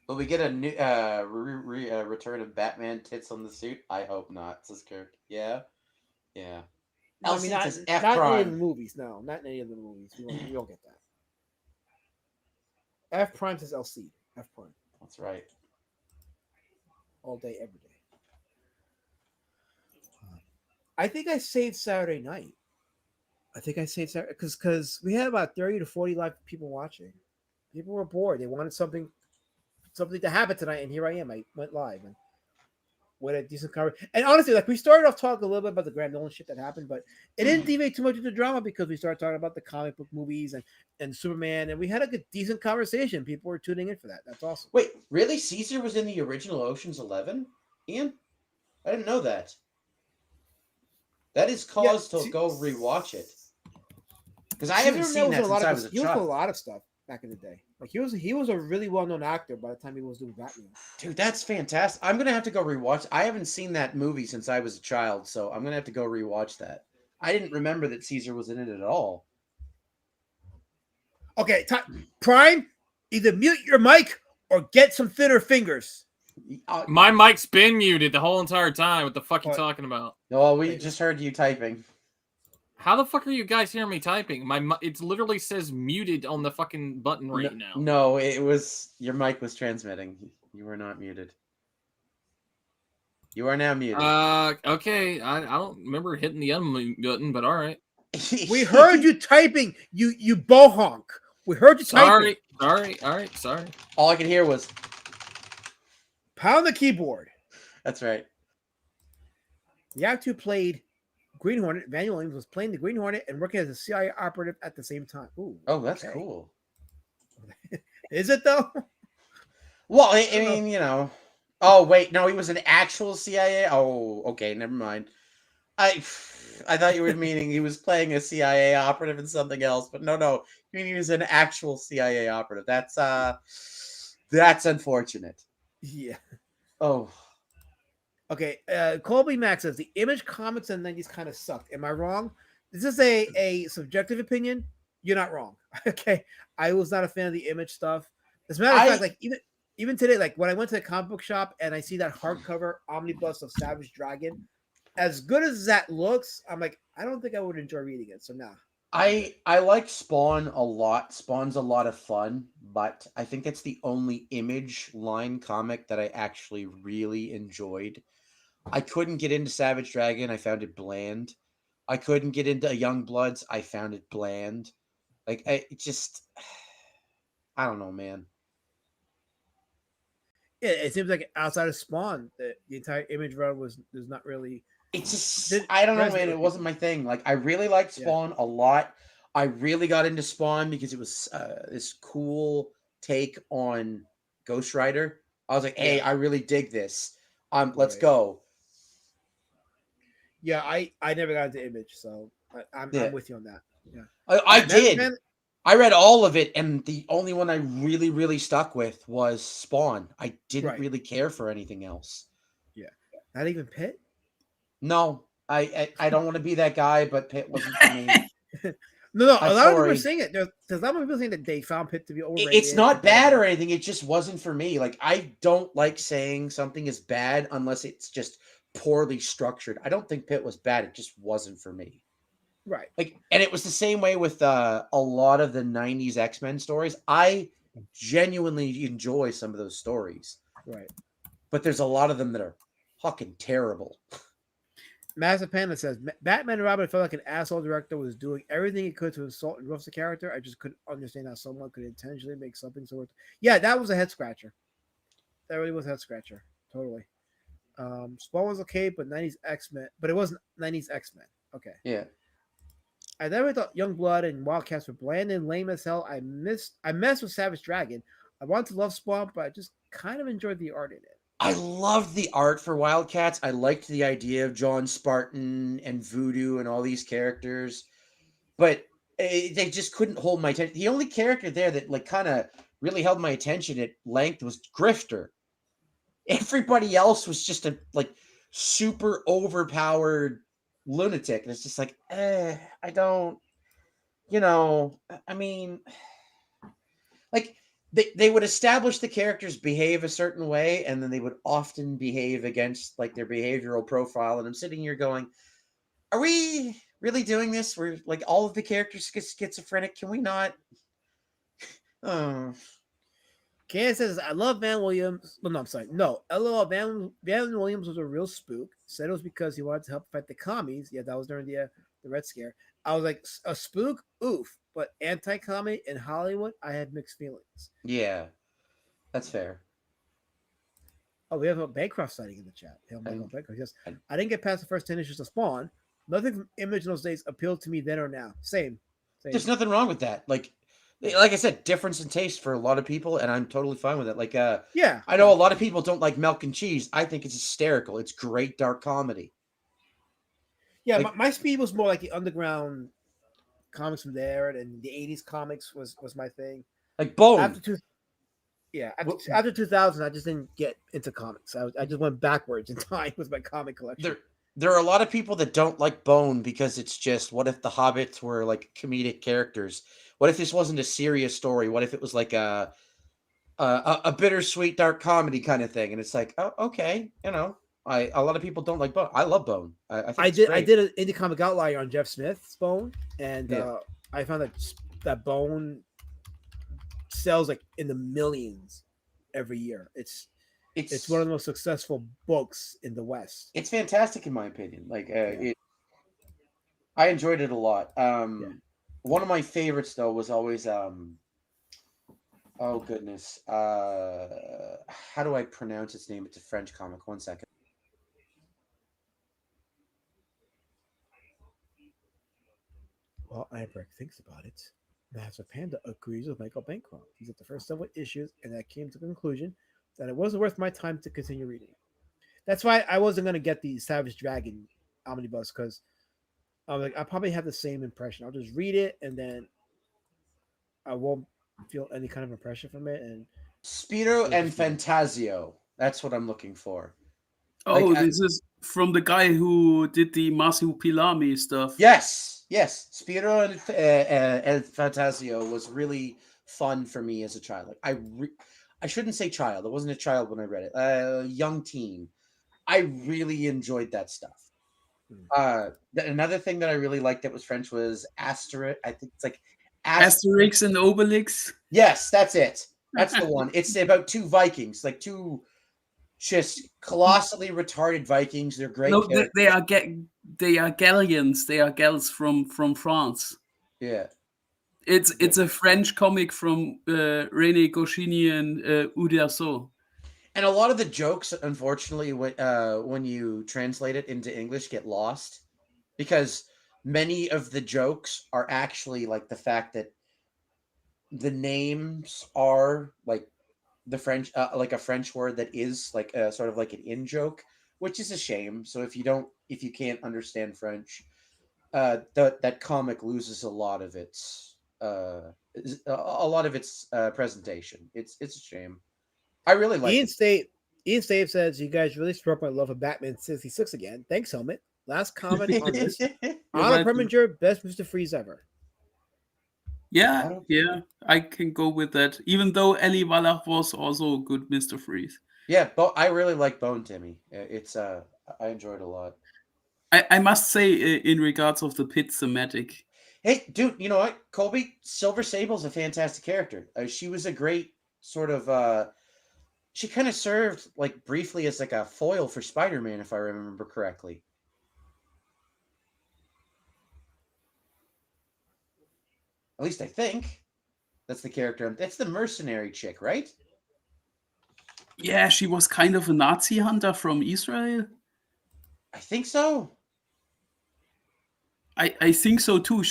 Will we get a new return of Batman tits on the suit? I hope not, says Kirk. Yeah. Yeah. No, I mean, not in any of the movies. No, not in any of the movies. We don't get that. F Prime says LC. F Prime. That's right. All day, every day. I think I saved Saturday night. Because we had about 30 to 40 live people watching. People were bored. They wanted something to happen tonight, and here I am. I went live and with a decent cover. And honestly, like we started off talking a little bit about the Graham Nolan shit that happened, but it didn't deviate too much into drama because we started talking about the comic book movies and Superman, and we had a good, decent conversation. People were tuning in for that. That's awesome. Wait, really? Caesar was in the original Ocean's 11? Ian? I didn't know that. That is cause to go rewatch it. Because I haven't seen that since I was a child. He was in a lot of stuff back in the day. Like he was a really well-known actor by the time he was doing Batman. Dude, that's fantastic. I'm gonna have to go rewatch. I haven't seen that movie since I was a child, so I'm gonna have to go rewatch that. I didn't remember that Caesar was in it at all. Okay, Prime, either mute your mic or get some thinner fingers. My mic's been muted the whole entire time. What the fuck are you talking about? No, we just heard you typing. How the fuck are you guys hearing me typing? It literally says muted on the fucking button right now. No, it was your mic was transmitting. You were not muted. You are now muted. Okay. I don't remember hitting the unmute button, but all right. We heard you typing. You bohonk. We heard you typing. Sorry. All I could hear was pound the keyboard. That's right. The actor who played Green Hornet, Van Williams, was playing the Green Hornet and working as a CIA operative at the same time. Ooh, that's cool. Is it though? Well, I mean, you know. Oh wait, no, he was an actual CIA. Oh, okay, never mind. I thought you were meaning he was playing a CIA operative in something else, but no, you mean he was an actual CIA operative. That's unfortunate. Yeah. Oh. Okay, Colby Max says the Image comics in the 90s kind of sucked. Am I wrong? This is a subjective opinion. You're not wrong. Okay, I was not a fan of the Image stuff. As a matter of fact, like even today, like when I went to the comic book shop and I see that hardcover omnibus of Savage Dragon, as good as that looks, I'm like, I don't think I would enjoy reading it. So nah. I like Spawn a lot. Spawn's a lot of fun, but I think it's the only Image line comic that I actually really enjoyed. I couldn't get into Savage Dragon. I found it bland. I couldn't get into Young Bloods. I found it bland. Like it just, I don't know, man. Yeah, it seems like outside of Spawn, the entire Image run was not really. It's just, I don't know, man. It wasn't my thing. Like I really liked Spawn a lot. I really got into Spawn because it was this cool take on Ghost Rider. I was like, hey, I really dig this. Let's go. Yeah, I never got into Image, so I'm with you on that. Yeah, I did. I read all of it, and the only one I really, really stuck with was Spawn. I didn't really care for anything else. Yeah, not even Pitt. No, I don't want to be that guy, but Pitt wasn't for me. No, a lot of people are saying it. There's a lot of people saying that they found Pitt to be overrated. It's not bad or anything. It just wasn't for me. Like I don't like saying something is bad unless it's just poorly structured. I don't think Pitt was bad. It just wasn't for me. Right. Like, and it was the same way with a lot of the 90s X-Men stories. I genuinely enjoy some of those stories. Right. But there's a lot of them that are fucking terrible. Massive Panda says, Batman and Robin felt like an asshole director was doing everything he could to insult and roast the character. I just couldn't understand how someone could intentionally make something so. Yeah, that was a head scratcher. That really was a head scratcher. Totally. Spawn was okay, but 90s X-Men. But it wasn't 90s X-Men. Okay. Yeah. I never thought Youngblood and Wildcats were bland and lame as hell. I messed with Savage Dragon. I wanted to love Spawn, but I just kind of enjoyed the art in it. I loved the art for Wildcats. I liked the idea of John Spartan and Voodoo and all these characters, but they just couldn't hold my attention. The only character there that like kind of really held my attention at length was Grifter. Everybody else was just a like super overpowered lunatic, and it's just like, I don't, I mean, like. They would establish the characters behave a certain way, and then they would often behave against like their behavioral profile. And I'm sitting here going, are we really doing this? We're like all of the characters get schizophrenic. Can we not? Oh. Ken says, I love Van Williams. Well, no, I'm sorry. No, LOL, Van Williams was a real spook. Said it was because he wanted to help fight the commies. Yeah, that was during the Red Scare. I was like, a spook? Oof. But anti-commie in Hollywood, I had mixed feelings. Yeah, that's fair. Oh, we have a Bancroft sighting in the chat. Bancroft. Yes, I didn't get past the first 10 issues of Spawn. Nothing from Image in those days appealed to me then or now. Same. There's nothing wrong with that. Like I said, difference in taste for a lot of people, and I'm totally fine with it. Like, yeah, I know a lot of people don't like Milk and Cheese. I think it's hysterical. It's great dark comedy. Yeah, like, my speed was more like the underground comics from there, and the 80s comics was my thing. Like Bone. After 2000, I just didn't get into comics. I just went backwards in time with my comic collection. There are a lot of people that don't like Bone because it's just, what if the Hobbits were like comedic characters? What if this wasn't a serious story? What if it was like a bittersweet dark comedy kind of thing? And it's like, oh, okay, a lot of people don't like Bone. I love Bone. I did an indie comic outlier on Jeff Smith's Bone, and I found that Bone sells like in the millions every year. It's one of the most successful books in the West. It's fantastic in my opinion. Like I enjoyed it a lot. One of my favorites though was always oh goodness, how do I pronounce its name? It's a French comic. 1 second. While Iberg thinks about it, Master Panda agrees with Michael Bancroft. He's at the first several issues, and I came to the conclusion that it wasn't worth my time to continue reading. That's why I wasn't going to get the Savage Dragon omnibus, because I was like, I probably have the same impression. I'll just read it, and then I won't feel any kind of impression from it. And Spiro and Fantasio. That's what I'm looking for. Oh, this is from the guy who did the Masupilami stuff. Yes. Spiro and Fantasio was really fun for me as a child. Like I shouldn't say child. I wasn't a child when I read it. Young teen. I really enjoyed that stuff. Another thing that I really liked that was French was Asterix. I think it's like Asterix and Obelix. Yes, that's it. That's the one. It's about two Vikings, like two just colossally retarded Vikings. They're great No, characters. they are Gallians. They are Gals from France. Yeah. It's a French comic from René Goscinny and Uderzo. And a lot of the jokes, unfortunately, when you translate it into English, get lost because many of the jokes are actually like the fact that the names are like the French, like a French word that is like a sort of like an in joke, which is a shame. So if you can't understand French, that comic loses a lot of its presentation. It's a shame. I really like it. Ian Stave says, "You guys really struck my love of Batman '66 again. Thanks, Helmet. Last comment on this. Otto Preminger, best Mr. Freeze ever." Yeah, I can go with that. Even though Eli Wallach was also a good Mr. Freeze. Yeah, but I really like Bone Timmy. It's I enjoyed it a lot. I must say, in regards of the pit thematic. Hey, dude, you know what? Colby, Silver Sable's a fantastic character. She was a great sort of. She kind of served like briefly as like a foil for Spider-Man, if I remember correctly. At least I think that's the character. That's the mercenary chick, right? Yeah, she was kind of a Nazi hunter from Israel. I think so. I think so too.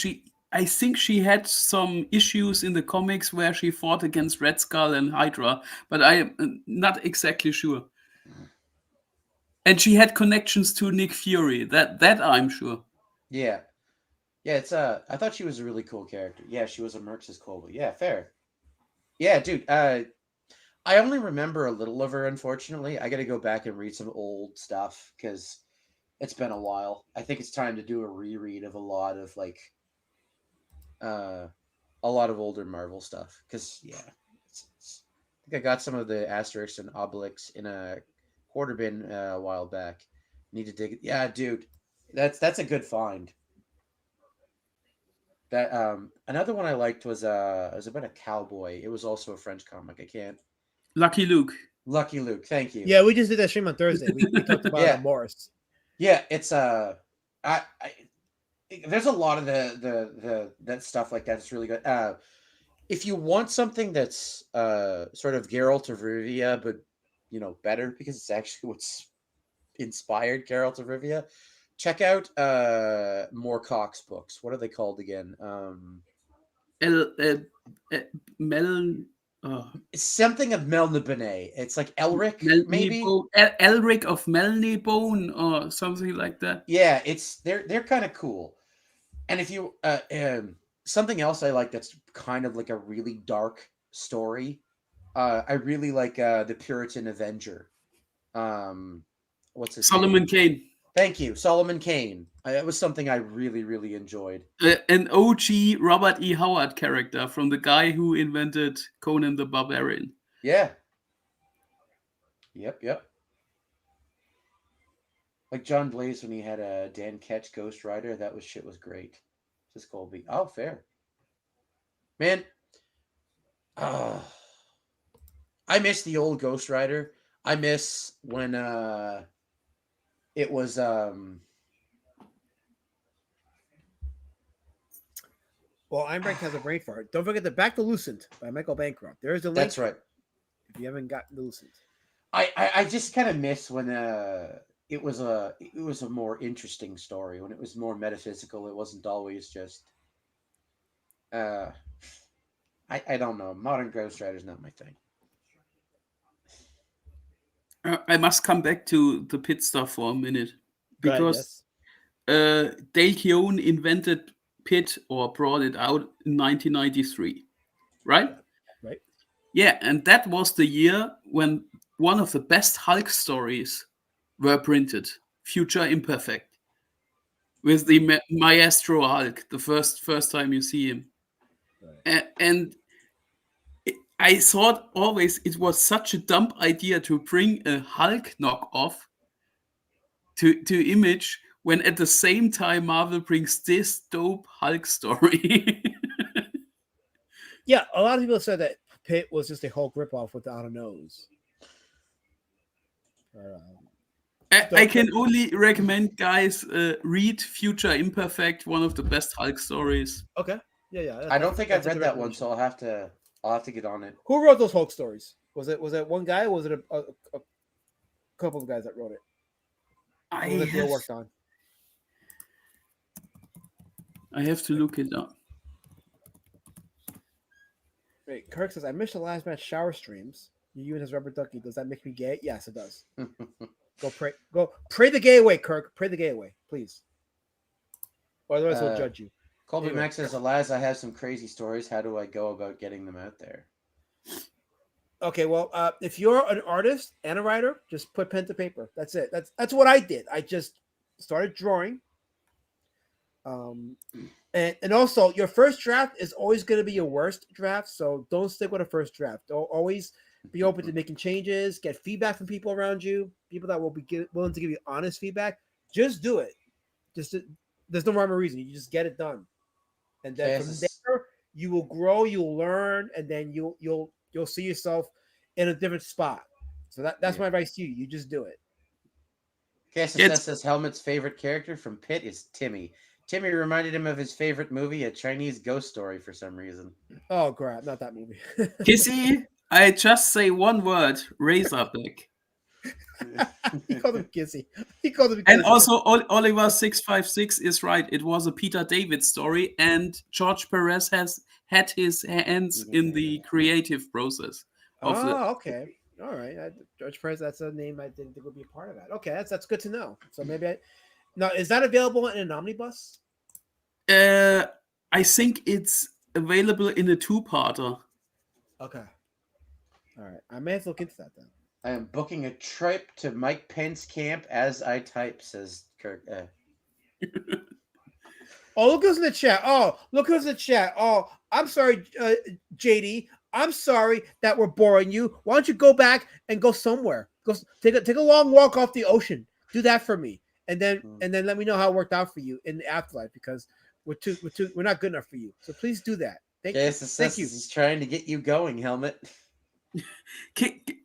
I think she had some issues in the comics where she fought against Red Skull and Hydra, but I am not exactly sure. And she had connections to Nick Fury. That I'm sure. Yeah. Yeah, it's I thought she was a really cool character. Yeah, she was a Merx's Colby. Yeah, fair. Yeah, dude. I only remember a little of her, unfortunately. I got to go back and read some old stuff because it's been a while. I think it's time to do a reread of a lot of like a lot of older Marvel stuff because I think I got some of the Asterix and Obelix in a quarter bin a while back. Need to dig it. Yeah, dude, that's a good find. That another one I liked was it was about a cowboy. It was also a French comic. I can't. Lucky Luke. Lucky Luke. Thank you. Yeah, we just did that stream on Thursday. We talked about Morris. Yeah, it's there's a lot of the that stuff like that. It's really good. If you want something that's sort of Geralt of Rivia, but better because it's actually what's inspired Geralt of Rivia, check out Moorcock's books. What are they called again? It's something of Melniboné. It's like Elric, maybe Elric of Melnibone or something like that. Yeah, they're kind of cool. And if you something else I like that's kind of like a really dark story. I really like the Puritan Avenger. What's his Solomon name? Kane. Thank you, Solomon Kane. It was something I really, really enjoyed. An OG Robert E. Howard character from the guy who invented Conan the Barbarian. Yeah. Yep. Like John Blaze when he had a Dan Ketch Ghost Rider, shit was great. Just Colby. Oh, fair. Man, I miss the old Ghost Rider. I miss when it was Well, Einbrecht has a brain fart. Don't forget the Back to Lucent by Michael Bancroft. There's a link. That's right. If you haven't gotten Lucent. I just kind of miss when it was a more interesting story, when it was more metaphysical. It wasn't always just I don't know. Modern Ghost Rider is not my thing. I must come back to the pit stuff for a minute because Dale Keown invented pit or brought it out in 1993, right? Right. Yeah, and that was the year when one of the best Hulk stories were printed, Future Imperfect, with the Maestro Hulk, the first time you see him. Right. And I thought always it was such a dumb idea to bring a Hulk knockoff to Image when at the same time Marvel brings this dope Hulk story. Yeah, a lot of people said that Pitt was just a Hulk ripoff without a nose. I can only recommend, guys, read Future Imperfect, one of the best Hulk stories. Okay. Yeah. I don't think I've that's a read good that one, recommendation. so I'll have to get on it. Who wrote those Hulk stories? Was it one guy, or was it a couple of guys that wrote it? I Or was it they have, worked on? I have to look it up. Wait, Kirk says, I missed the last match shower streams. You and his rubber ducky. Does that make me gay? Yes, it does. Go pray the gay away, Kirk. Pray the gay away, please. Or otherwise he'll judge you. Colby Anyway. Max says, Alas, I have some crazy stories. How do I go about getting them out there? Okay, well, if you're an artist and a writer, just put pen to paper. That's it. That's what I did. I just started drawing. And also, your first draft is always going to be your worst draft, so don't stick with a first draft. Don't always be open to making changes, get feedback from people around you, people that will be willing to give you honest feedback. Just do it. There's no rhyme or reason. You just get it done, and then from there you will grow, you'll learn, and then you'll see yourself in a different spot. So that's my advice to you. You just do it. KSSS says Helmet's favorite character from Pitt is Timmy. Timmy reminded him of his favorite movie, A Chinese Ghost Story, for some reason. Oh, crap. Not that movie. Kissy, I just say one word, Razorback. He called him Kissy. He called him Kissy. And also, Oliver656 is right. It was a Peter David story, and George Perez has had his hands in the creative process. Okay. All right. George Perez, that's a name I didn't think would be a part of that. Okay, that's good to know. So maybe now, is that available in an omnibus? I think it's available in a two-parter. Okay. All right. I may have to look into that then. I am booking a trip to Mike Pence camp as I type, says Kirk. Oh, look who's in the chat. Oh, I'm sorry, JD. I'm sorry that we're boring you. Why don't you go back and go somewhere? Go take a long walk off the ocean. Do that for me. And then let me know how it worked out for you in the afterlife, because we're not good enough for you. So please do that. Thank you. He's trying to get you going, Helmet.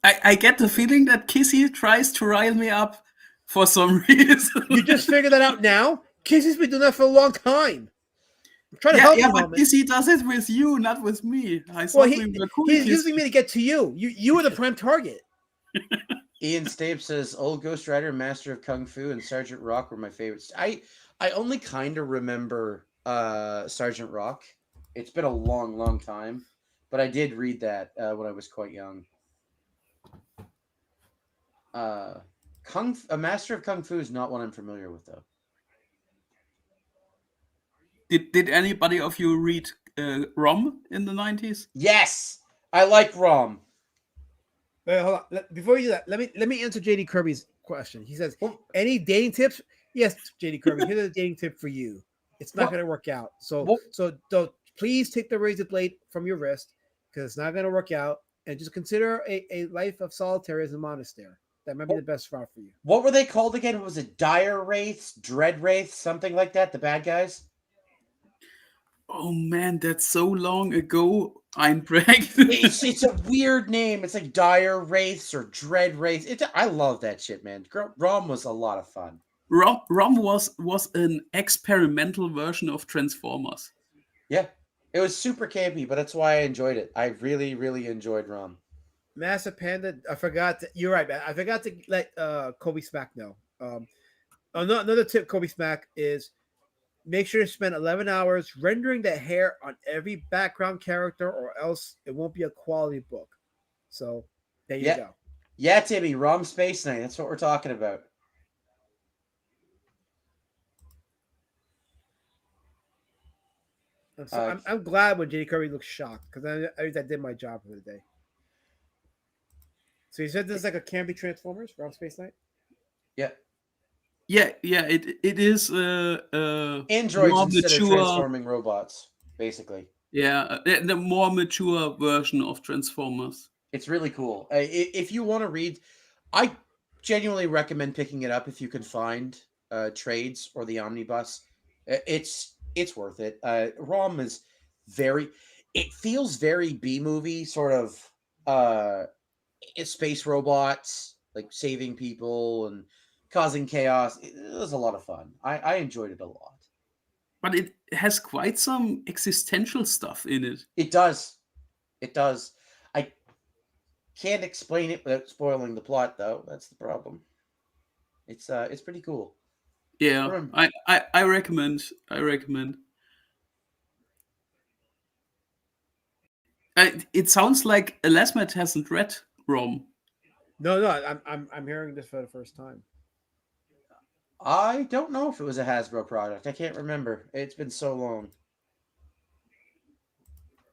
I get the feeling that Kissy tries to rile me up for some reason. You just figured that out now? Kissy's been doing that for a long time. I'm trying to help you, but Kissy does it with you, not with me. He's using me to get to you. You were the prime target. Ian Stape says, Old Ghost Rider, Master of Kung Fu, and Sergeant Rock were my favorites. I only kind of remember Sergeant Rock. It's been a long time, but I did read that when I was quite young. A Master of Kung Fu is not one I'm familiar with, though. Did anybody of you read ROM in the 90s? Yes, I like ROM. Wait, hold on. Before you do that, let me answer JD Kirby's question. He says, "Any dating tips?" Yes, JD Kirby. Here's a dating tip for you. It's not going to work out. So don't please take the razor blade from your wrist, because it's not going to work out. And just consider a life of solitary as a monastery. That might be the best route for you. What were they called again? Was it Dire Wraiths, Dread Wraiths, something like that? The bad guys. Oh man, that's so long ago. It's a weird name. It's like Dire Wraiths or Dread Wraiths. I love that shit, man. ROM was a lot of fun. ROM was an experimental version of Transformers. Yeah, it was super campy, but that's why I enjoyed it. I really, really enjoyed ROM. Massive Panda, I forgot. You're right, man. I forgot to let Kobe Smack know. Another tip, Kobe Smack, is make sure to spend 11 hours rendering the hair on every background character, or else it won't be a quality book. So there you go. Yeah, Timmy, ROM Space Knight. That's what we're talking about. I'm glad when JD Kirby looks shocked, because I did my job for the day. So you said this is like a campy Transformers, ROM Space Knight? Yeah. Yeah, it is androids instead of transforming robots, basically. Yeah, the more mature version of Transformers. It's really cool. If you want to read, I genuinely recommend picking it up if you can find trades or the omnibus. It's worth it. ROM is very. It feels very B movie sort of. It's space robots like saving people and causing chaos. It was a lot of fun. I enjoyed it a lot. But it has quite some existential stuff in it. It does. It does. I can't explain it without spoiling the plot, though. That's the problem. It's pretty cool. Yeah, I recommend. It sounds like Elasmat hasn't read ROM. No, I'm hearing this for the first time. I don't know if it was a Hasbro product. I can't remember. It's been so long.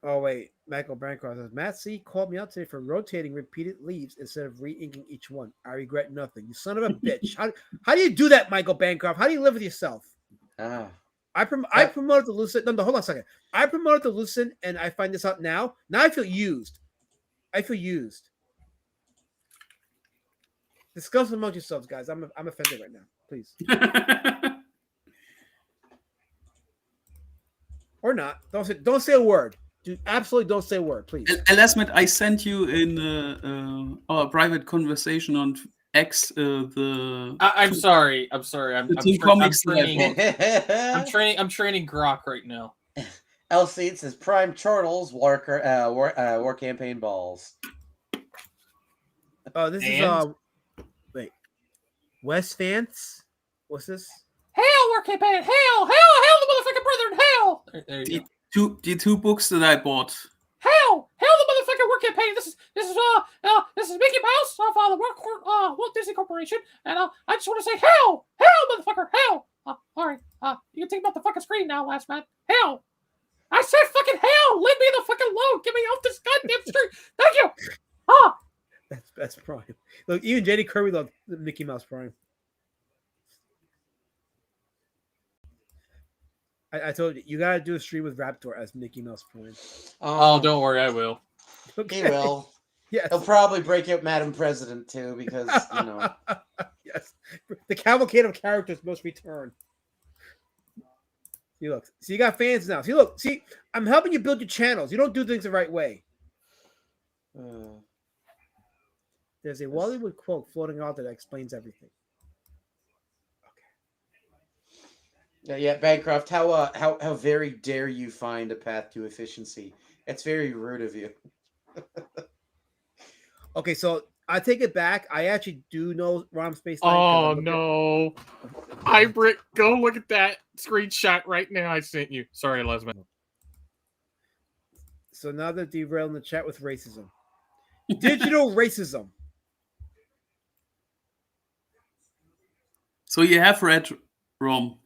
Oh wait, Michael Bancroft says Matt C called me out today for rotating repeated leaves instead of re-inking each one. I regret nothing. You son of a bitch. How do you do that, Michael Bancroft? How do you live with yourself? I promoted the Lucent. No, hold on a second. I promoted the Lucent, and I find this out now. Now I feel used. Discuss among yourselves, guys. I'm offended right now. Please. Or not. Don't say a word. Dude, absolutely don't say a word, please. Elasmat, I sent you in our private conversation on X I'm sorry. I'm training Grok right now. LC, it says Prime Chortles war campaign balls. Oh, this is wait. West Vance? What's this? Hail, war campaign! Hail, the motherfucking brethren! Hail! There you go. The two books that I bought. Hail the motherfucking war campaign! This is Mickey Mouse of the Walt Disney Corporation, and I just want to say hail, motherfucker, hail! All right, you can take me off the fucking screen now, last man. Hail! I said fucking hail! Leave me the fucking alone! Get me off this goddamn street! Thank you. That's Prime. Look, even JD Kirby loved the Mickey Mouse Prime. I told you, you gotta do a stream with Raptor as Mickey Mouse Prime. Oh, don't worry, I will. Okay. He will. Yes. He'll probably break out Madam President too, because Yes. The cavalcade of characters must return. See, look. See, you got fans now. See, I'm helping you build your channels. You don't do things the right way. There's a Bollywood quote floating out that explains everything. Yeah, Bancroft, how very dare you find a path to efficiency? It's very rude of you. Okay, so I take it back. I actually do know ROM Space. Oh no! Brick, go look at that screenshot right now I sent you. Sorry, Lesman. So now they're derailing the chat with racism. Digital racism. So you have read ROM.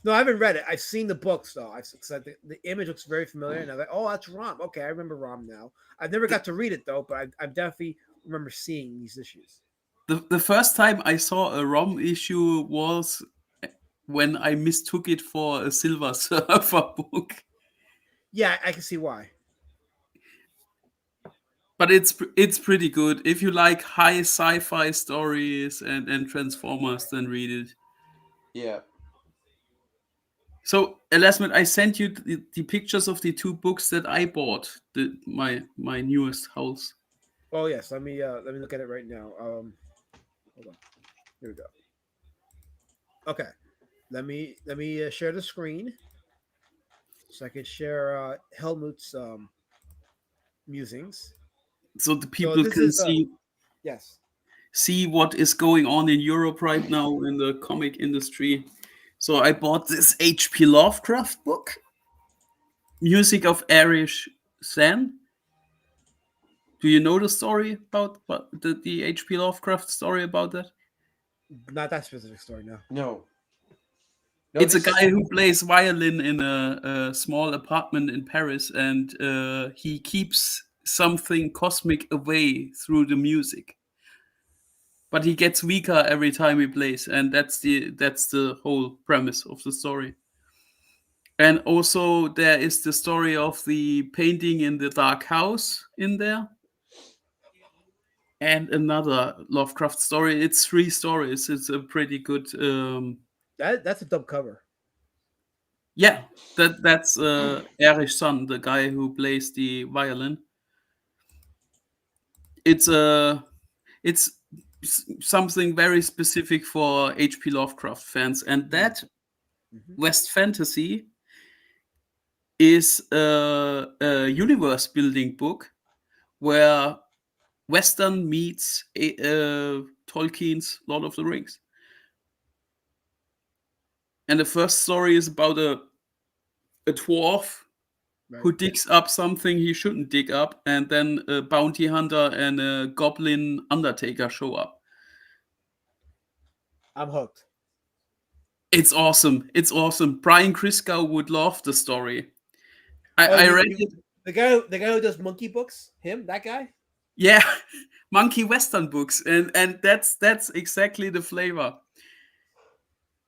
No, I haven't read it. I've seen the books though. The image looks very familiar, and I was like, "Oh, that's ROM." Okay, I remember ROM now. I've never got to read it though, but I definitely remember seeing these issues. The first time I saw a ROM issue was when I mistook it for a Silver Surfer book. Yeah, I can see why. But it's pretty good. If you like high sci-fi stories and Transformers, then read it. Yeah. So, Elasmat, I sent you the pictures of the two books that I bought. My newest house. Oh yes, let me look at it right now. Hold on. Here we go. Okay, let me share the screen so I can share Helmut's musings. So the people can see what is going on in Europe right now in the comic industry. So I bought this H.P. Lovecraft book, Music of Irish Sen. Do you know the story about the H.P. Lovecraft story about that? Not that specific story, no. No, it's a guy who plays violin in a small apartment in Paris, and he keeps something cosmic away through the music. But he gets weaker every time he plays, and that's the whole premise of the story. And also there is the story of the painting in the dark house in there. And another Lovecraft story. It's 3 stories. It's a pretty good. That's a dope cover. Yeah, that's Erich's son, the guy who plays the violin. It's something very specific for H.P. Lovecraft fans, and that West Fantasy is a universe building book where Western meets Tolkien's Lord of the Rings. And the first story is about a dwarf who digs up something he shouldn't dig up, and then a bounty hunter and a goblin undertaker show up. I'm hooked. It's awesome. It's awesome. Brian Criscow would love the story. I read it. The guy who does monkey books, that guy? Yeah, monkey western books, and that's exactly the flavor.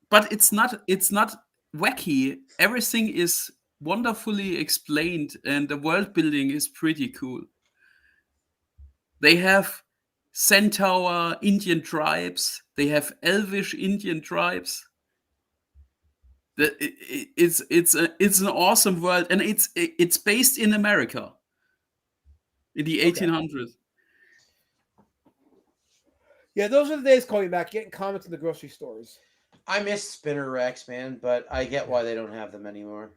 But it's not wacky. Everything is wonderfully explained, and the world building is pretty cool. They have Centaur Indian tribes. They have Elvish Indian tribes. It's an awesome world, and it's based in America in the 1800s. Yeah, those are the days coming back, getting comics in the grocery stores. I miss Spinner Rex, man, but I get why they don't have them anymore.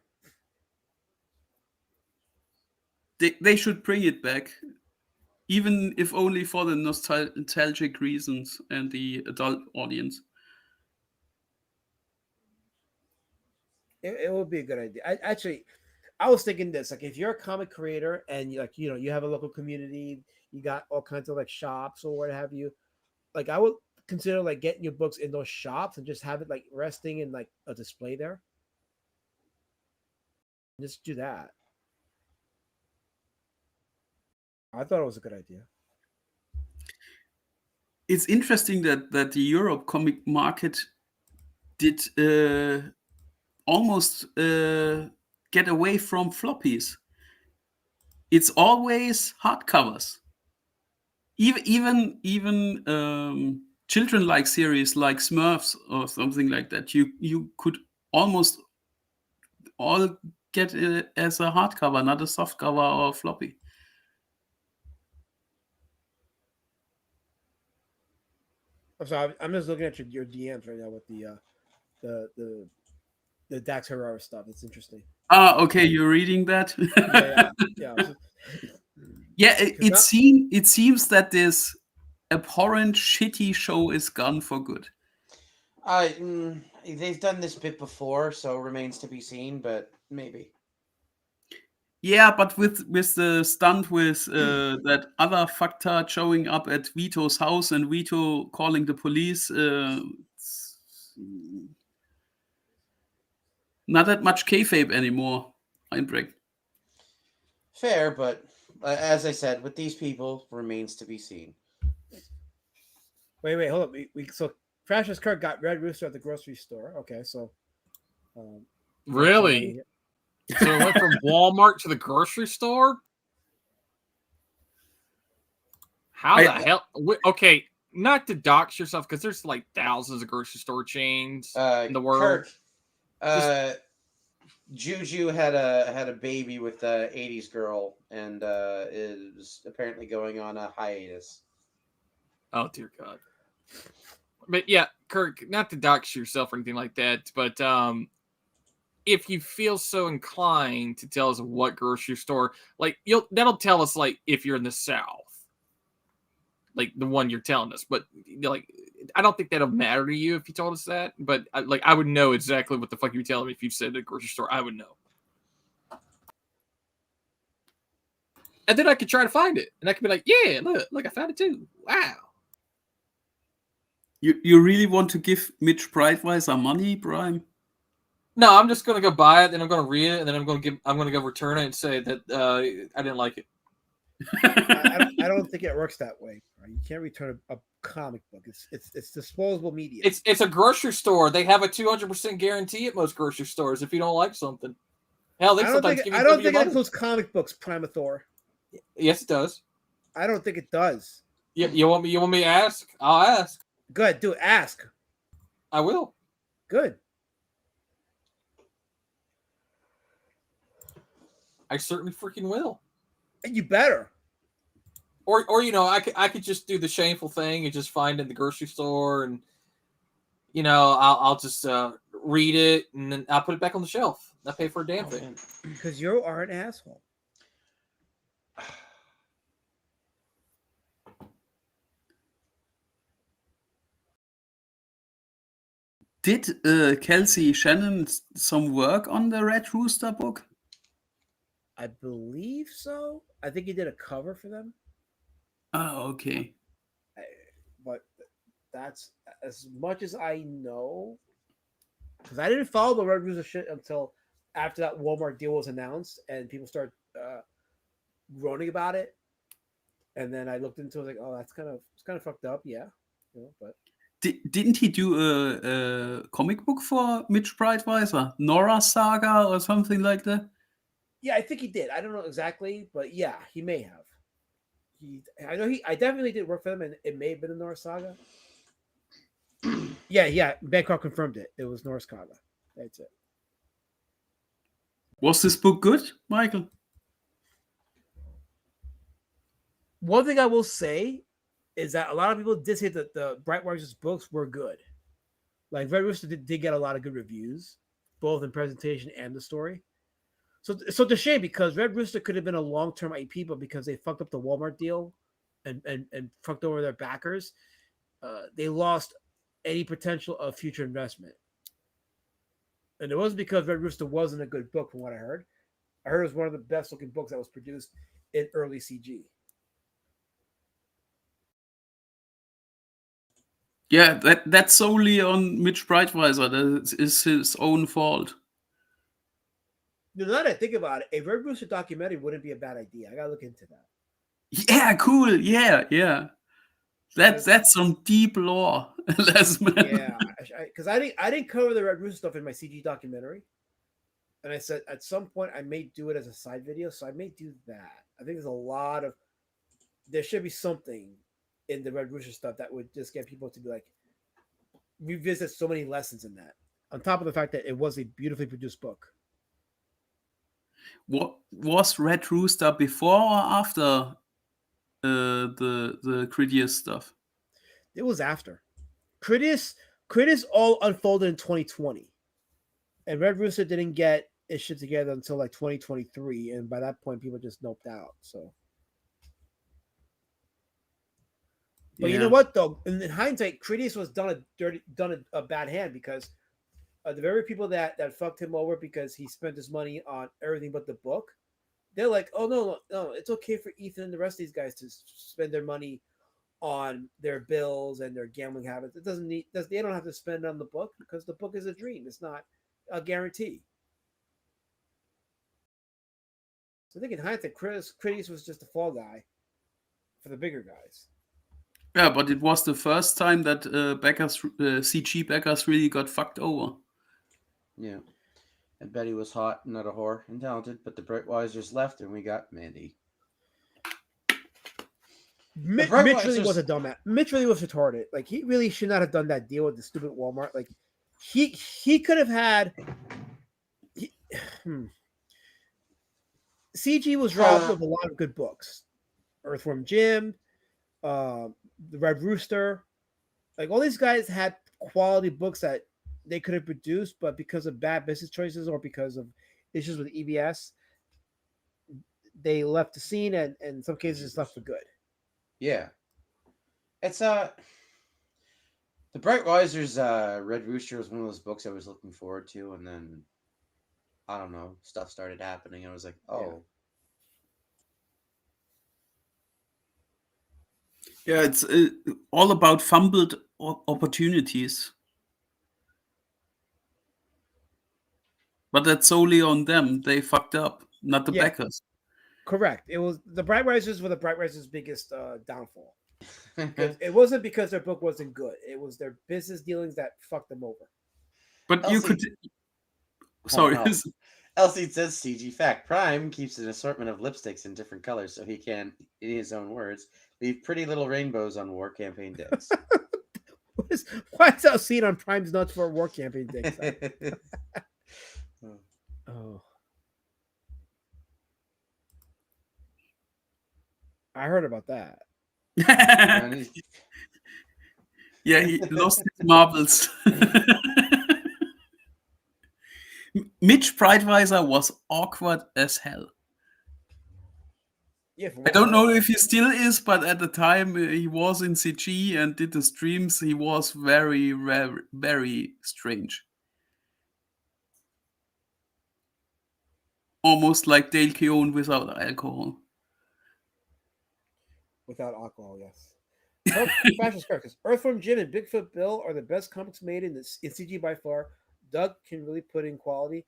They should bring it back, even if only for the nostalgic reasons and the adult audience. It would be a good idea. I was thinking this, like, if you're a comic creator and you have a local community, you got all kinds of like shops or what have you, like I would consider like getting your books in those shops and just have it like resting in like a display there. Just do that. I thought it was a good idea. It's interesting that the Europe comic market did almost get away from floppies. It's always hardcovers. Even children-like series like Smurfs or something like that, you could almost all get it as a hardcover, not a softcover or a floppy. I'm sorry, I'm just looking at your DMs right now with the Dax Herrera stuff. It's interesting. Okay, you're reading that. Yeah. Yeah, it seems that this abhorrent, shitty show is gone for good. They've done this bit before, so remains to be seen, but maybe. Yeah, but with the stunt with that other fucktard showing up at Vito's house and Vito calling the police, not that much kayfabe anymore, Einbrecht. Fair, but as I said, with these people, remains to be seen. Wait, hold up. So Crash's Kurt got Red Rooster at the grocery store. Okay, so really? So it went from Walmart to the grocery store? How the hell? Okay, not to dox yourself, because there's like thousands of grocery store chains in the world. Kirk, Juju had a baby with the 80s girl and is apparently going on a hiatus. Oh, dear God. But yeah, Kirk, not to dox yourself or anything like that, but if you feel so inclined to tell us what grocery store, like that'll tell us like if you're in the South, like the one you're telling us. But like, I don't think that'll matter to you if you told us that. But I would know exactly what the fuck you were telling me if you said a grocery store. I would know, and then I could try to find it, and I could be like, yeah, look, I found it too. Wow. You really want to give Mitch Breitweiser money, Brian? No, I'm just gonna go buy it, and I'm gonna read it, and then I'm gonna go return it and say that I didn't like it. I don't think it works that way. You can't return a comic book. It's disposable media. It's a grocery store. They have a 200% guarantee at most grocery stores if you don't like something. Hell, they I don't sometimes think give I you don't some of your think it money. includes comic books. Primathor. Yes, it does. I don't think it does. You want me? You want me to ask? I'll ask. Go ahead, do it. Ask. I will. Good. I certainly freaking will. And you better. Or you know, I could just do the shameful thing and just find it in the grocery store, and you know, I'll just read it and then I'll put it back on the shelf. Not pay for a damn thing. Because you are an asshole. Did Kelsey Shannon some work on the Red Rooster book? I believe so. I think he did a cover for them. Oh, okay. But that's as much as I know. Because I didn't follow the Red Rooster shit until after that Walmart deal was announced and people started groaning about it. And then I looked into it like, oh, it's kind of fucked up, yeah. You know, but Didn't he do a comic book for Mitch Breitweiser? Nora Saga or something like that? yeah, I think he did. I don't know exactly, but yeah, he may have. I definitely did work for them, and it may have been the Norse Saga. Yeah, Bangkok confirmed it. It was Norse Saga. That's it. Was this book good, Michael? One thing I will say is that a lot of people did say that the Brightwiser's books were good. Like Red Rooster did get a lot of good reviews, both in presentation and the story. So it's a shame because Red Rooster could have been a long-term IP, but because they fucked up the Walmart deal and fucked over their backers, they lost any potential of future investment. And it wasn't because Red Rooster wasn't a good book, from what I heard. I heard it was one of the best-looking books that was produced in early CG. Yeah, that's solely on Mitch Breitweiser. That is his own fault. Now that I think about it, a Red Rooster documentary wouldn't be a bad idea. I gotta look into that. Yeah, cool. Yeah. That's some deep lore. Yeah, because I didn't cover the Red Rooster stuff in my CG documentary, and I said at some point I may do it as a side video, so I may do that. I think there should be something in the Red Rooster stuff that would just get people to be like revisit so many lessons in that. On top of the fact that it was a beautifully produced book. What was Red Rooster before or after the Critias stuff? It was after. Critias all unfolded in 2020. And Red Rooster didn't get its shit together until like 2023. And by that point, people just noped out. So but you know what though? In hindsight, Critias was done a bad hand because the very people that fucked him over because he spent his money on everything but the book, they're like, oh no, it's okay for Ethan and the rest of these guys to spend their money on their bills and their gambling habits. They don't have to spend on the book because the book is a dream. It's not a guarantee. So I think in hindsight, Critias was just a fall guy for the bigger guys. Yeah, but it was the first time that CG backers really got fucked over. Yeah. And Betty was hot, not a whore, and talented, but the Brightwisers left and we got Mandy. Mitch really was a dumbass. Mitch really was retarded. Like he really should not have done that deal with the stupid Walmart. Like he could have had. CG was robbed of a lot of good books. Earthworm Jim, the Red Rooster, like all these guys had quality books that they could have produced, but because of bad business choices or because of issues with EBS, they left the scene and in some cases just left for good. Yeah. It's the Brightwiser's Red Rooster was one of those books I was looking forward to, and then I don't know, stuff started happening. I was like, oh. Yeah, it's all about fumbled opportunities. But that's solely on them. They fucked up, not the backers. Correct. It was the Brightwisers were the Brightwisers' biggest downfall. It wasn't because their book wasn't good. It was their business dealings that fucked them over. But you could. Sorry. Elsie says CG fact. Prime keeps an assortment of lipsticks in different colors so he can, in his own words, leave pretty little rainbows on war campaign decks. Why is that scene on Prime's nuts for a war campaign thing? Oh. I heard about that. Yeah, he lost his marbles. Mitch Breitweiser was awkward as hell. Yeah, I don't know if he still is, but at the time he was in CG and did the streams. He was very, very, very strange. Almost like Dale Keown without alcohol. Without alcohol, yes. Fashion Circus. Earthworm Jim and Bigfoot Bill are the best comics made in CG by far. Doug can really put in quality.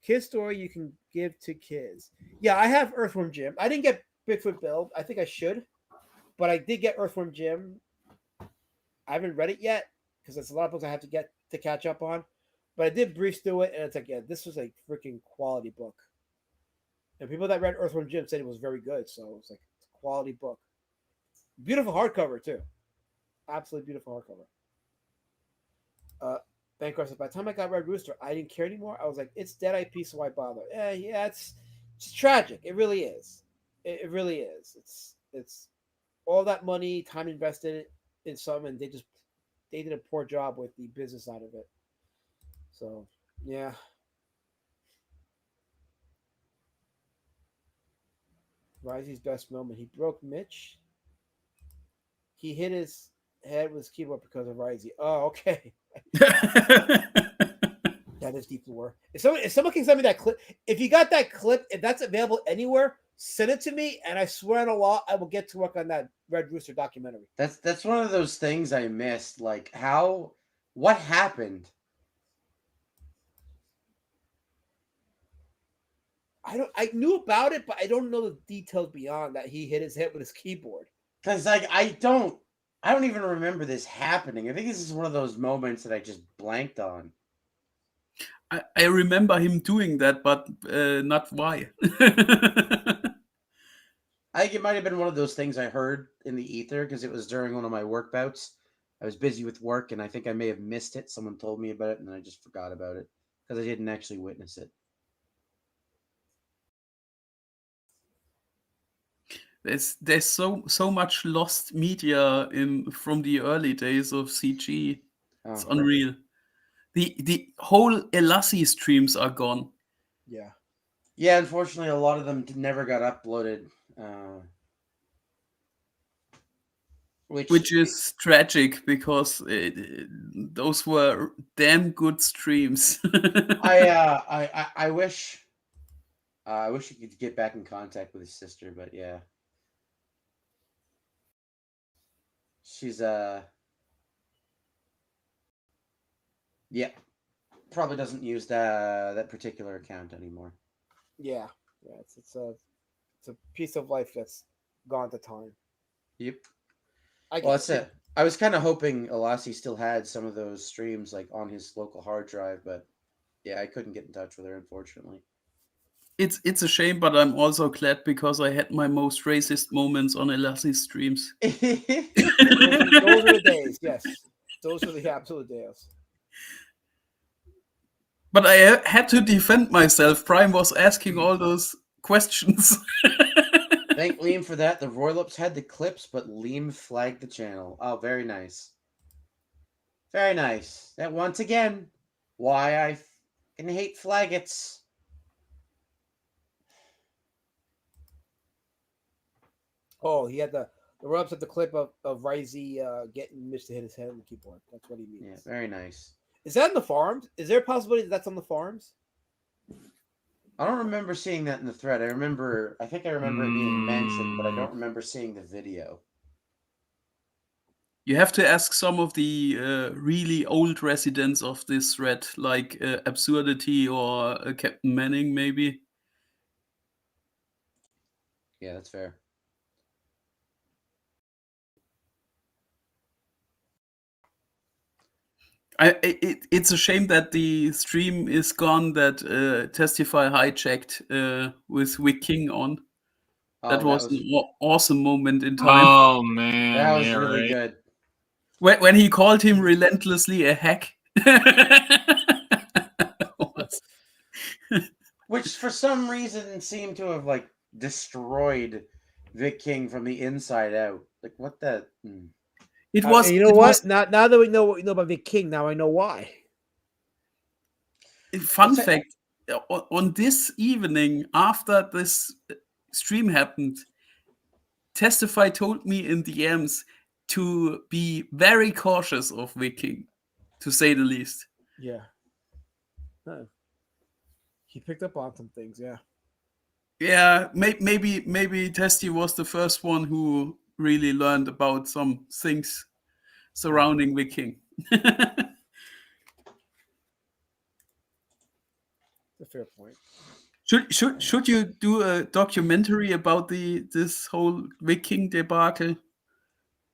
Kids story you can give to kids. Yeah, I have Earthworm Jim. I didn't get Bigfoot Bill. I think I should, but I did get Earthworm Jim. I haven't read it yet because there's a lot of books I have to get to catch up on. But I did breeze through it, and it's like, yeah, this was a freaking quality book. And people that read Earthworm Jim said it was very good, so it was like it's a quality book. Beautiful hardcover too. Absolutely beautiful hardcover. Bankrupt says, by the time I got Red Rooster, I didn't care anymore. I was like, it's dead IP, so why bother? Yeah, it's tragic. It really is. It really is. It's all that money, time invested in some, and they did a poor job with the business side of it. So yeah. Risey's best moment. He broke Mitch. He hit his head with his keyboard because of Risey. Oh, okay. That is deep lore. If someone can send me that clip, if you got that clip, if that's available anywhere, send it to me, and I swear on a law, I will get to work on that Red Rooster documentary. That's one of those things I missed. Like what happened? I knew about it, but I don't know the details beyond that. He hit his head with his keyboard. Because like I don't even remember this happening. I think this is one of those moments that I just blanked on. I remember him doing that, but not why. I think it might have been one of those things I heard in the ether because it was during one of my work bouts. I was busy with work, and I think I may have missed it. Someone told me about it, and I just forgot about it because I didn't actually witness it. There's so much lost media from the early days of CG. It's unreal. The whole Elassie streams are gone. Yeah. Yeah, unfortunately, a lot of them never got uploaded. Which is tragic because those were damn good streams. I wish he could get back in contact with his sister, but yeah, she's probably doesn't use that particular account anymore. Yeah, it's a piece of life that's gone to time. Yep. Well, that's it. I was kind of hoping Elassie still had some of those streams like on his local hard drive, but yeah, I couldn't get in touch with her, unfortunately. It's a shame, but I'm also glad because I had my most racist moments on Elassie streams. Those are the days, yes. Those are the absolute days. But I had to defend myself. Prime was asking all those questions. Thank Liam for that. The Royal-Ups had the clips, but Liam flagged the channel. Oh, very nice. Very nice. That once again, why I fucking hate flaggots. Oh, he had the Royal-Ups had the clip of Risey getting Mitch to hit his head on the keyboard. That's what he means. Yeah, very nice. Is that in the forums? Is there a possibility that's on the forums? I don't remember seeing that in the thread. I think I remember it being mentioned, but I don't remember seeing the video. You have to ask some of the really old residents of this thread, like Absurdity or Captain Manning, maybe. Yeah, that's fair. It's a shame that the stream is gone that Testify hijacked with Wick King on. That was an awesome moment in time. Oh man, That was yeah, really right. good. When he called him relentlessly a hack. Which for some reason seemed to have like destroyed Vic King from the inside out. Like what the It was. You know it what? was Now that we know what we know about Vic King, now I know why. fun fact. On this evening, after this stream happened, Testify told me in DMs to be very cautious of Vic King, to say the least. Yeah. No. He picked up on some things, yeah. Yeah, maybe Testy was the first one who really learned about some things surrounding Vic King. That's a fair point. Should you do a documentary about this whole Vic King debacle?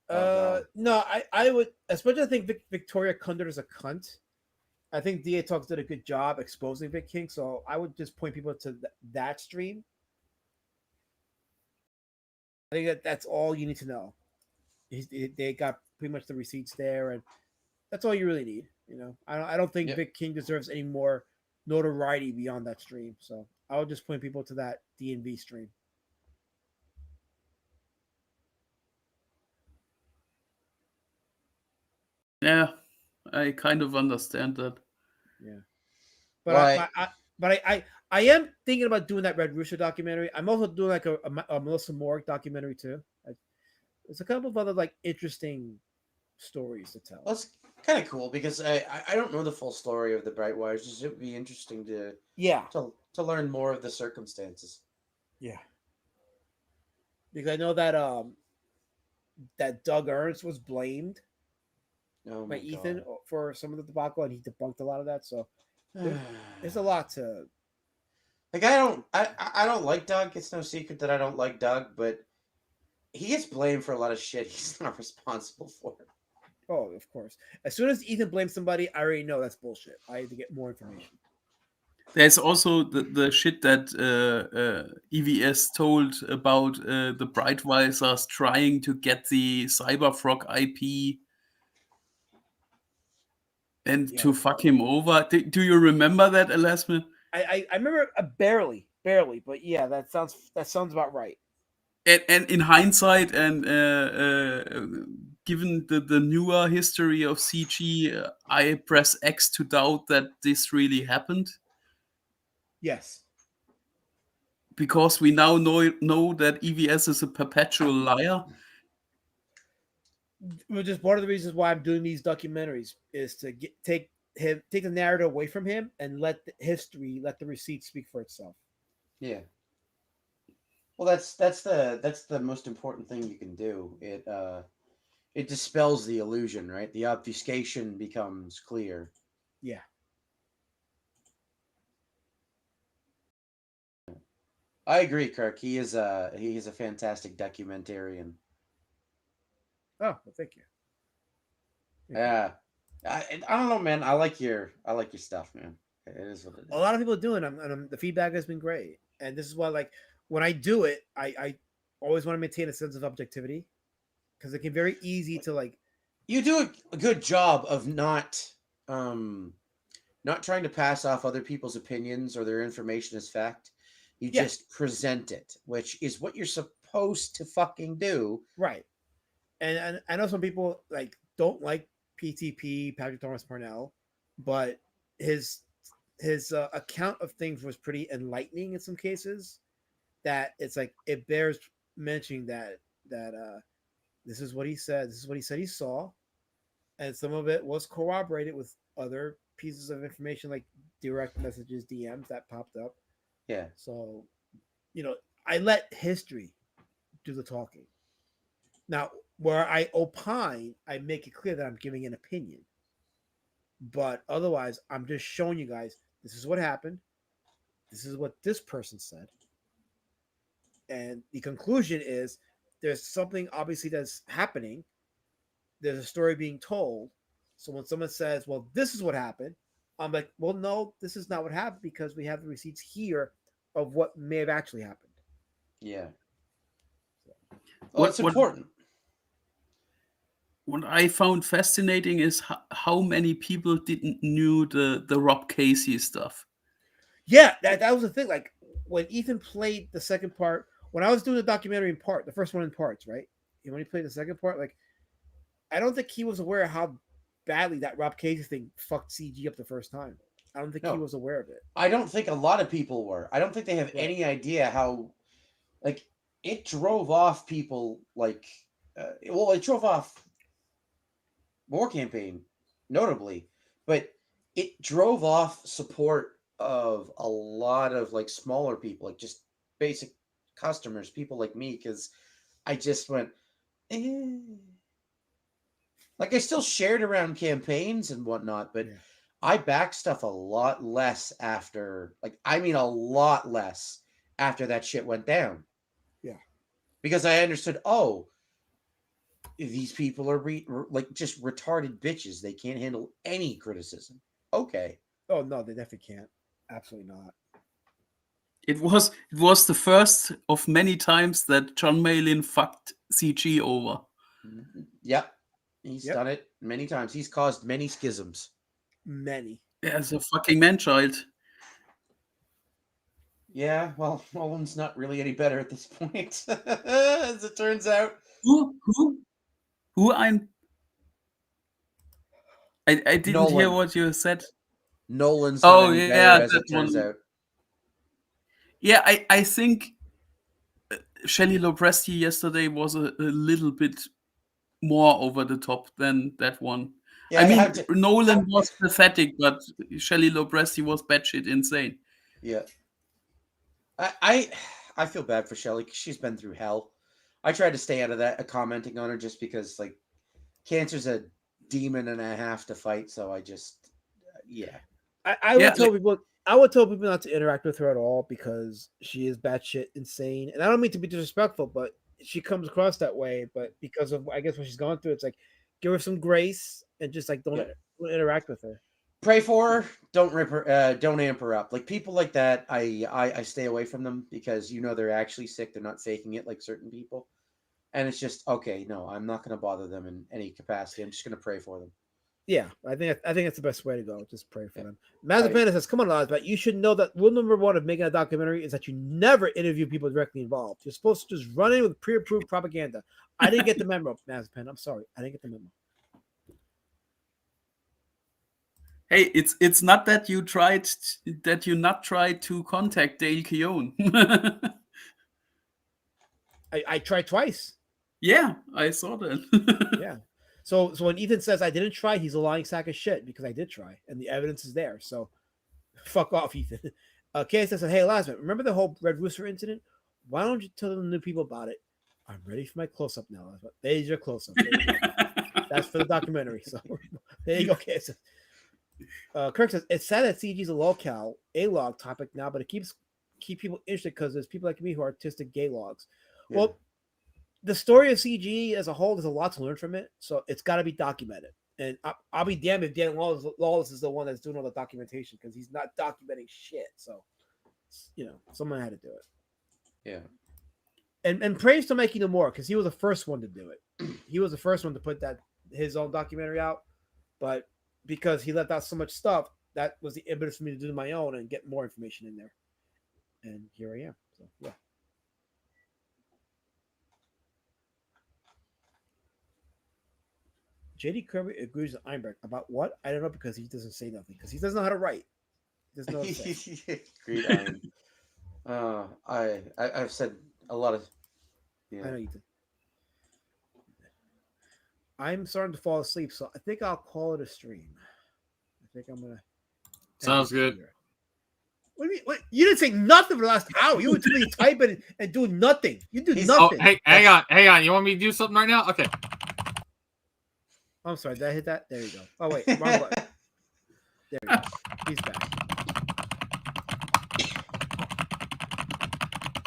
No, I would, especially I think Victoria Kundert is a cunt. I think DA Talks did a good job exposing Vic King, so I would just point people to that stream. I think that's all you need to know. They got pretty much the receipts there, and that's all you really need. You know, I don't think Vic King deserves any more notoriety beyond that stream. So I would just point people to that DNV stream. Yeah, I kind of understand that. Yeah, but I am thinking about doing that Red Rooster documentary. I'm also doing like a Melissa Moore documentary too. There's a couple of other like interesting stories to tell. Well, it's kind of cool because I don't know the full story of the Bright Wires. Just it would be interesting to to learn more of the circumstances. Yeah, because I know that that Doug Ernst was blamed by Ethan for some of the debacle, and he debunked a lot of that. So there's a lot to. Like I don't like Doug. It's no secret that I don't like Doug, but he gets blamed for a lot of shit he's not responsible for. Oh, of course. As soon as Ethan blames somebody, I already know that's bullshit. I have to get more information. There's also the shit that EVS told about the Brightwisers trying to get the Cyberfrog IP and to fuck him over. Do you remember that, Elasmin? I remember barely, but yeah, that sounds about right. And in hindsight, and given the newer history of CG, I press X to doubt that this really happened. Yes. Because we now know that EVS is a perpetual liar. Which is one of the reasons why I'm doing these documentaries is to take the narrative away from him and let the receipts speak for itself. Yeah. Well, that's the most important thing you can do. It dispels the illusion, right? The obfuscation becomes clear. Yeah. I agree, Kirk. He is a fantastic documentarian. Oh, well, thank you. Yeah. I don't know, man. I like your stuff, man. It is what it is. A lot of people are doing it, and the feedback has been great. And this is why, like, when I do it, I always want to maintain a sense of objectivity because it can be very easy to like. You do a good job of not trying to pass off other people's opinions or their information as fact. You just present it, which is what you're supposed to fucking do. Right. And I know some people like don't like PTP, Patrick Thomas Parnell, but his account of things was pretty enlightening in some cases. That it's like it bears mentioning that this is what he said. This is what he said he saw, and some of it was corroborated with other pieces of information like direct messages, DMs that popped up. Yeah. So, I let history do the talking. Now, where I opine, I make it clear that I'm giving an opinion. But otherwise, I'm just showing you guys this is what happened. This is what this person said. And the conclusion is there's something obviously that's happening. There's a story being told. So when someone says, "Well, this is what happened," I'm like, "Well, no, this is not what happened because we have the receipts here of what may have actually happened." Yeah. Well, What- it's what- important. What I found fascinating is how many people didn't knew the Rob Casey stuff. Yeah, that was the thing. Like when Ethan played the second part, when I was doing the documentary in part, the first one in parts, right? And when he played the second part, like I don't think he was aware of how badly that Rob Casey thing fucked CG up the first time. I don't think he No. was aware of it. I don't think a lot of people were. I don't think they have Right. any idea how, like, it drove off people. Like, it drove off War Campaign, notably, but it drove off support of a lot of like smaller people, like just basic customers, people like me, because I just went, eh. Like I still shared around campaigns and whatnot, but Yeah. I back stuff a lot less after, like, I mean, a lot less after that shit went down. Yeah. Because I understood, oh, these people are like just retarded bitches. They can't handle any criticism. Okay. Oh no, they definitely can't. Absolutely not. It was the first of many times that John Malin fucked CG over. Yep. He's Yep. done it many times. He's caused many schisms. Many. As a fucking man-child. Yeah, well, Nolan's not really any better at this point, as it turns out. Who I'm... I didn't hear Nolan. what you said. Nolan's not Oh, any yeah, better, as that it turns one. out. Yeah, I think Shelley Lopresti yesterday was a little bit more over the top than that one. Yeah, I mean, have to- Nolan was pathetic, but Shelley Lopresti was batshit insane. Yeah. I feel bad for Shelley because she's been through hell. I tried to stay out of that, commenting on her, just because like cancer's a demon and I have to fight. So I just, yeah. I would Yeah, tell people. I would tell people not to interact with her at all because she is batshit insane. And I don't mean to be disrespectful, but she comes across that way. But because of, I guess, what she's gone through, it's like give her some grace and just like don't interact with her. Pray for her. Don't rip her. Don't amp her up. Like people like that, I stay away from them because you know they're actually sick. They're not faking it like certain people. And it's just okay. No, I'm not going to bother them in any capacity. I'm just going to pray for them. Yeah, I think that's the best way to go. Just pray for them. Mazepanda says, "Come on, Oz, but you should know that rule number one of making a documentary is that you never interview people directly involved. You're supposed to just run in with pre-approved propaganda." I didn't get the memo, Mazepanda. I'm sorry, I didn't get the memo. Hey, it's not that you not tried to contact Dale Keown. I tried twice. Yeah, I saw that. Yeah. So when Ethan says I didn't try, he's a lying sack of shit because I did try, and the evidence is there. So fuck off, Ethan. KS says, "Hey, Lasman, remember the whole Red Rooster incident? Why don't you tell the new people about it? I'm ready for my close-up now, Lasman. There's your close-up. That's for the documentary. So there you go, KS. Kirk says, "It's sad that CG is a log topic now, but it keep people interested because there's people like me who are artistic gay logs." Yeah. Well, the story of CG as a whole, there's a lot to learn from it, so it's got to be documented. And I'll be damned if Dan Lawless is the one that's doing all the documentation because he's not documenting shit. So, someone had to do it. Yeah. And praise to Mikey Nomura because he was the first one to do it. He was the first one to put his own documentary out, but because he left out so much stuff, that was the impetus for me to do my own and get more information in there. And here I am. So yeah. JD Kirby agrees with Einberg about what? I don't know because he doesn't say nothing because he doesn't know how to write. He doesn't know what to say. Great Iron. I've said a lot of. Yeah. I know you did. I'm starting to fall asleep, so I think I'll call it a stream. I think I'm gonna. Sounds good. What do you mean? What? You didn't say nothing for the last hour. You were too busy typing and doing nothing. You do nothing. Oh, hey, hang on. You want me to do something right now? Okay. I'm sorry. Did I hit that? There you go. Oh wait, wrong button. There we go. He's back.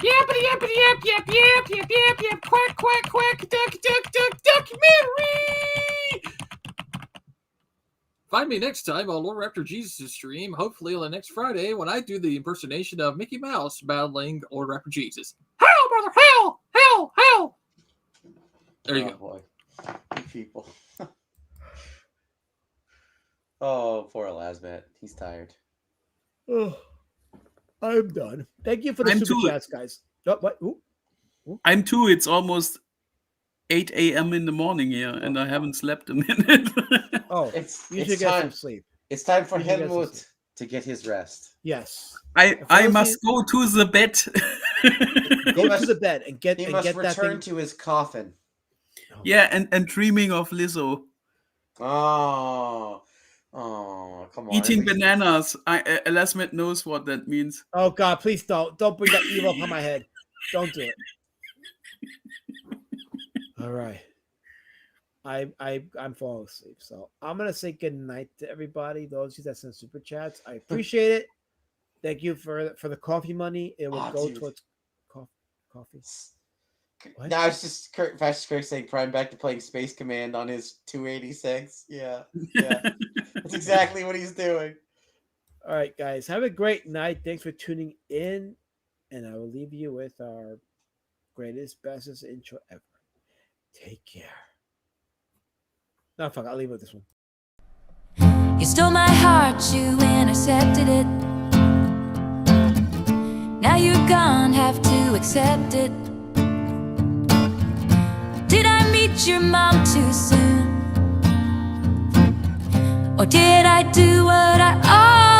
Yappity yappity yap yap yap yap yap yap quack quack quack duck duck duck documentary. Find me next time on Lord Raptor Jesus' stream, hopefully on the next Friday when I do the impersonation of Mickey Mouse battling Lord Raptor Jesus. Hell, brother, hell, hell, hell. There you Oh go. boy, you people. Oh, poor Lasmat. He's tired. Oh, I'm done. Thank you for the I'm super too. chats, guys. Oh, what? Ooh. I'm too. It's almost 8 a.m. in the morning here, and I haven't slept a minute. Oh, It's you should it's get some time. sleep. It's time for You should get some Helmut sleep. to get his rest. Yes. I those must go to the bed. Go must- to the bed and get He and must get that return thing. to his coffin. Yeah, and dreaming of Lizzo. Oh, come on. Eating at least- bananas. Lasmet knows what that means. Oh God, please don't bring that evil up on my head. Don't do it. All right. I'm falling asleep, so I'm gonna say good night to everybody. Those of you that sent super chats, I appreciate it. Thank you for the coffee money. It will go dude. towards coffee. What? Now it's just Fast Kirk saying Prime back to playing Space Command on his 286. Yeah. That's exactly what he's doing. All right, guys, have a great night. Thanks for tuning in, and I will leave you with our greatest, bestest intro ever. Take care. No, fuck, I'll leave it with this one. You stole my heart, you intercepted it. Now you're gone, have to accept it. Did I meet your mom too soon? Or did I do what I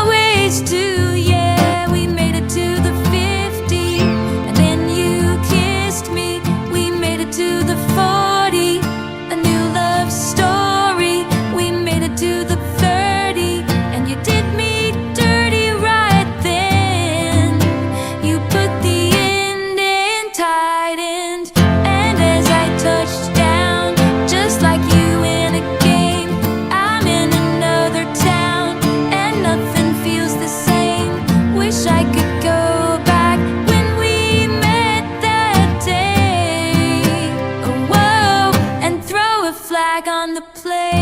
always do? Yeah, we made it to the 50, and then you kissed me. We made it to the 40, a new love story. We made it to the 30, and you did me dirty right then. You put the end in tight end, and as I touched down, just like you in a game, I'm in another town, and nothing feels the same. Wish I could go back when we met that day. Oh, whoa, and throw a flag on the play.